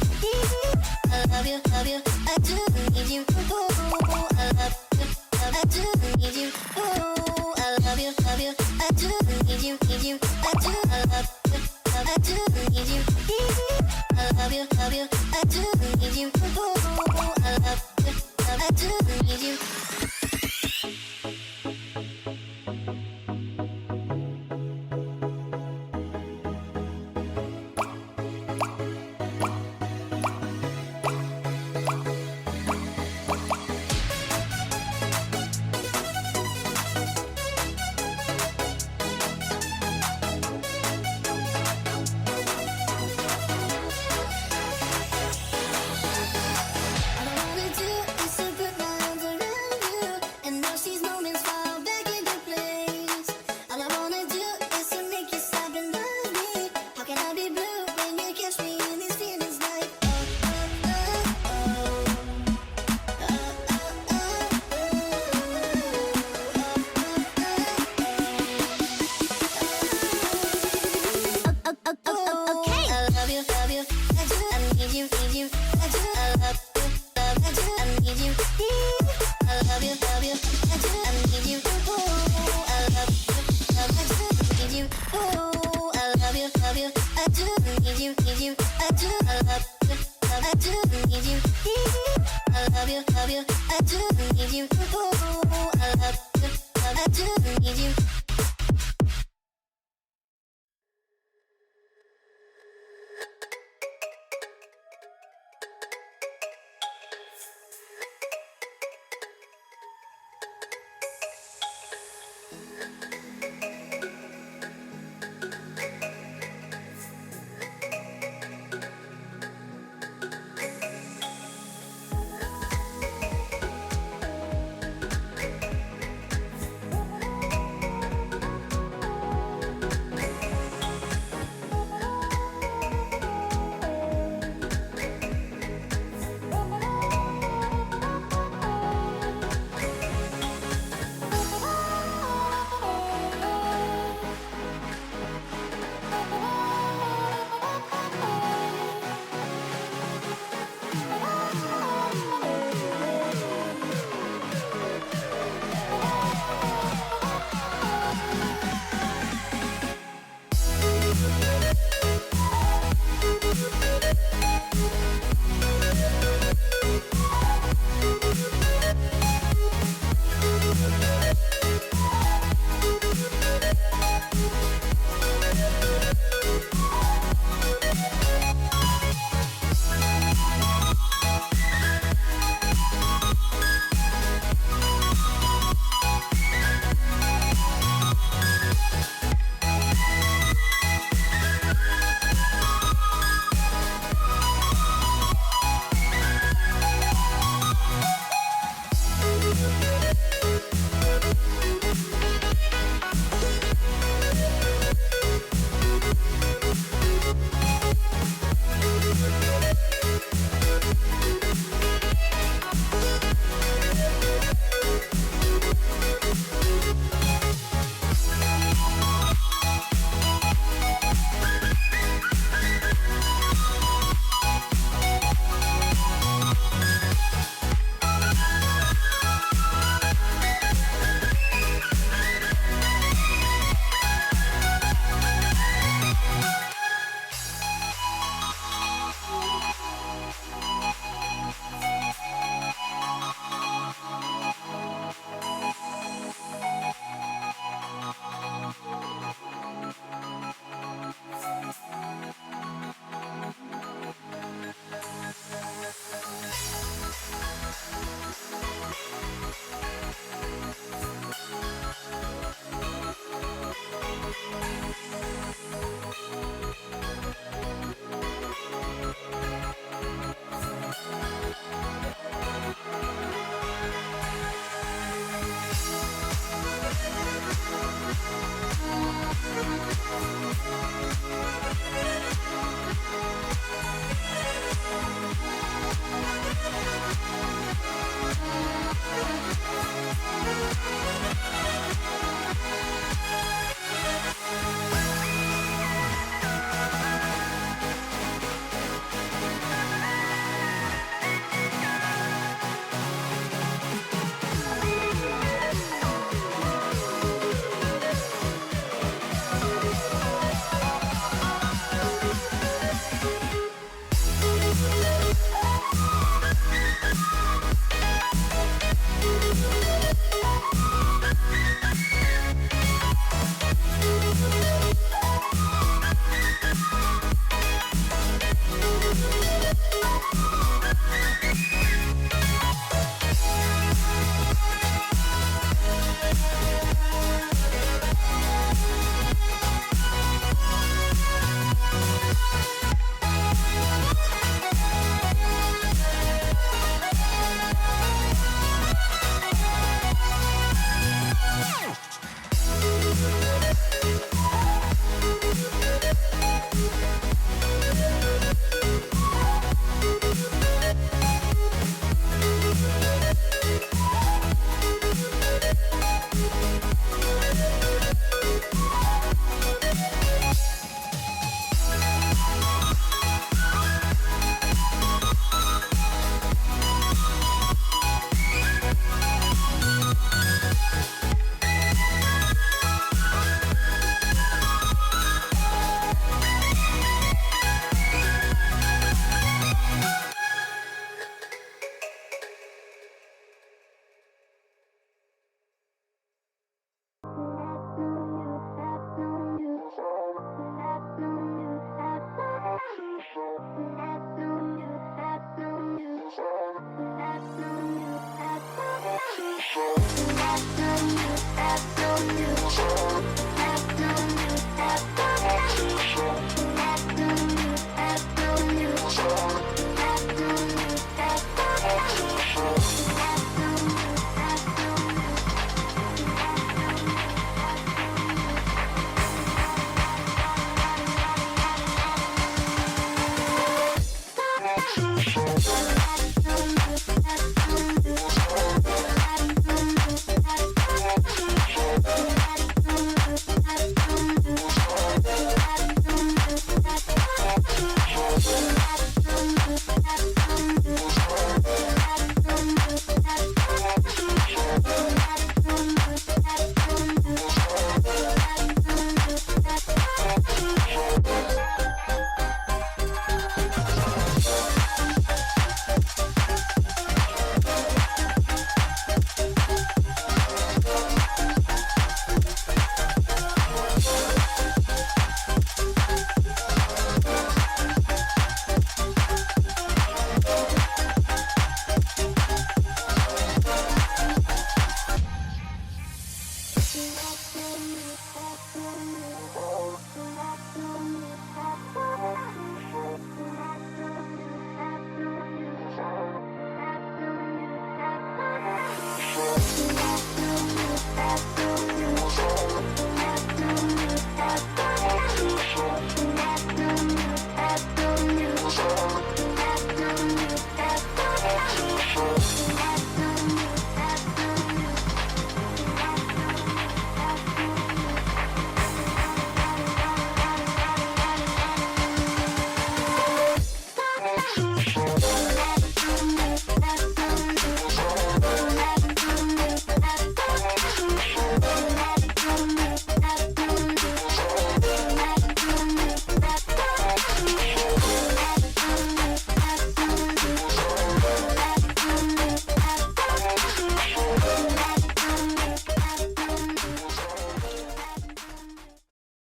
I love you, love you. I do need you. Ooh, I love you, I do need you. Ooh, I love you, love you. I do need you, need you. I do, I love you, I do need you. I love you, love you. I do need you. Ooh, I love you, I do need you. All I wanna do is to put my arms around you and watch these moments fall back into place. All I wanna do is to make you stop and love me. How can I be blue when you catch me in these feelings like oh oh oh oh oh okay. I love you, love you. I do, I need you, need you. I do, I love you, love. I do, I need you. I love you, love you. I do, I need you. Ooh, I love you, love. I do, need you. Ooh, I love you, love you. I do, need you, need you. I do, I love you, love. I do, need you. I love you, love you. I do, need you. Ooh, I love you, love. I do, need you.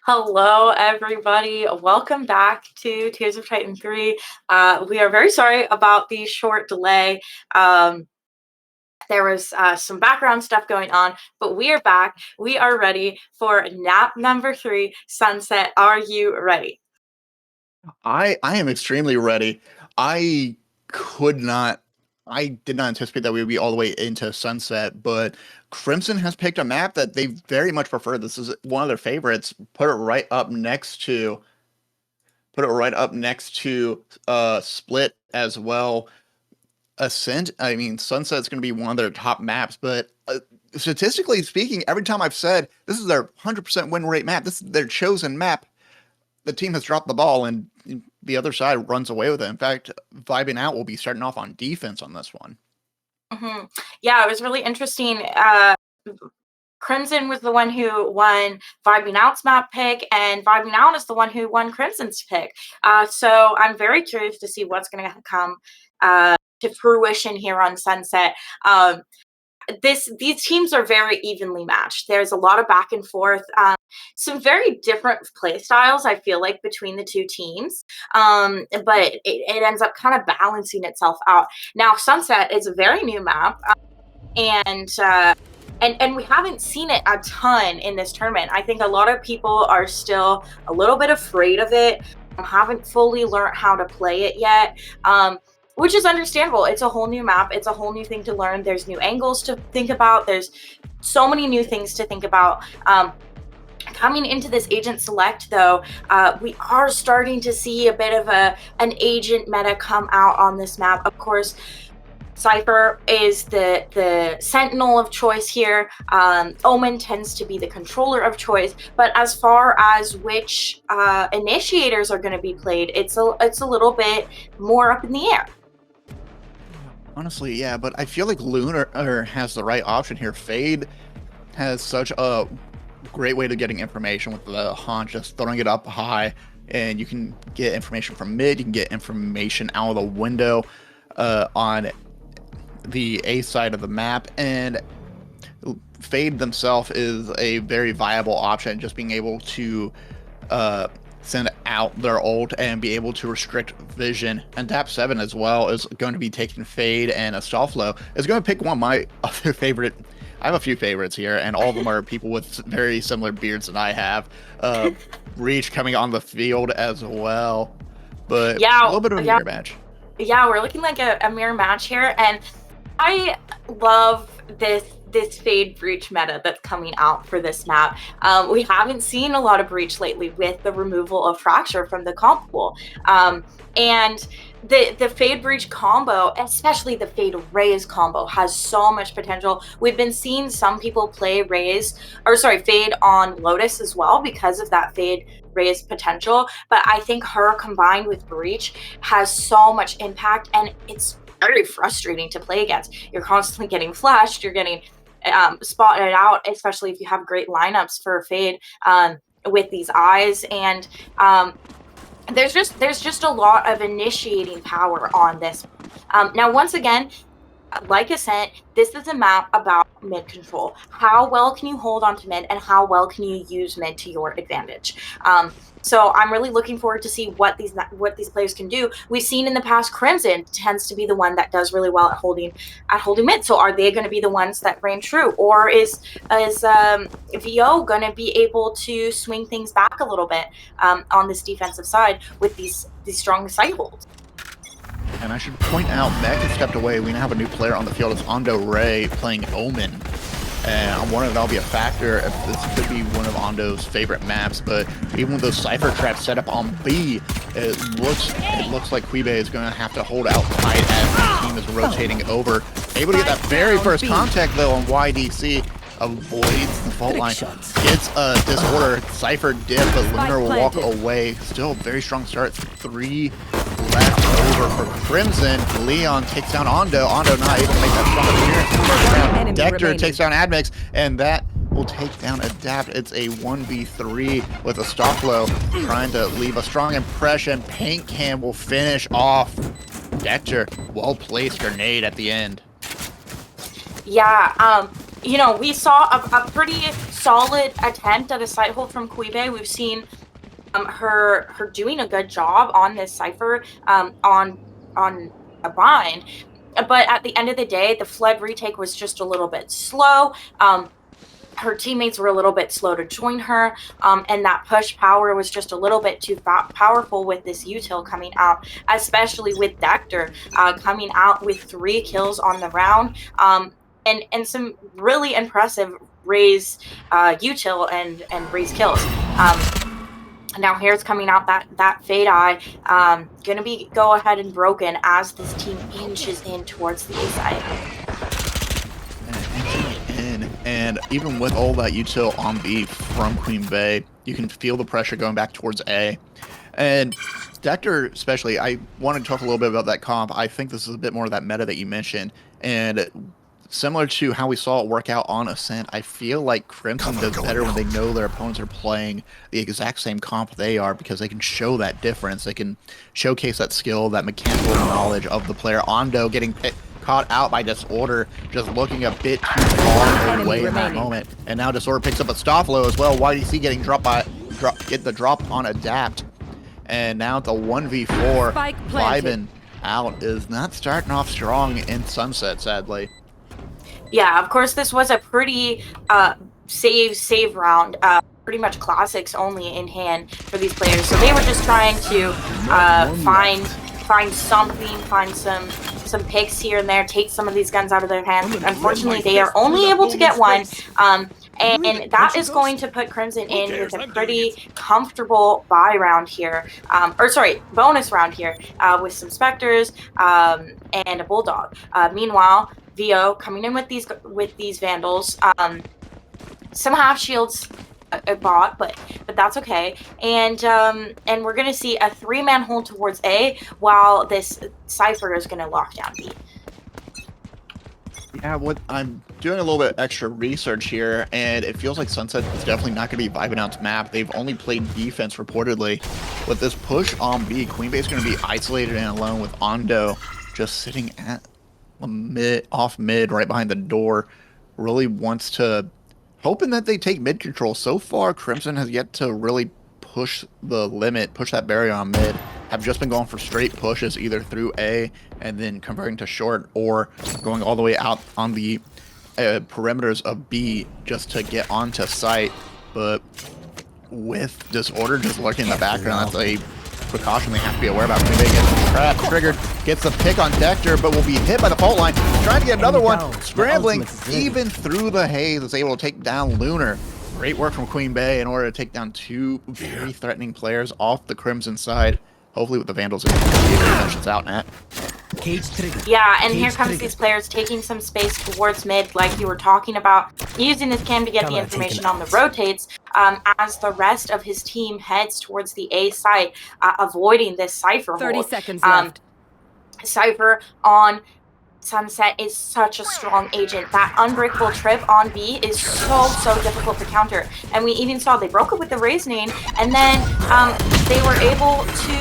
Hello, everybody. Welcome back to Tears of Titan 3. We are very sorry about the short delay. There was some background stuff going on, but we are back. We are ready for nap number 3, Sunset. Are you ready? I am extremely ready. I did not anticipate that we would be all the way into Sunset, but Crimson has picked a map that they very much prefer. This is one of their favorites. Put it right up next to Split as well. Ascent, I mean, Sunset's going to be one of their top maps, but statistically speaking, every time I've said this is their 100% win rate map, this is their chosen map, the team has dropped the ball and the other side runs away with it. In fact, Vibin Out will be starting off on defense on this one. Mm-hmm. Yeah, it was really interesting. Crimson was the one who won Vibin Out's map pick, and Vibin Out is the one who won Crimson's pick. So I'm very curious to see what's going to come to fruition here on Sunset. These teams are very evenly matched. There's a lot of back and forth. Some very different play styles, I feel like, between the two teams. But it ends up kind of balancing itself out. Now, Sunset is a very new map, and we haven't seen it a ton in this tournament. I think a lot of people are still a little bit afraid of it, haven't fully learned how to play it yet. Which is understandable. It's a whole new map. It's a whole new thing to learn. There's new angles to think about. There's so many new things to think about. Coming into this agent select, though, we are starting to see a bit of an agent meta come out on this map. Of course, Cypher is the sentinel of choice here. Omen tends to be the controller of choice. But as far as which initiators are going to be played, it's a little bit more up in the air. Honestly, yeah, but I feel like Lunar has the right option here. Fade has such a great way to getting information with the haunt, just throwing it up high, and you can get information from mid, you can get information out of the window on the A side of the map, and Fade themselves is a very viable option, just being able to send out their ult and be able to restrict vision. And Tap 7 as well is going to be taking Fade, and Astolfo is going to pick one of my other favorite. I have a few favorites here, and all of them are people with very similar beards than I have. Reach coming on the field as well. But a little bit of a mirror match. Yeah, we're looking like a mirror match here, and I love this Fade Breach meta that's coming out for this map. We haven't seen a lot of Breach lately with the removal of Fracture from the comp pool. And the Fade Breach combo, especially the Fade Raze combo, has so much potential. We've been seeing some people play Fade on Lotus as well because of that Fade Raze potential. But I think her combined with Breach has so much impact, and it's very frustrating to play against. You're constantly getting flashed, you're getting spotted out, especially if you have great lineups for Fade with these eyes, and there's just a lot of initiating power on this. Now, once again, like Ascent, this is a map about mid control. How well can you hold on to mid, and how well can you use mid to your advantage? So I'm really looking forward to see what these players can do. We've seen in the past Crimson tends to be the one that does really well at holding mid. So are they going to be the ones that reign true, or is VO going to be able to swing things back a little bit on this defensive side with these strong side holds? And I should point out, Mac has stepped away. We now have a new player on the field. It's Ondo Ray playing Omen. And I'm wondering if that'll be a factor, if this could be one of Ondo's favorite maps. But even with those Cypher traps set up on B, it looks like Quibe is going to have to hold out tight as the team is rotating over. Able to get that very first contact, though, on YDC. Avoids the fault line. Gets a disorder. Cypher dip, but Lunar will walk away. Still a very strong start. 3 left over for Crimson. Leon takes down Ondo. Ondo not able to make that strong appearance in the first round. Dector takes down Admix, and that will take down Adapt. It's a 1v3 with Astolfo trying to leave a strong impression. Paint Can will finish off Dector. Well-placed grenade at the end. Yeah, you know, we saw a pretty solid attempt at a site hold from Quibe. We've seen her doing a good job on this Cypher on a bind. But at the end of the day, the Flood retake was just a little bit slow. Her teammates were a little bit slow to join her, and that push power was just a little bit too powerful with this util coming out, especially with Dector coming out with 3 kills on the round, and some really impressive Raze util and Raze kills. Now here's coming out that Fade Eye, gonna be go ahead and broken as this team inches in towards the A side. And even with all that util on B from Queen Bay, you can feel the pressure going back towards A. And Dector especially, I want to talk a little bit about that comp. I think this is a bit more of that meta that you mentioned. And similar to how we saw it work out on Ascent, I feel like Crimson does better when they know their opponents are playing the exact same comp they are, because they can show that difference. They can showcase that skill, that mechanical knowledge of the player. Ondo getting caught out by Disorder, just looking a bit too far away in that moment. And now Disorder picks up a Stofflo as well. YDC getting get the drop on Adapt. And now it's a 1v4. Vibin out is not starting off strong in Sunset, sadly. Yeah, of course, this was a pretty save round. Pretty much classics only in hand for these players. So they were just trying to find something, find some picks here and there, take some of these guns out of their hands. Unfortunately, they are only able to get one. And that is going to put Crimson in with a pretty comfortable buy round here, bonus round here, with some Spectres and a Bulldog. Meanwhile, VO coming in with these Vandals, some half shields bought, but that's okay. And we're gonna see a 3-man hold towards A, while this Cypher is gonna lock down B. Yeah, what I'm doing a little bit extra research here, and it feels like Sunset is definitely not going to be vibing out's map. They've only played defense reportedly. With this push on B, Queen Bay is going to be isolated and alone with Ondo just sitting at off mid right behind the door. Really wants to, hoping that they take mid control. So far, Crimson has yet to really push the limit, push that barrier on mid, have just been going for straight pushes either through A and then converting to short, or going all the way out on the perimeters of B just to get onto site. But with Disorder just lurking in the background, that's a precaution they have to be aware about. When they get trapped, triggered, gets the pick on Dector, but will be hit by the fault line. Trying to get another one, scrambling even through the haze, is able to take down Lunar. Great work from Queen Bey in order to take down two very threatening players off the Crimson side. Hopefully with the Vandals, it's out, Nat. Yeah, and here comes these players taking some space towards mid, like you were talking about, using his cam to get the information on the rotates, as the rest of his team heads towards the A site, avoiding this Cypher 30 hold. seconds left. Cypher on Sunset is such a strong agent. That unbreakable trip on B is so difficult to counter. And we even saw they broke it with the Raising, and then they were able to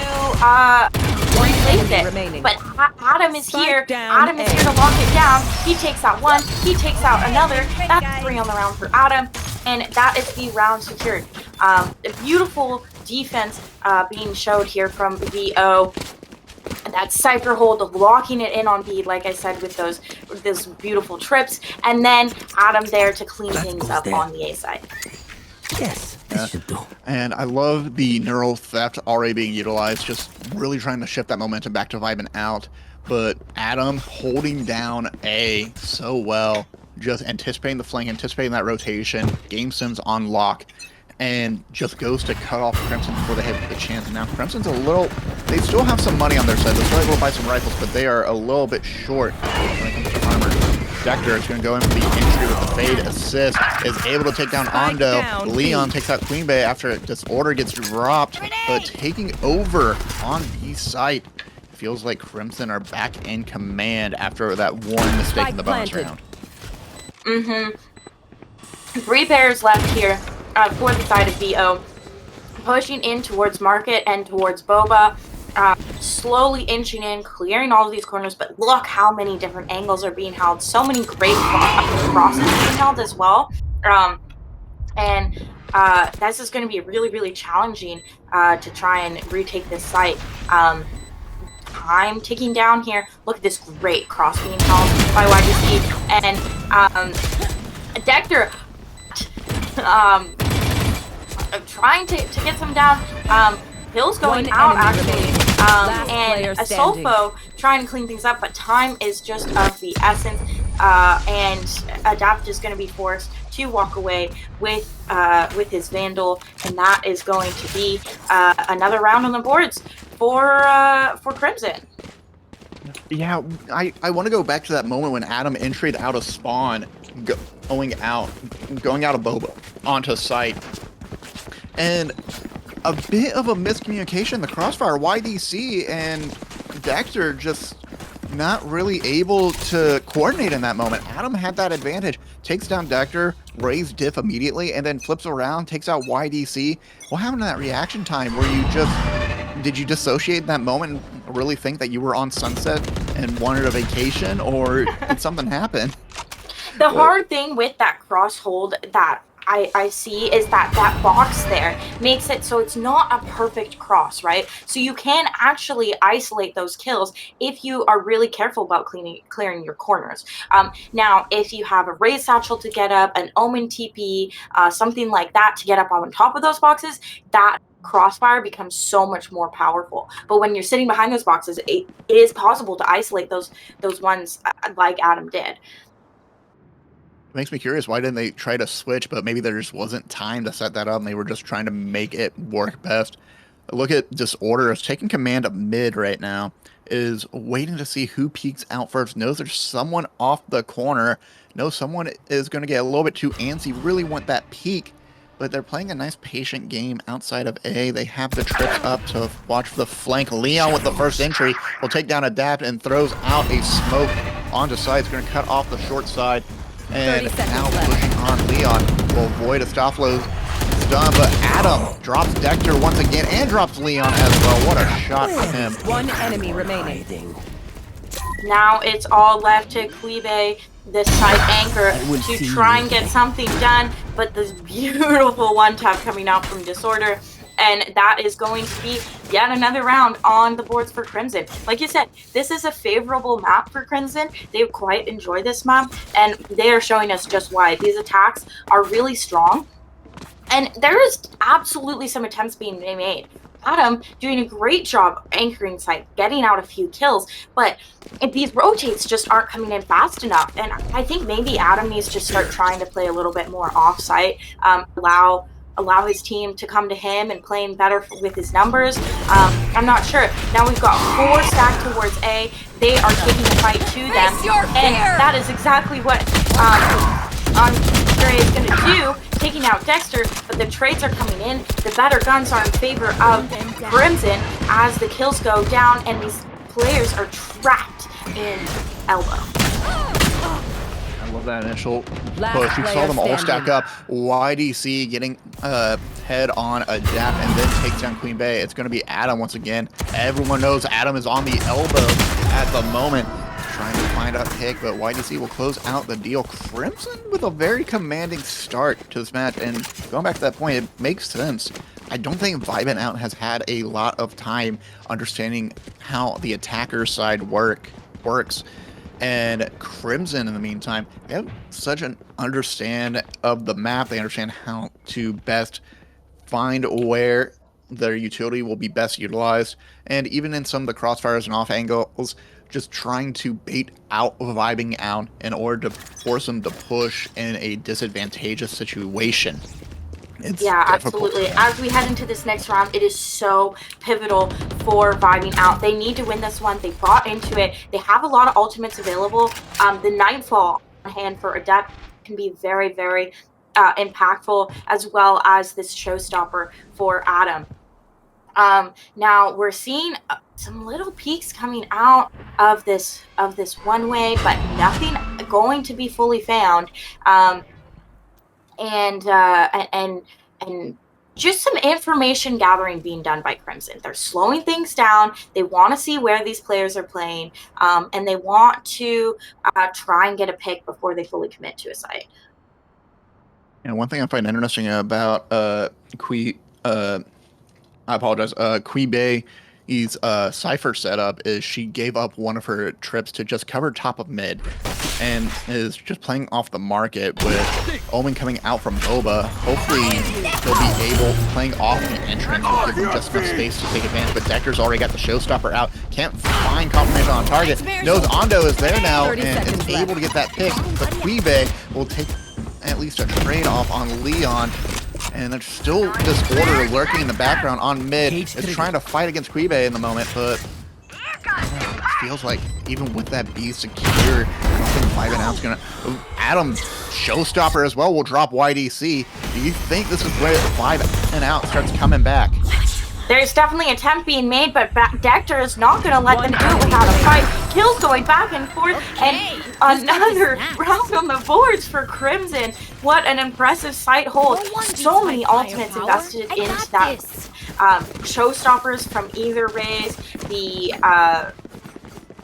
replace it. But Adam is here. Adam is here to lock it down. He takes out one. He takes out another. That's 3 on the round for Adam. And that is the round secured. A beautiful defense being showed here from VO. That Cypher hold, locking it in on B, like I said, with those beautiful trips, and then Adam there to clean things up on the A side. Yes, this should do. And I love the neural theft already being utilized, just really trying to shift that momentum back to Vibin out. But Adam holding down A so well, just anticipating the flank, anticipating that rotation, game sims on lock, and just goes to cut off Crimson before they have the chance. And now Crimson's a little, they still have some money on their side. They're still able to buy some rifles, but they are a little bit short when it comes to armor. Dector is going to go in for the entry with the fade assist, is able to take down Ondo. Leon takes out Queen Bey after Disorder gets dropped, but taking over on B site. Feels like Crimson are back in command after that one mistake in the bonus round. 3 pairs left here for the side of VO. Pushing in towards Market and towards Boba. Slowly inching in, clearing all of these corners, but look how many different angles are being held. So many great crosses being held as well. And this is going to be really challenging to try and retake this site. Time ticking down here. Look at this great cross being held by YGC. And Dector trying to get some down. Hill's going out actually. And a Solfo trying to clean things up, but time is just of the essence. And Adapt is going to be forced to walk away with his Vandal, and that is going to be another round on the boards for Crimson. Yeah, I want to go back to that moment when Adam entered out of spawn, going out of Boba onto site, and a bit of a miscommunication. The crossfire YDC and Dector just not really able to coordinate in that moment. Adam had that advantage, takes down Dector, raised diff immediately, and then flips around, takes out YDC. What happened to that reaction time? Did you dissociate that moment and really think that you were on Sunset and wanted a vacation, or did something happen? The hard thing with that cross hold that I see is that box there makes it so it's not a perfect cross, right? So you can actually isolate those kills if you are really careful about clearing your corners. Now, if you have a Raise Satchel to get up, an Omen TP, something like that to get up on top of those boxes, that crossfire becomes so much more powerful. But when you're sitting behind those boxes, it is possible to isolate those ones like Adam did. It makes me curious, why didn't they try to switch, but maybe there just wasn't time to set that up and they were just trying to make it work best. Look at Disorder is taking command of mid right now, is waiting to see who peeks out first, knows there's someone off the corner, knows someone is going to get a little bit too antsy, really want that peek, but they're playing a nice patient game outside of A. They have the trips up to watch the flank. Leon with the first entry will take down Adapt and throws out a smoke onto side. It's going to cut off the short side. And now pushing on Leon will avoid Estopoulos' stun, but Adam drops Dector once again and drops Leon as well. What a shot from him. One enemy remaining. Now it's all left to Quibe, this side anchor, to try and get something done, but this beautiful one tap coming out from Disorder. And that is going to be yet another round on the boards for Crimson. Like you said, this is a favorable map for Crimson. They quite enjoy this map, and they are showing us just why. These attacks are really strong, and there is absolutely some attempts being made. Adam doing a great job anchoring site, getting out a few kills, but these rotates just aren't coming in fast enough. And I think maybe Adam needs to start trying to play a little bit more off-site, allow his team to come to him and playing better with his numbers. I'm not sure. Now we've got 4 stacked towards A. They are taking the fight to them, and that is exactly what Andre is going to do, taking out Dexter, but the trades are coming in. The better guns are in favor of Crimson as the kills go down, and these players are trapped in elbow. I love that initial Last push. You saw player them all standing. stack up. YDC getting head on a jab and then takes down Queen Bey. It's going to be Adam once again. Everyone knows Adam is on the elbow at the moment, trying to find a pick, but YDC will close out the deal. Crimson with a very commanding start to this match, and going back to that point, it makes sense. I don't think Vibin out has had a lot of time understanding how the attacker side works. And Crimson, in the meantime, they have such an understand of the map. They understand how to best find where their utility will be best utilized. And even in some of the crossfires and off angles, just trying to bait out Vibing out in order to force them to push in a disadvantageous situation. It's difficult. Absolutely. As we head into this next round, it is so pivotal for Vibing out. They need to win this one. They bought into it. They have a lot of ultimates available. The Nightfall on hand for Adept can be very, very impactful, as well as this showstopper for Adam. Now we're seeing some little peaks coming out of this one way, but nothing going to be fully found. And just some information gathering being done by Crimson. They're slowing things down. They want to see where these players are playing, and they want to try and get a pick before they fully commit to a site. And one thing I find interesting about Kui Bey's Cypher setup is she gave up one of her trips to just cover top of mid, and is just playing off the market with Omen coming out from Boba. Hopefully they'll be able, playing off the entrance, will give them just enough space to take advantage, but Dector's already got the showstopper out, can't find confirmation on target, knows Ondo is there now, and is able to get that pick, but Quibay will take at least a trade off on Leon. And there's still this order lurking in the background on mid. It's trying to fight against Quibay in the moment, but it feels like even with that B secure, I don't think Vibin out's gonna. Adam showstopper as well will drop YDC. Do you think this is where Vibin out starts coming back? There's definitely an attempt being made, but Dector is not going to let them do it without a fight. Kills going back and forth, and another round on the boards for Crimson. What an impressive sight hold. So many ultimates invested into that. Showstoppers from either raise,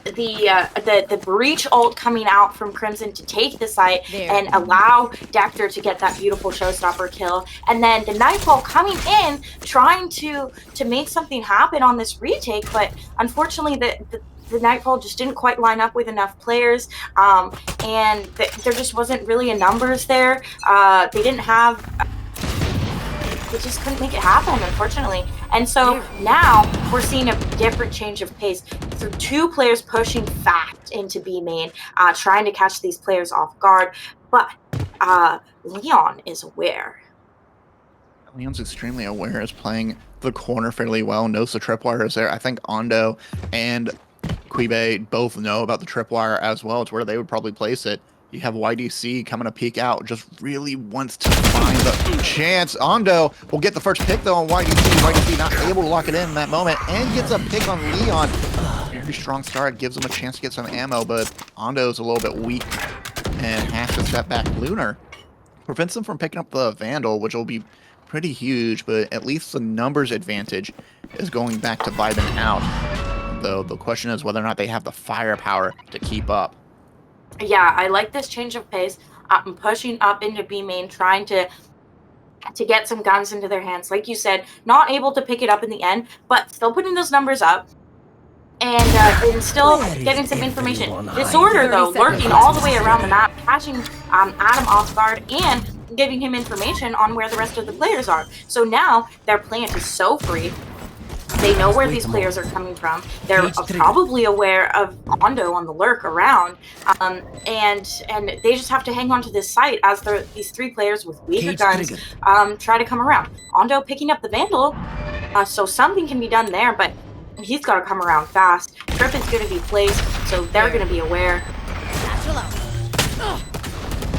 the breach ult coming out from Crimson to take the site and allow Dector to get that beautiful showstopper kill, and then the Nightfall coming in trying to make something happen on this retake, but unfortunately the Nightfall just didn't quite line up with enough players, and there just wasn't really a numbers there. They didn't have. They just couldn't make it happen, unfortunately. And so now we're seeing a different change of pace. So 2 players pushing fast into B main, trying to catch these players off guard. But Leon is aware. Leon's extremely aware, is playing the corner fairly well, knows the tripwire is there. I think Ondo and Quibay both know about the tripwire as well. It's where they would probably place it. You have YDC coming to peek out, just really wants to find the chance. Ondo will get the first pick though on YDC. YDC not able to lock it in that moment, and gets a pick on Leon. Very strong start, gives him a chance to get some ammo, but Ondo's a little bit weak and has to step back. Lunar prevents them from picking up the Vandal, which will be pretty huge, but at least the numbers advantage is going back to Vibin out. Though the question is whether or not they have the firepower to keep up. Yeah, I like this change of pace. I'm pushing up into B main, trying to to get some guns into their hands. Like you said, not able to pick it up in the end, but still putting those numbers up. And still getting some information. Disorder, though, lurking all the way around the map, catching Adam off guard and giving him information on where the rest of the players are. So now their plant is so free. They know where these players are coming from. They're probably aware of Ondo on the lurk around, and they just have to hang on to this site as these 3 players with weaker guns try to come around. Ondo picking up the Vandal, so something can be done there, but he's got to come around fast. Trip is going to be placed, so they're going to be aware.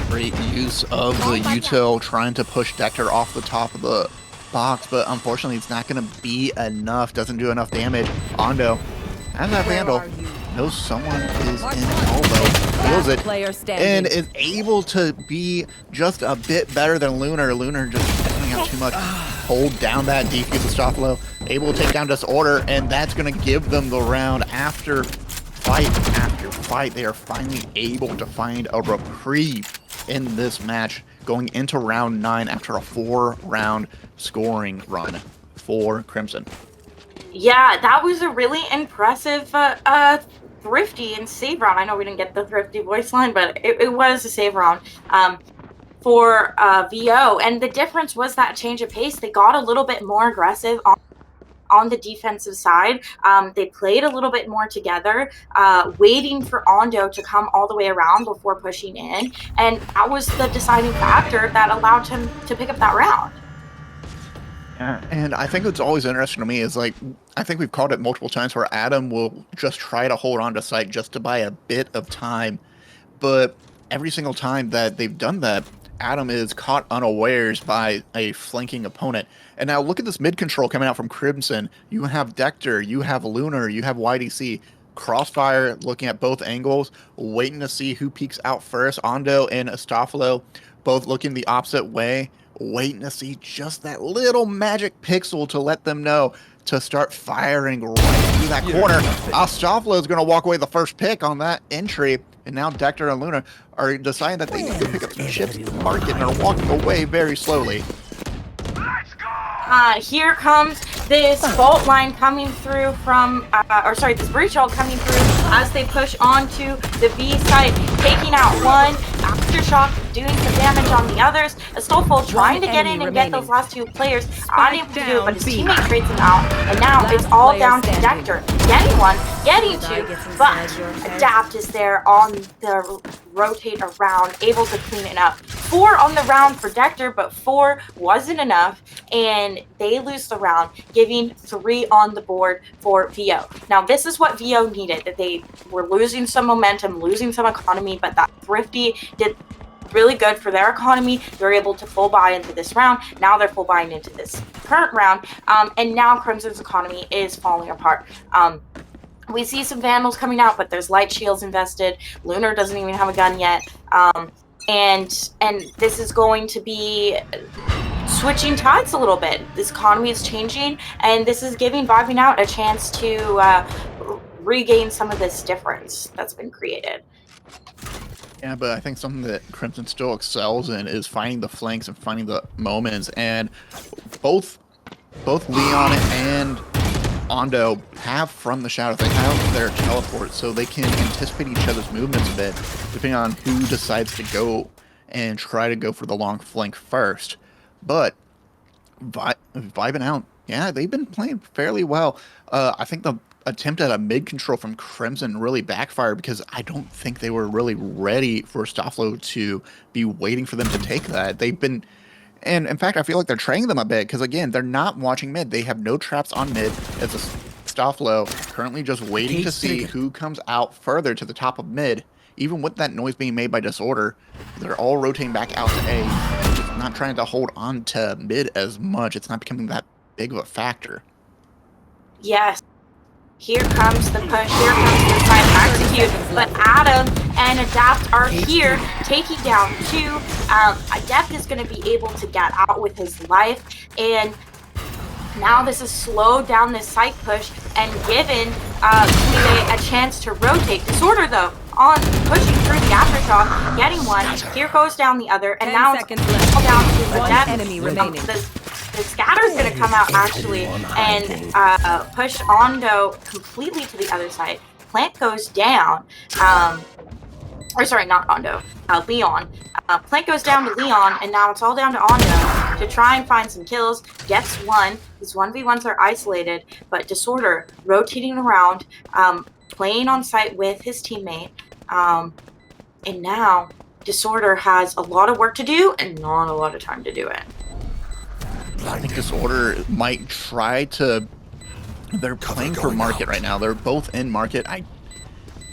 Great use of the util trying to push Dector off the top of the box, but unfortunately it's not going to be enough. Doesn't do enough damage. Ondo has that Vandal. Knows someone is in elbow. Feels it. And is able to be just a bit better than Lunar. Lunar just putting out too much. Hold down that defuse of Stoffalo. Able to take down Disorder, and that's going to give them the round. After fight, they are finally able to find a reprieve in this match, going into round 9 after a 4-round scoring run for Crimson. Yeah, that was a really impressive thrifty and save round. I know we didn't get the thrifty voice line, but it was a save round for VO. And the difference was that change of pace. They got a little bit more aggressive on the defensive side. They played a little bit more together, waiting for Ondo to come all the way around before pushing in. And that was the deciding factor that allowed him to pick up that round. Yeah, and I think what's always interesting to me is, like, I think we've called it multiple times where Adam will just try to hold on to site just to buy a bit of time. But every single time that they've done that, Adam is caught unawares by a flanking opponent. And now look at this mid control coming out from Crimson. You have Dector, you have Lunar, you have YDC. Crossfire looking at both angles, waiting to see who peeks out first. Ondo and Estofalo both looking the opposite way, waiting to see just that little magic pixel to let them know to start firing right through that corner. Estofalo is going to walk away the first pick on that entry. And now Dector and Luna are deciding that they need to pick up some chips in the market and are walking away very slowly. Here comes this fault line coming through from, this breach all coming through as they push onto the B site, taking out one, Aftershock doing some damage on the others. Astolfo trying to get in and get those last 2 players, unable to do it, but his teammate trades him out, and now it's all down to Dector. Getting one, getting 2, but Adapt is there on the rotate around, able to clean it up. 4 on the round for Dector, but 4 wasn't enough, and they lose the round, giving 3 on the board for VO. Now, this is what VO needed, that they were losing some momentum, losing some economy, but that Thrifty did really good for their economy. They were able to full buy into this round. Now they're full buying into this current round, and now Crimson's economy is falling apart. We see some Vandals coming out, but there's light shields invested. Lunar doesn't even have a gun yet. And this is going to be switching tides a little bit. This economy is changing, and this is giving Vibin out a chance to regain some of this difference that's been created. Yeah, but I think something that Crimson still excels in is finding the flanks and finding the moments. And both Leon and Ondo have From the Shadows. They have their teleport, so they can anticipate each other's movements a bit, depending on who decides to go and try to go for the long flank first. But Vibin out, yeah, they've been playing fairly well. I think the attempt at a mid control from Crimson really backfired because I don't think they were really ready for Stoffalo to be waiting for them to take that. They've been, and in fact, I feel like they're training them a bit because, again, they're not watching mid. They have no traps on mid as a Stoffalo currently just waiting to see who comes out further to the top of mid. Even with that noise being made by Disorder, they're all rotating back out to A. They're just not trying to hold on to mid as much. It's not becoming that big of a factor. Yes. Here comes the push, here comes the time to execute, but Adam and Adapt are here, taking down 2. Adept is going to be able to get out with his life, and now this has slowed down this site push and given Kude a chance to rotate. Disorder, though, on pushing through the aftershock, getting one. Here goes down the other, and 10 now it's seconds left. all down to One Adept. enemy remaining. The scatter's gonna come out actually and push Ondo completely to the other side. Plant goes down. Or sorry, not Ondo. Leon. Plant goes down to Leon, and now it's all down to Ondo to try and find some kills. Gets one. These 1v1s are isolated, but Disorder rotating around, playing on site with his teammate. And now Disorder has a lot of work to do and not a lot of time to do it. I think Disorder might try to... They're playing for market right now. They're both in market.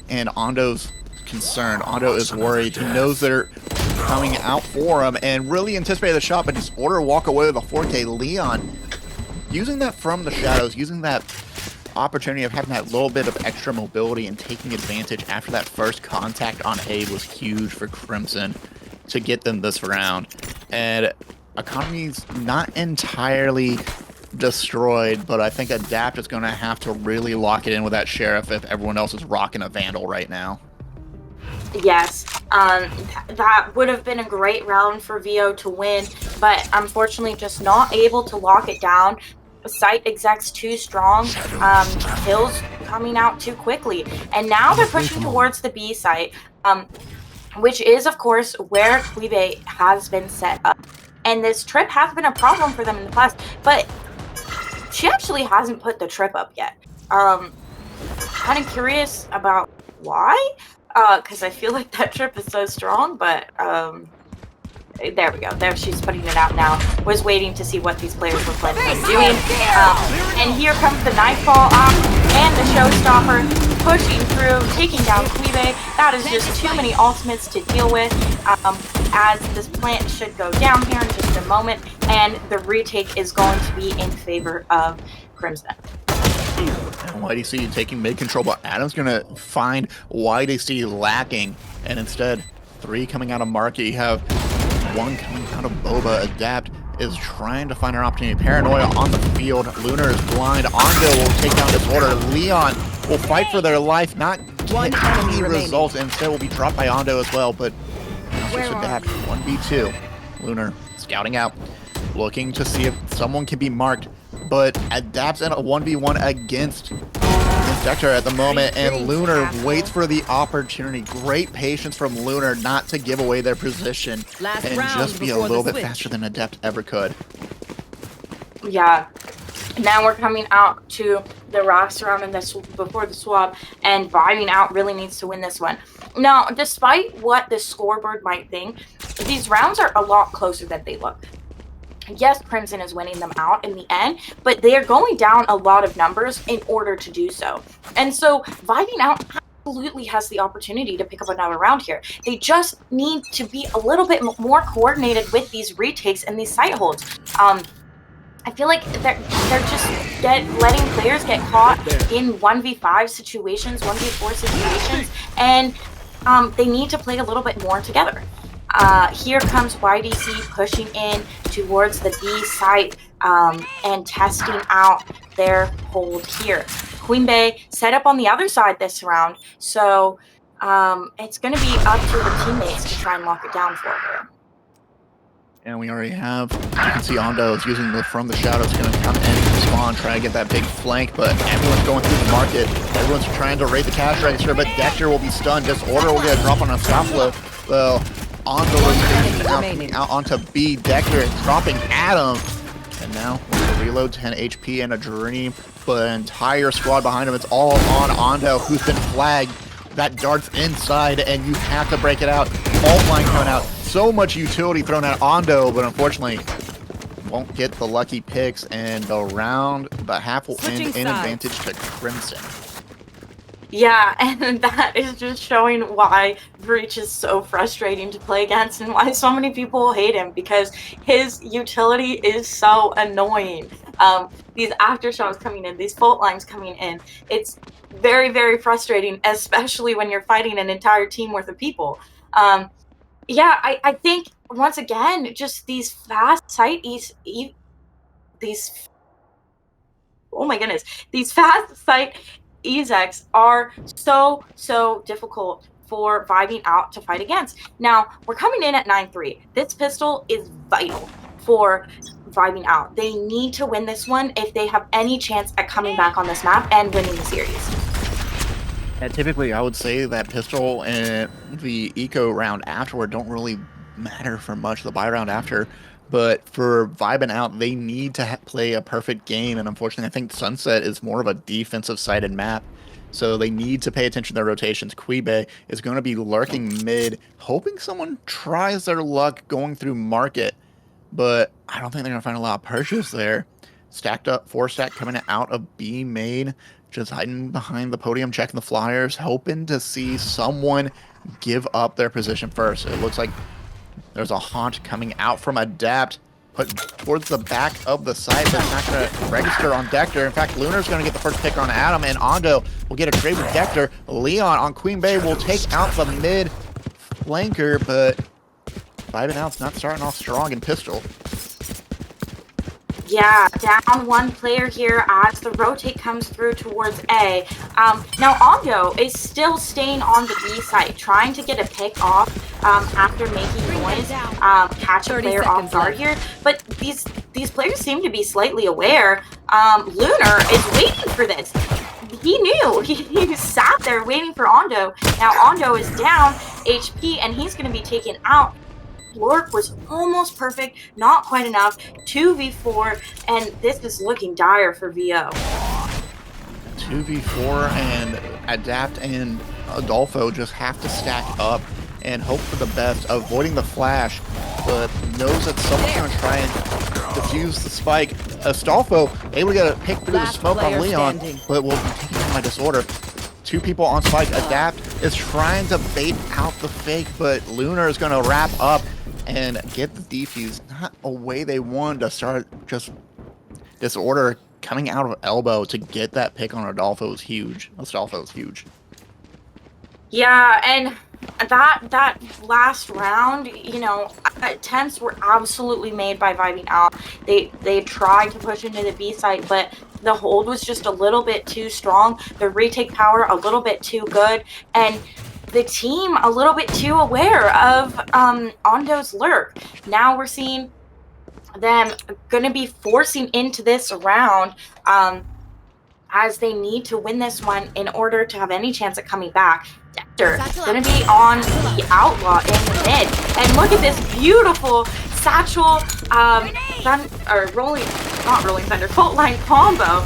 And Ondo's concerned. Ondo is worried. He knows they're coming out for him and really anticipated the shot, but Disorder walk away with a 4K. Leon using that from the shadows, using that opportunity of having that little bit of extra mobility and taking advantage after that first contact on A was huge for Crimson to get them this round. And Economy's not entirely destroyed, but I think Adapt is going to have to really lock it in with that Sheriff if everyone else is rocking a Vandal right now. Yes, that would have been a great round for VO to win, but unfortunately just not able to lock it down. Site execs too strong, kills coming out too quickly, and now they're pushing towards the B site, which is of course where Vibin has been set up. And this trip has been a problem for them in the past, but she actually hasn't put the trip up yet. Kind of curious about why, because I feel like that trip is so strong, but there we go. There, she's putting it out now. Was waiting to see what these players were planning on doing. And here comes the Nightfall up and the Showstopper pushing through, taking down Vibin. That is just too many ultimates to deal with. As this plant should go down here in just a moment, and the retake is going to be in favor of Crimson. YDC taking mid control, but Adam's gonna find YDC lacking, and instead 3 coming out of Market. You have 1 coming out of Boba. Adapt is trying to find an opportunity. Paranoia on the field. Lunar is blind. Ondo will take down Disorder. Leon will fight for their life, not get any results, and instead will be dropped by Ondo as well, but it's just Adapt. 1v2. Lunar scouting out, looking to see if someone can be marked, but Adapt's in a 1v1 against Dector at the moment, and Lunar waits for the opportunity. Great patience from Lunar not to give away their position and just be a little bit faster than Adept ever could. Yeah. Now we're coming out to the rocks surrounding this before the swap, and Vibin out really needs to win this one. Now, despite what the scoreboard might think, these rounds are a lot closer than they look. Yes, Crimson is winning them out in the end, but they are going down a lot of numbers in order to do so. And so Vibin out absolutely has the opportunity to pick up another round here. They just need to be a little bit more coordinated with these retakes and these site holds. I feel like they're just letting players get caught in 1v5 situations, 1v4 situations, and they need to play a little bit more together. Here comes YDC pushing in towards the B site and testing out their hold here. Queen Bay set up on the other side this round, so it's going to be up to her teammates to try and lock it down for her. And we already have, you can see Ondo is using the from the shadows, going to come in and spawn, try to get that big flank, but everyone's going through the market. Everyone's trying to raid the cash register, but Dector will be stunned. Disorder will get a drop on a stop flow. Well, on the rotation now coming out onto B. Dector is dropping Adam. And now with a reload, 10 HP and a dream, but an entire squad behind him. It's all on Ondo, who's been flagged. That dart's inside, and you have to break it out. Alt line coming out. So much utility thrown at Ondo, but unfortunately won't get the lucky picks, and the round, the half will end in advantage to Crimson. Yeah, and that is just showing why Breach is so frustrating to play against and why so many people hate him, because his utility is so annoying. These aftershocks coming in, these fault lines coming in, it's very, very frustrating, especially when you're fighting an entire team worth of people. Yeah, I think, once again, just these fast site these fast site execs are so difficult for Vibin out to fight against. Now, we're coming in at 9-3. This pistol is vital for Vibin out. They need to win this one if they have any chance at coming back on this map and winning the series. And typically, I would say that pistol and the eco round afterward don't really matter for much, the buy round after. But for Vibin out, they need to play a perfect game. And unfortunately, I think Sunset is more of a defensive-sided map. So they need to pay attention to their rotations. Quibe is going to be lurking mid, hoping someone tries their luck going through market. But I don't think they're going to find a lot of purchase there. Stacked up, 4-stack coming out of B main. Just hiding behind the podium, checking the flyers, hoping to see someone give up their position first. It looks like there's a haunt coming out from Adapt, put towards the back of the site, but it's not going to register on Dector. In fact, Lunar's going to get the first pick on Adam, and Ondo will get a trade with Dector. Leon on Queen Bay will take out the mid flanker, but Vibin out's not starting off strong in pistol. Yeah, down one player here as the rotate comes through towards A. Now, Ondo is still staying on the B site, trying to get a pick off after making noise, catch a player off guard here. But these players seem to be slightly aware. Lunar is waiting for this. He knew. He sat there waiting for Ondo. Now, Ondo is down HP, and he's going to be taken out. Lork was almost perfect, not quite enough. 2v4, and this is looking dire for VO. 2v4, and Adapt and Adolfo just have to stack up and hope for the best, avoiding the flash, but knows that someone's going to try and defuse the spike. Astolfo able to get a pick through the smoke on Leon, but will be taken by Disorder. 2 people on spike. Adapt is trying to bait out the fake, but Lunar is going to wrap up and get the defuse. Not a way they wanted to start. Just Disorder coming out of elbow to get that pick on Adolfo is huge. Astolfo is huge. Yeah, and that last round, you know, attempts were absolutely made by Vibin out. They tried to push into the B site, but the hold was just a little bit too strong. The retake power a little bit too good, and the team a little bit too aware of Ondo's lurk. Now we're seeing them going to be forcing into this round as they need to win this one in order to have any chance at coming back. Dector going to be on the Outlaw in the mid. And look at this beautiful satchel, rolling thunder, Colt line combo.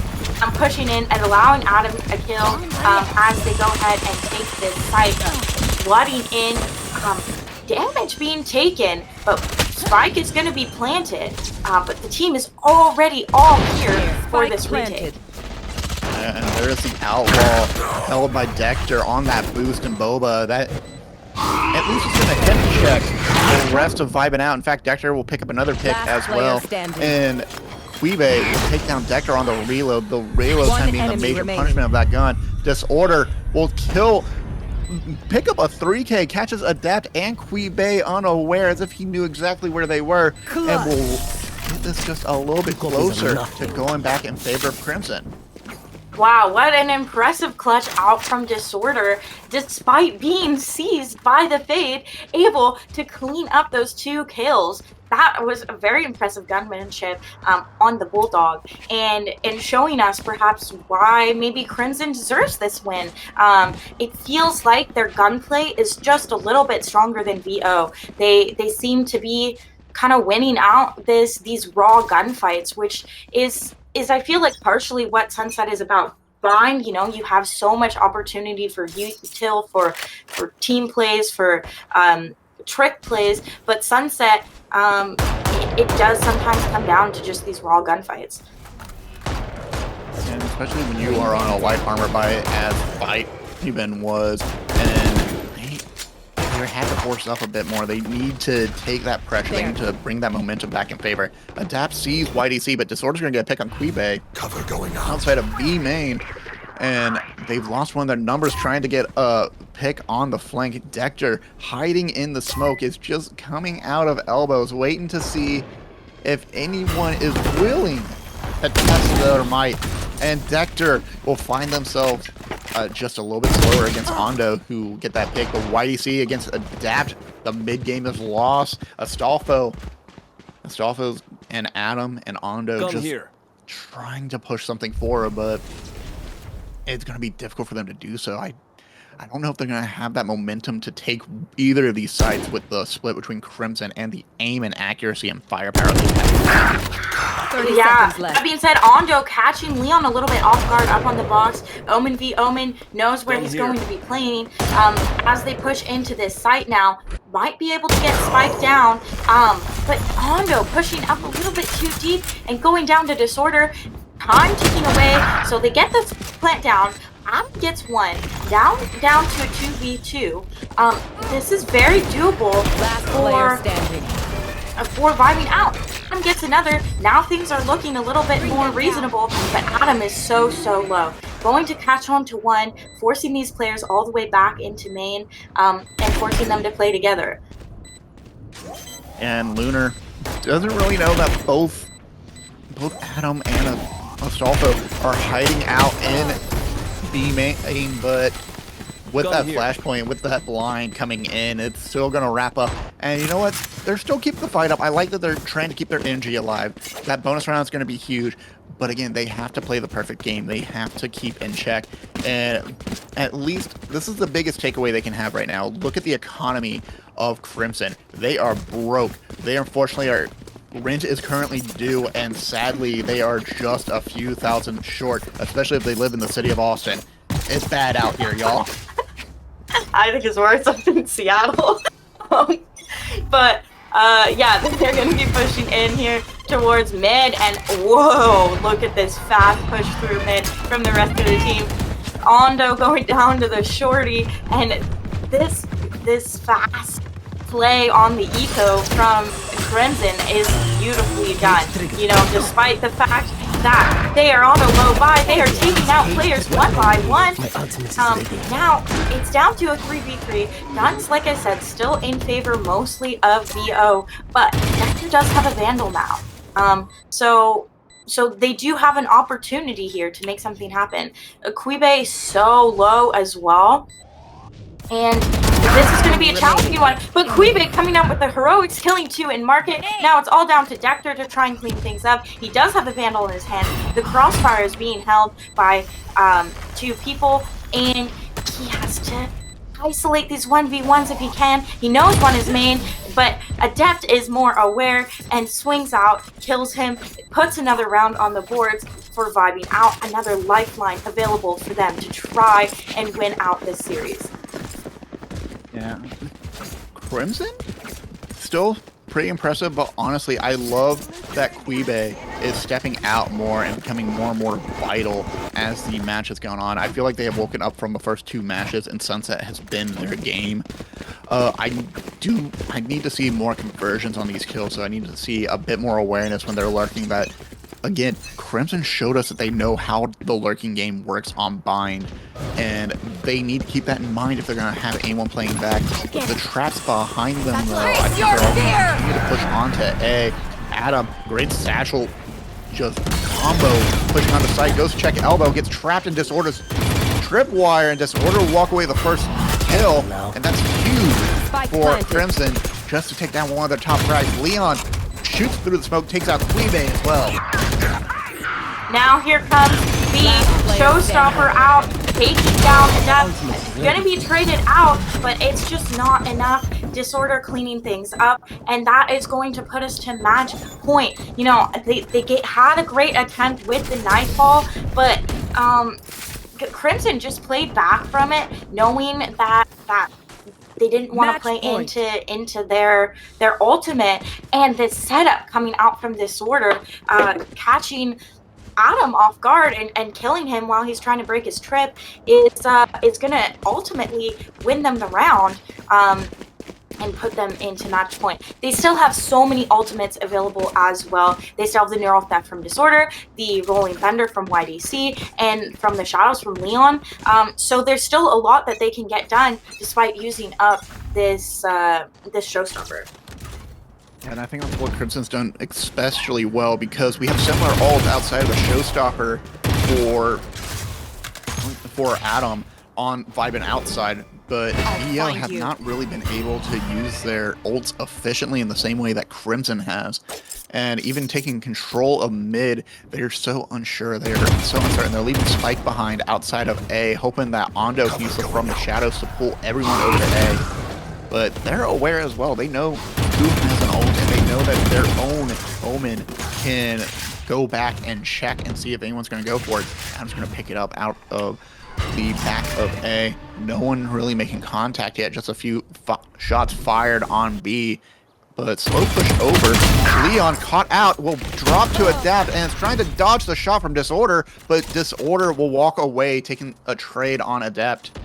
Pushing in and allowing Adam a kill as they go ahead and take this site. Flooding in, damage being taken, but Spike is going to be planted. But the team is already all here for this retake. And there is the Outlaw held by Dector on that boost, and Boba, that at least is going to hit check the rest of Vibin out. In fact, Dector will pick up another pick as well. And Quibe will take down Dector on the reload. The reload time being the major punishment of that gun. Disorder will pick up a 3K, catches Adapt and Quibe unaware as if he knew exactly where they were, and will get this just a little bit closer to going back in favor of Crimson. Wow, what an impressive clutch out from Disorder, despite being seized by the Fade, able to clean up those 2 kills. That was a very impressive gunmanship on the Bulldog, and showing us perhaps why maybe Crimson deserves this win. It feels like their gunplay is just a little bit stronger than VO. They seem to be kind of winning out these raw gunfights, which is I feel like partially what Sunset is about. Bind, you know, you have so much opportunity for util, for team plays, for trick plays, but Sunset, it does sometimes come down to just these raw gunfights. And especially when you are on a light armor buy as Vibin was, and they had to force up a bit more. They need to take that pressure. They need to bring that momentum back in favor. Adapt sees YDC, but Disorder's going to get a pick on Quibe. Cover going on. Outside of B main. And they've lost one of their numbers trying to get a pick on the flank. Dector, hiding in the smoke, is just coming out of elbows, waiting to see if anyone is willing to test their might. And Dector will find themselves just a little bit slower against Ondo, who get that pick. But YDC against Adapt, the mid game is lost. Astolfo's and Adam and Ondo just trying to push something forward, but it's going to be difficult for them to do so. I don't know if they're going to have that momentum to take either of these sides with the split between Crimson and the aim and accuracy and firepower they have. 30 Yeah, seconds left. that being said, Ondo catching Leon a little bit off guard up on the box. Omen v Omen knows where he's going to be playing. As they push into this site now, might be able to get spiked down. But Ondo pushing up a little bit too deep and going down to Disorder. Time ticking away, so they get this plant down. Adam gets one, down to a 2v2. This is very doable Last player standing. for Vibin out. Adam gets another. Now things are looking a little bit more reasonable, but Adam is so low. Going to catch on to one, forcing these players all the way back into main, and forcing them to play together. And Lunar doesn't really know that both Adam and Astolfo are hiding out in B main, but with that flashpoint, with that blind coming in, it's still going to wrap up. And you know what? They're still keeping the fight up. I like that they're trying to keep their energy alive. That bonus round is going to be huge. But again, they have to play the perfect game. They have to keep in check. And at least this is the biggest takeaway they can have right now. Look at the economy of Crimson. They are broke. They unfortunately are... Rent is currently due, and sadly, they are just a few thousand short, especially if they live in the city of Austin. It's bad out here, y'all. I think it's worse up in Seattle. But yeah, they're going to be pushing in here towards mid, and whoa, look at this fast push through mid from the rest of the team. Ondo going down to the shorty, and this fast play on the eco from Crimson is beautifully done. You know, despite the fact that they are on a low buy, they are taking out players one by one. Now it's down to a 3v3. Guns, like I said, still in favor mostly of VO, but Nectar does have a Vandal now. So they do have an opportunity here to make something happen. Quibe is so low as well. And this is going to be a challenging one. But Quibe coming out with the heroics, killing two in market. Now it's all down to Dector to try and clean things up. He does have a Vandal in his hand. The crossfire is being held by two people. And he has to isolate these 1v1s if he can. He knows one is main, but Adept is more aware and swings out, kills him, puts another round on the boards for Vibing out. Another lifeline available for them to try and win out this series. Yeah. Crimson? Still pretty impressive, but honestly, I love that Quibe is stepping out more and becoming more and more vital as the match has gone on. I feel like they have woken up from the first two matches, and Sunset has been their game. I need to see more conversions on these kills, so I need to see a bit more awareness when they're lurking. That, again, Crimson showed us that they know how the lurking game works on Bind, and they need to keep that in mind if they're going to have anyone playing back. The traps behind them, though, I think they're all going to continue to push onto A. Adam, great satchel, just combo, pushing on the site, goes to check elbow, gets trapped in Disorder's tripwire, and Disorder will walk away with the first kill, and that's huge for Crimson, just to take down one of their top guys. Leon shoots through the smoke, takes out Quibe as well. Now here comes the showstopper out, taking down Adept. Gonna be traded out, but it's just not enough. Disorder cleaning things up, and that is going to put us to match point. You know, they had a great attempt with the Nightfall, but Crimson just played back from it, knowing that they didn't want to play into their ultimate, and this setup coming out from Disorder, catching Adam off guard and killing him while he's trying to break his trip is gonna ultimately win them the round and put them into match point. They still have so many ultimates available as well. They still have the Neural Theft from Disorder, the Rolling Thunder from YDC, and from the Shadows from Leon. So there's still a lot that they can get done despite using up this showstopper. And I think that's what Crimson's done especially well, because we have similar ults outside of the showstopper for for Adam on Vibin outside, but VO have not really been able to use their ults efficiently in the same way that Crimson has. And even taking control of mid, they're so unsure. They're so uncertain. They're leaving Spike behind outside of A, hoping that Ondo can use the From the Shadows to pull everyone over to A. But they're aware as well. They know who has an ult, and they know that their own Omen can go back and check and see if anyone's going to go for it. Adam's going to pick it up out of the back of A. No one really making contact yet. Just a few shots fired on B. But slow push over. Leon caught out, will drop to Adapt, and is trying to dodge the shot from Disorder, but Disorder will walk away, taking a trade on Adept.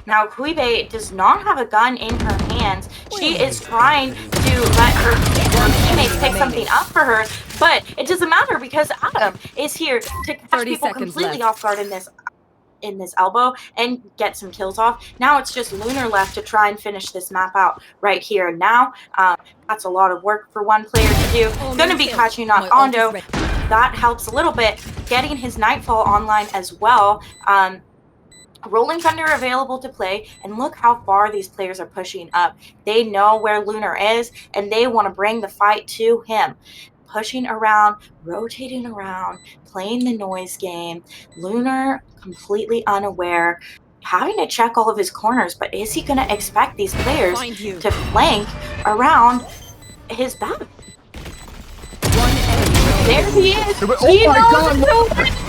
Now, Kuibe does not have a gun in her hands. She is trying to let her teammates pick something up for her, but it doesn't matter because Adam is here to catch people completely off guard in this elbow and get some kills off. Now it's just Lunar left to try and finish this map out right here and now. That's a lot of work for one player to do. Going to be catching up Ondo. That helps a little bit. Getting his Nightfall online as well. Rolling Thunder available to play, and look how far these players are pushing up. They know where Lunar is, and they want to bring the fight to him. Pushing around, rotating around, playing the noise game. Lunar completely unaware, having to check all of his corners, but is he going to expect these players to flank around his back? There he is! Oh my god!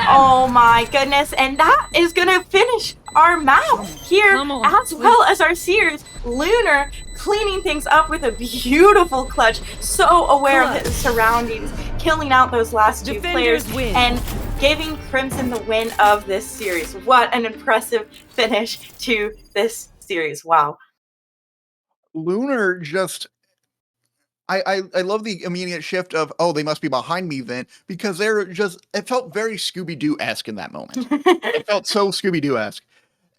Oh my goodness, and that is gonna finish our map here as well as our Seers. Lunar cleaning things up with a beautiful clutch, so aware of his surroundings, killing out those last two players and giving Crimson the win of this series. What an impressive finish to this series. Wow. Lunar just... I love the immediate shift of, oh, they must be behind me then, because they're just, it felt very Scooby-Doo-esque in that moment. It felt so Scooby-Doo-esque.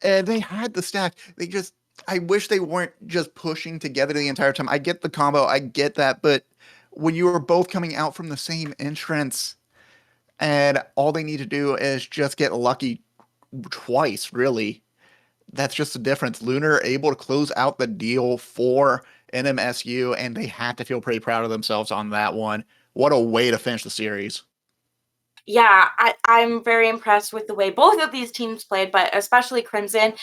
And they had the stack. They just, I wish they weren't just pushing together the entire time. I get the combo, I get that, but when you were both coming out from the same entrance and all they need to do is just get lucky twice, really. That's just the difference. Lunar able to close out the deal for NMSU, and they had to feel pretty proud of themselves on that one. What a way to finish the series. Yeah, I'm very impressed with the way both of these teams played, but especially Crimson.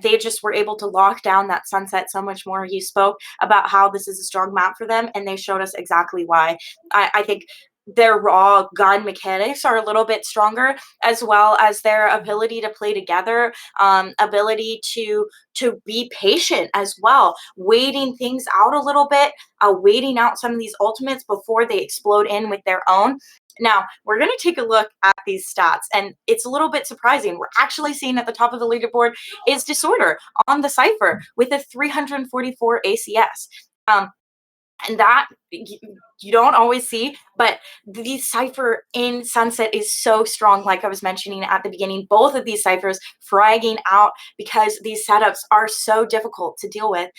They just were able to lock down that Sunset so much more. You spoke about how this is a strong map for them, and they showed us exactly why. I think their raw gun mechanics are a little bit stronger, as well as their ability to play together, ability to be patient as well, waiting things out a little bit, waiting out some of these ultimates before they explode in with their own. Now, we're going to take a look at these stats, and it's a little bit surprising. We're actually seeing at the top of the leaderboard is Disorder on the Cypher with a 344 ACS. And that you don't always see, but the Cypher in Sunset is so strong, like I was mentioning at the beginning. Both of these Cyphers fragging out because these setups are so difficult to deal with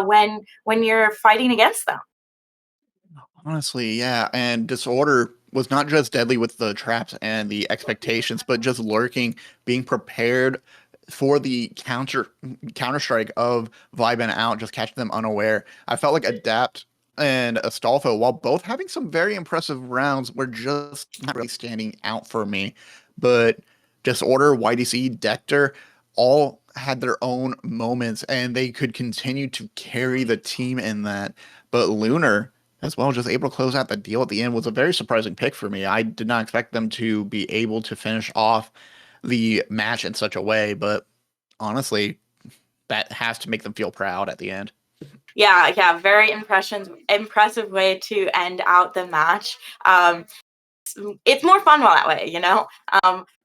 when you're fighting against them. Honestly, yeah, and Disorder was not just deadly with the traps and the expectations, but just lurking, being prepared for the counter-strike of Vibin out, just catching them unaware. I felt like Adapt and Astolfo, while both having some very impressive rounds, were just not really standing out for me. But Disorder, YDC, Dector, all had their own moments, and they could continue to carry the team in that. But Lunar, as well, just able to close out the deal at the end, was a very surprising pick for me. I did not expect them to be able to finish off the match in such a way, but honestly, that has to make them feel proud at the end. Yeah, very impressive way to end out the match. It's more fun that way, you know.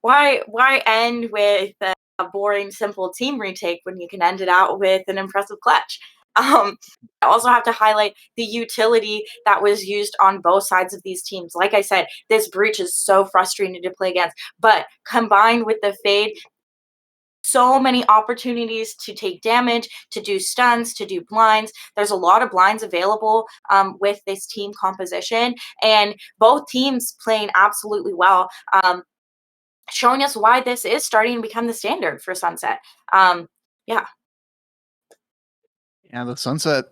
Why end with a boring, simple team retake when you can end it out with an impressive clutch? I also have to highlight the utility that was used on both sides of these teams. Like I said, this breach is so frustrating to play against, but combined with the fade, so many opportunities to take damage, to do stuns, to do blinds. There's a lot of blinds available with this team composition, and both teams playing absolutely well. showing us why this is starting to become the standard for Sunset. Yeah. Yeah, the Sunset,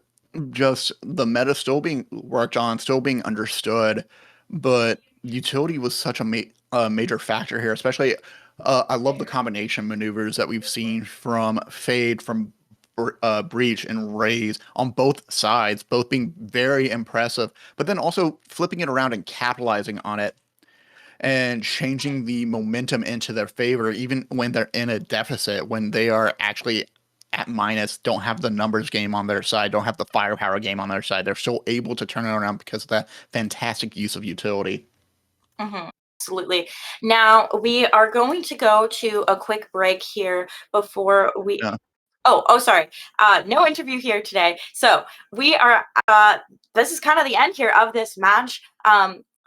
just the meta still being worked on, still being understood, but utility was such a major factor here. Especially, I love the combination maneuvers that we've seen from Fade, from Breach, and Raze on both sides, both being very impressive. But then also flipping it around and capitalizing on it and changing the momentum into their favor, even when they're in a deficit, when they are actually at minus, don't have the numbers game on their side, don't have the firepower game on their side. They're still able to turn it around because of that fantastic use of utility. Absolutely. Now we are going to go to a quick break here before we. Yeah. Oh, sorry. No interview here today. So we are. This is kind of the end here of this match.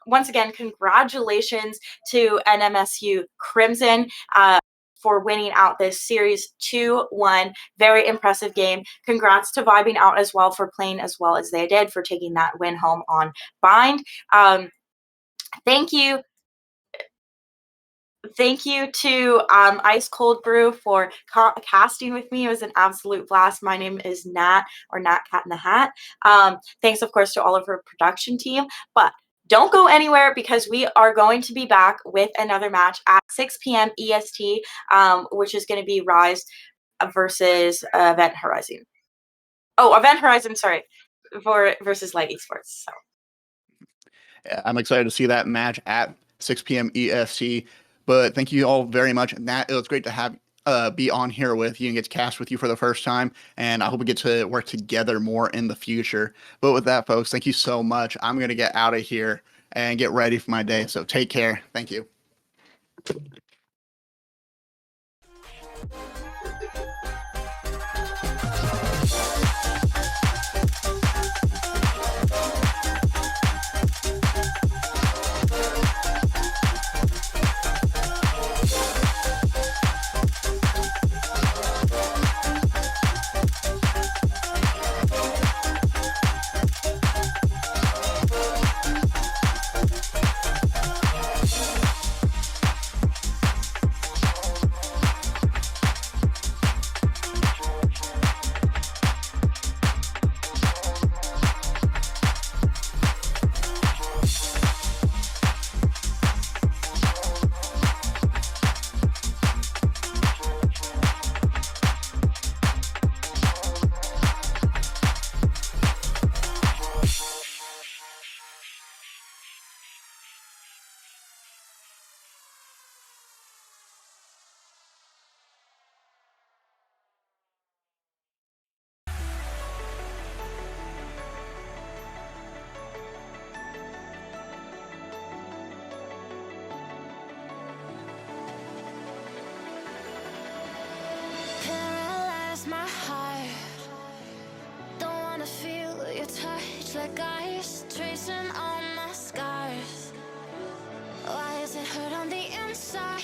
Once again, congratulations to NMSU Crimson for winning out this series 2-1. Very impressive game. Congrats to Vibing out as well for playing as well as they did, for taking that win home on Bind. Thank you. Thank you to Ice Cold Brew for casting with me. It was an absolute blast. My name is Nat, or Nat Cat in the Hat. Thanks, of course, to all of our production team. But don't go anywhere, because we are going to be back with another match at 6 p.m. EST, which is going to be Rise versus Event Horizon. Oh, Event Horizon, sorry, versus Light Esports. So. Yeah, I'm excited to see that match at 6 p.m. EST. But thank you all very much. Nat, it was great to have be on here with you and get to cast with you for the first time. And I hope we get to work together more in the future. But with that, folks, thank you so much. I'm going to get out of here and get ready for my day. So take care. Thank you. Paralyze my heart. Don't wanna feel your touch like ice, tracing all my scars. Why is it hurt on the inside?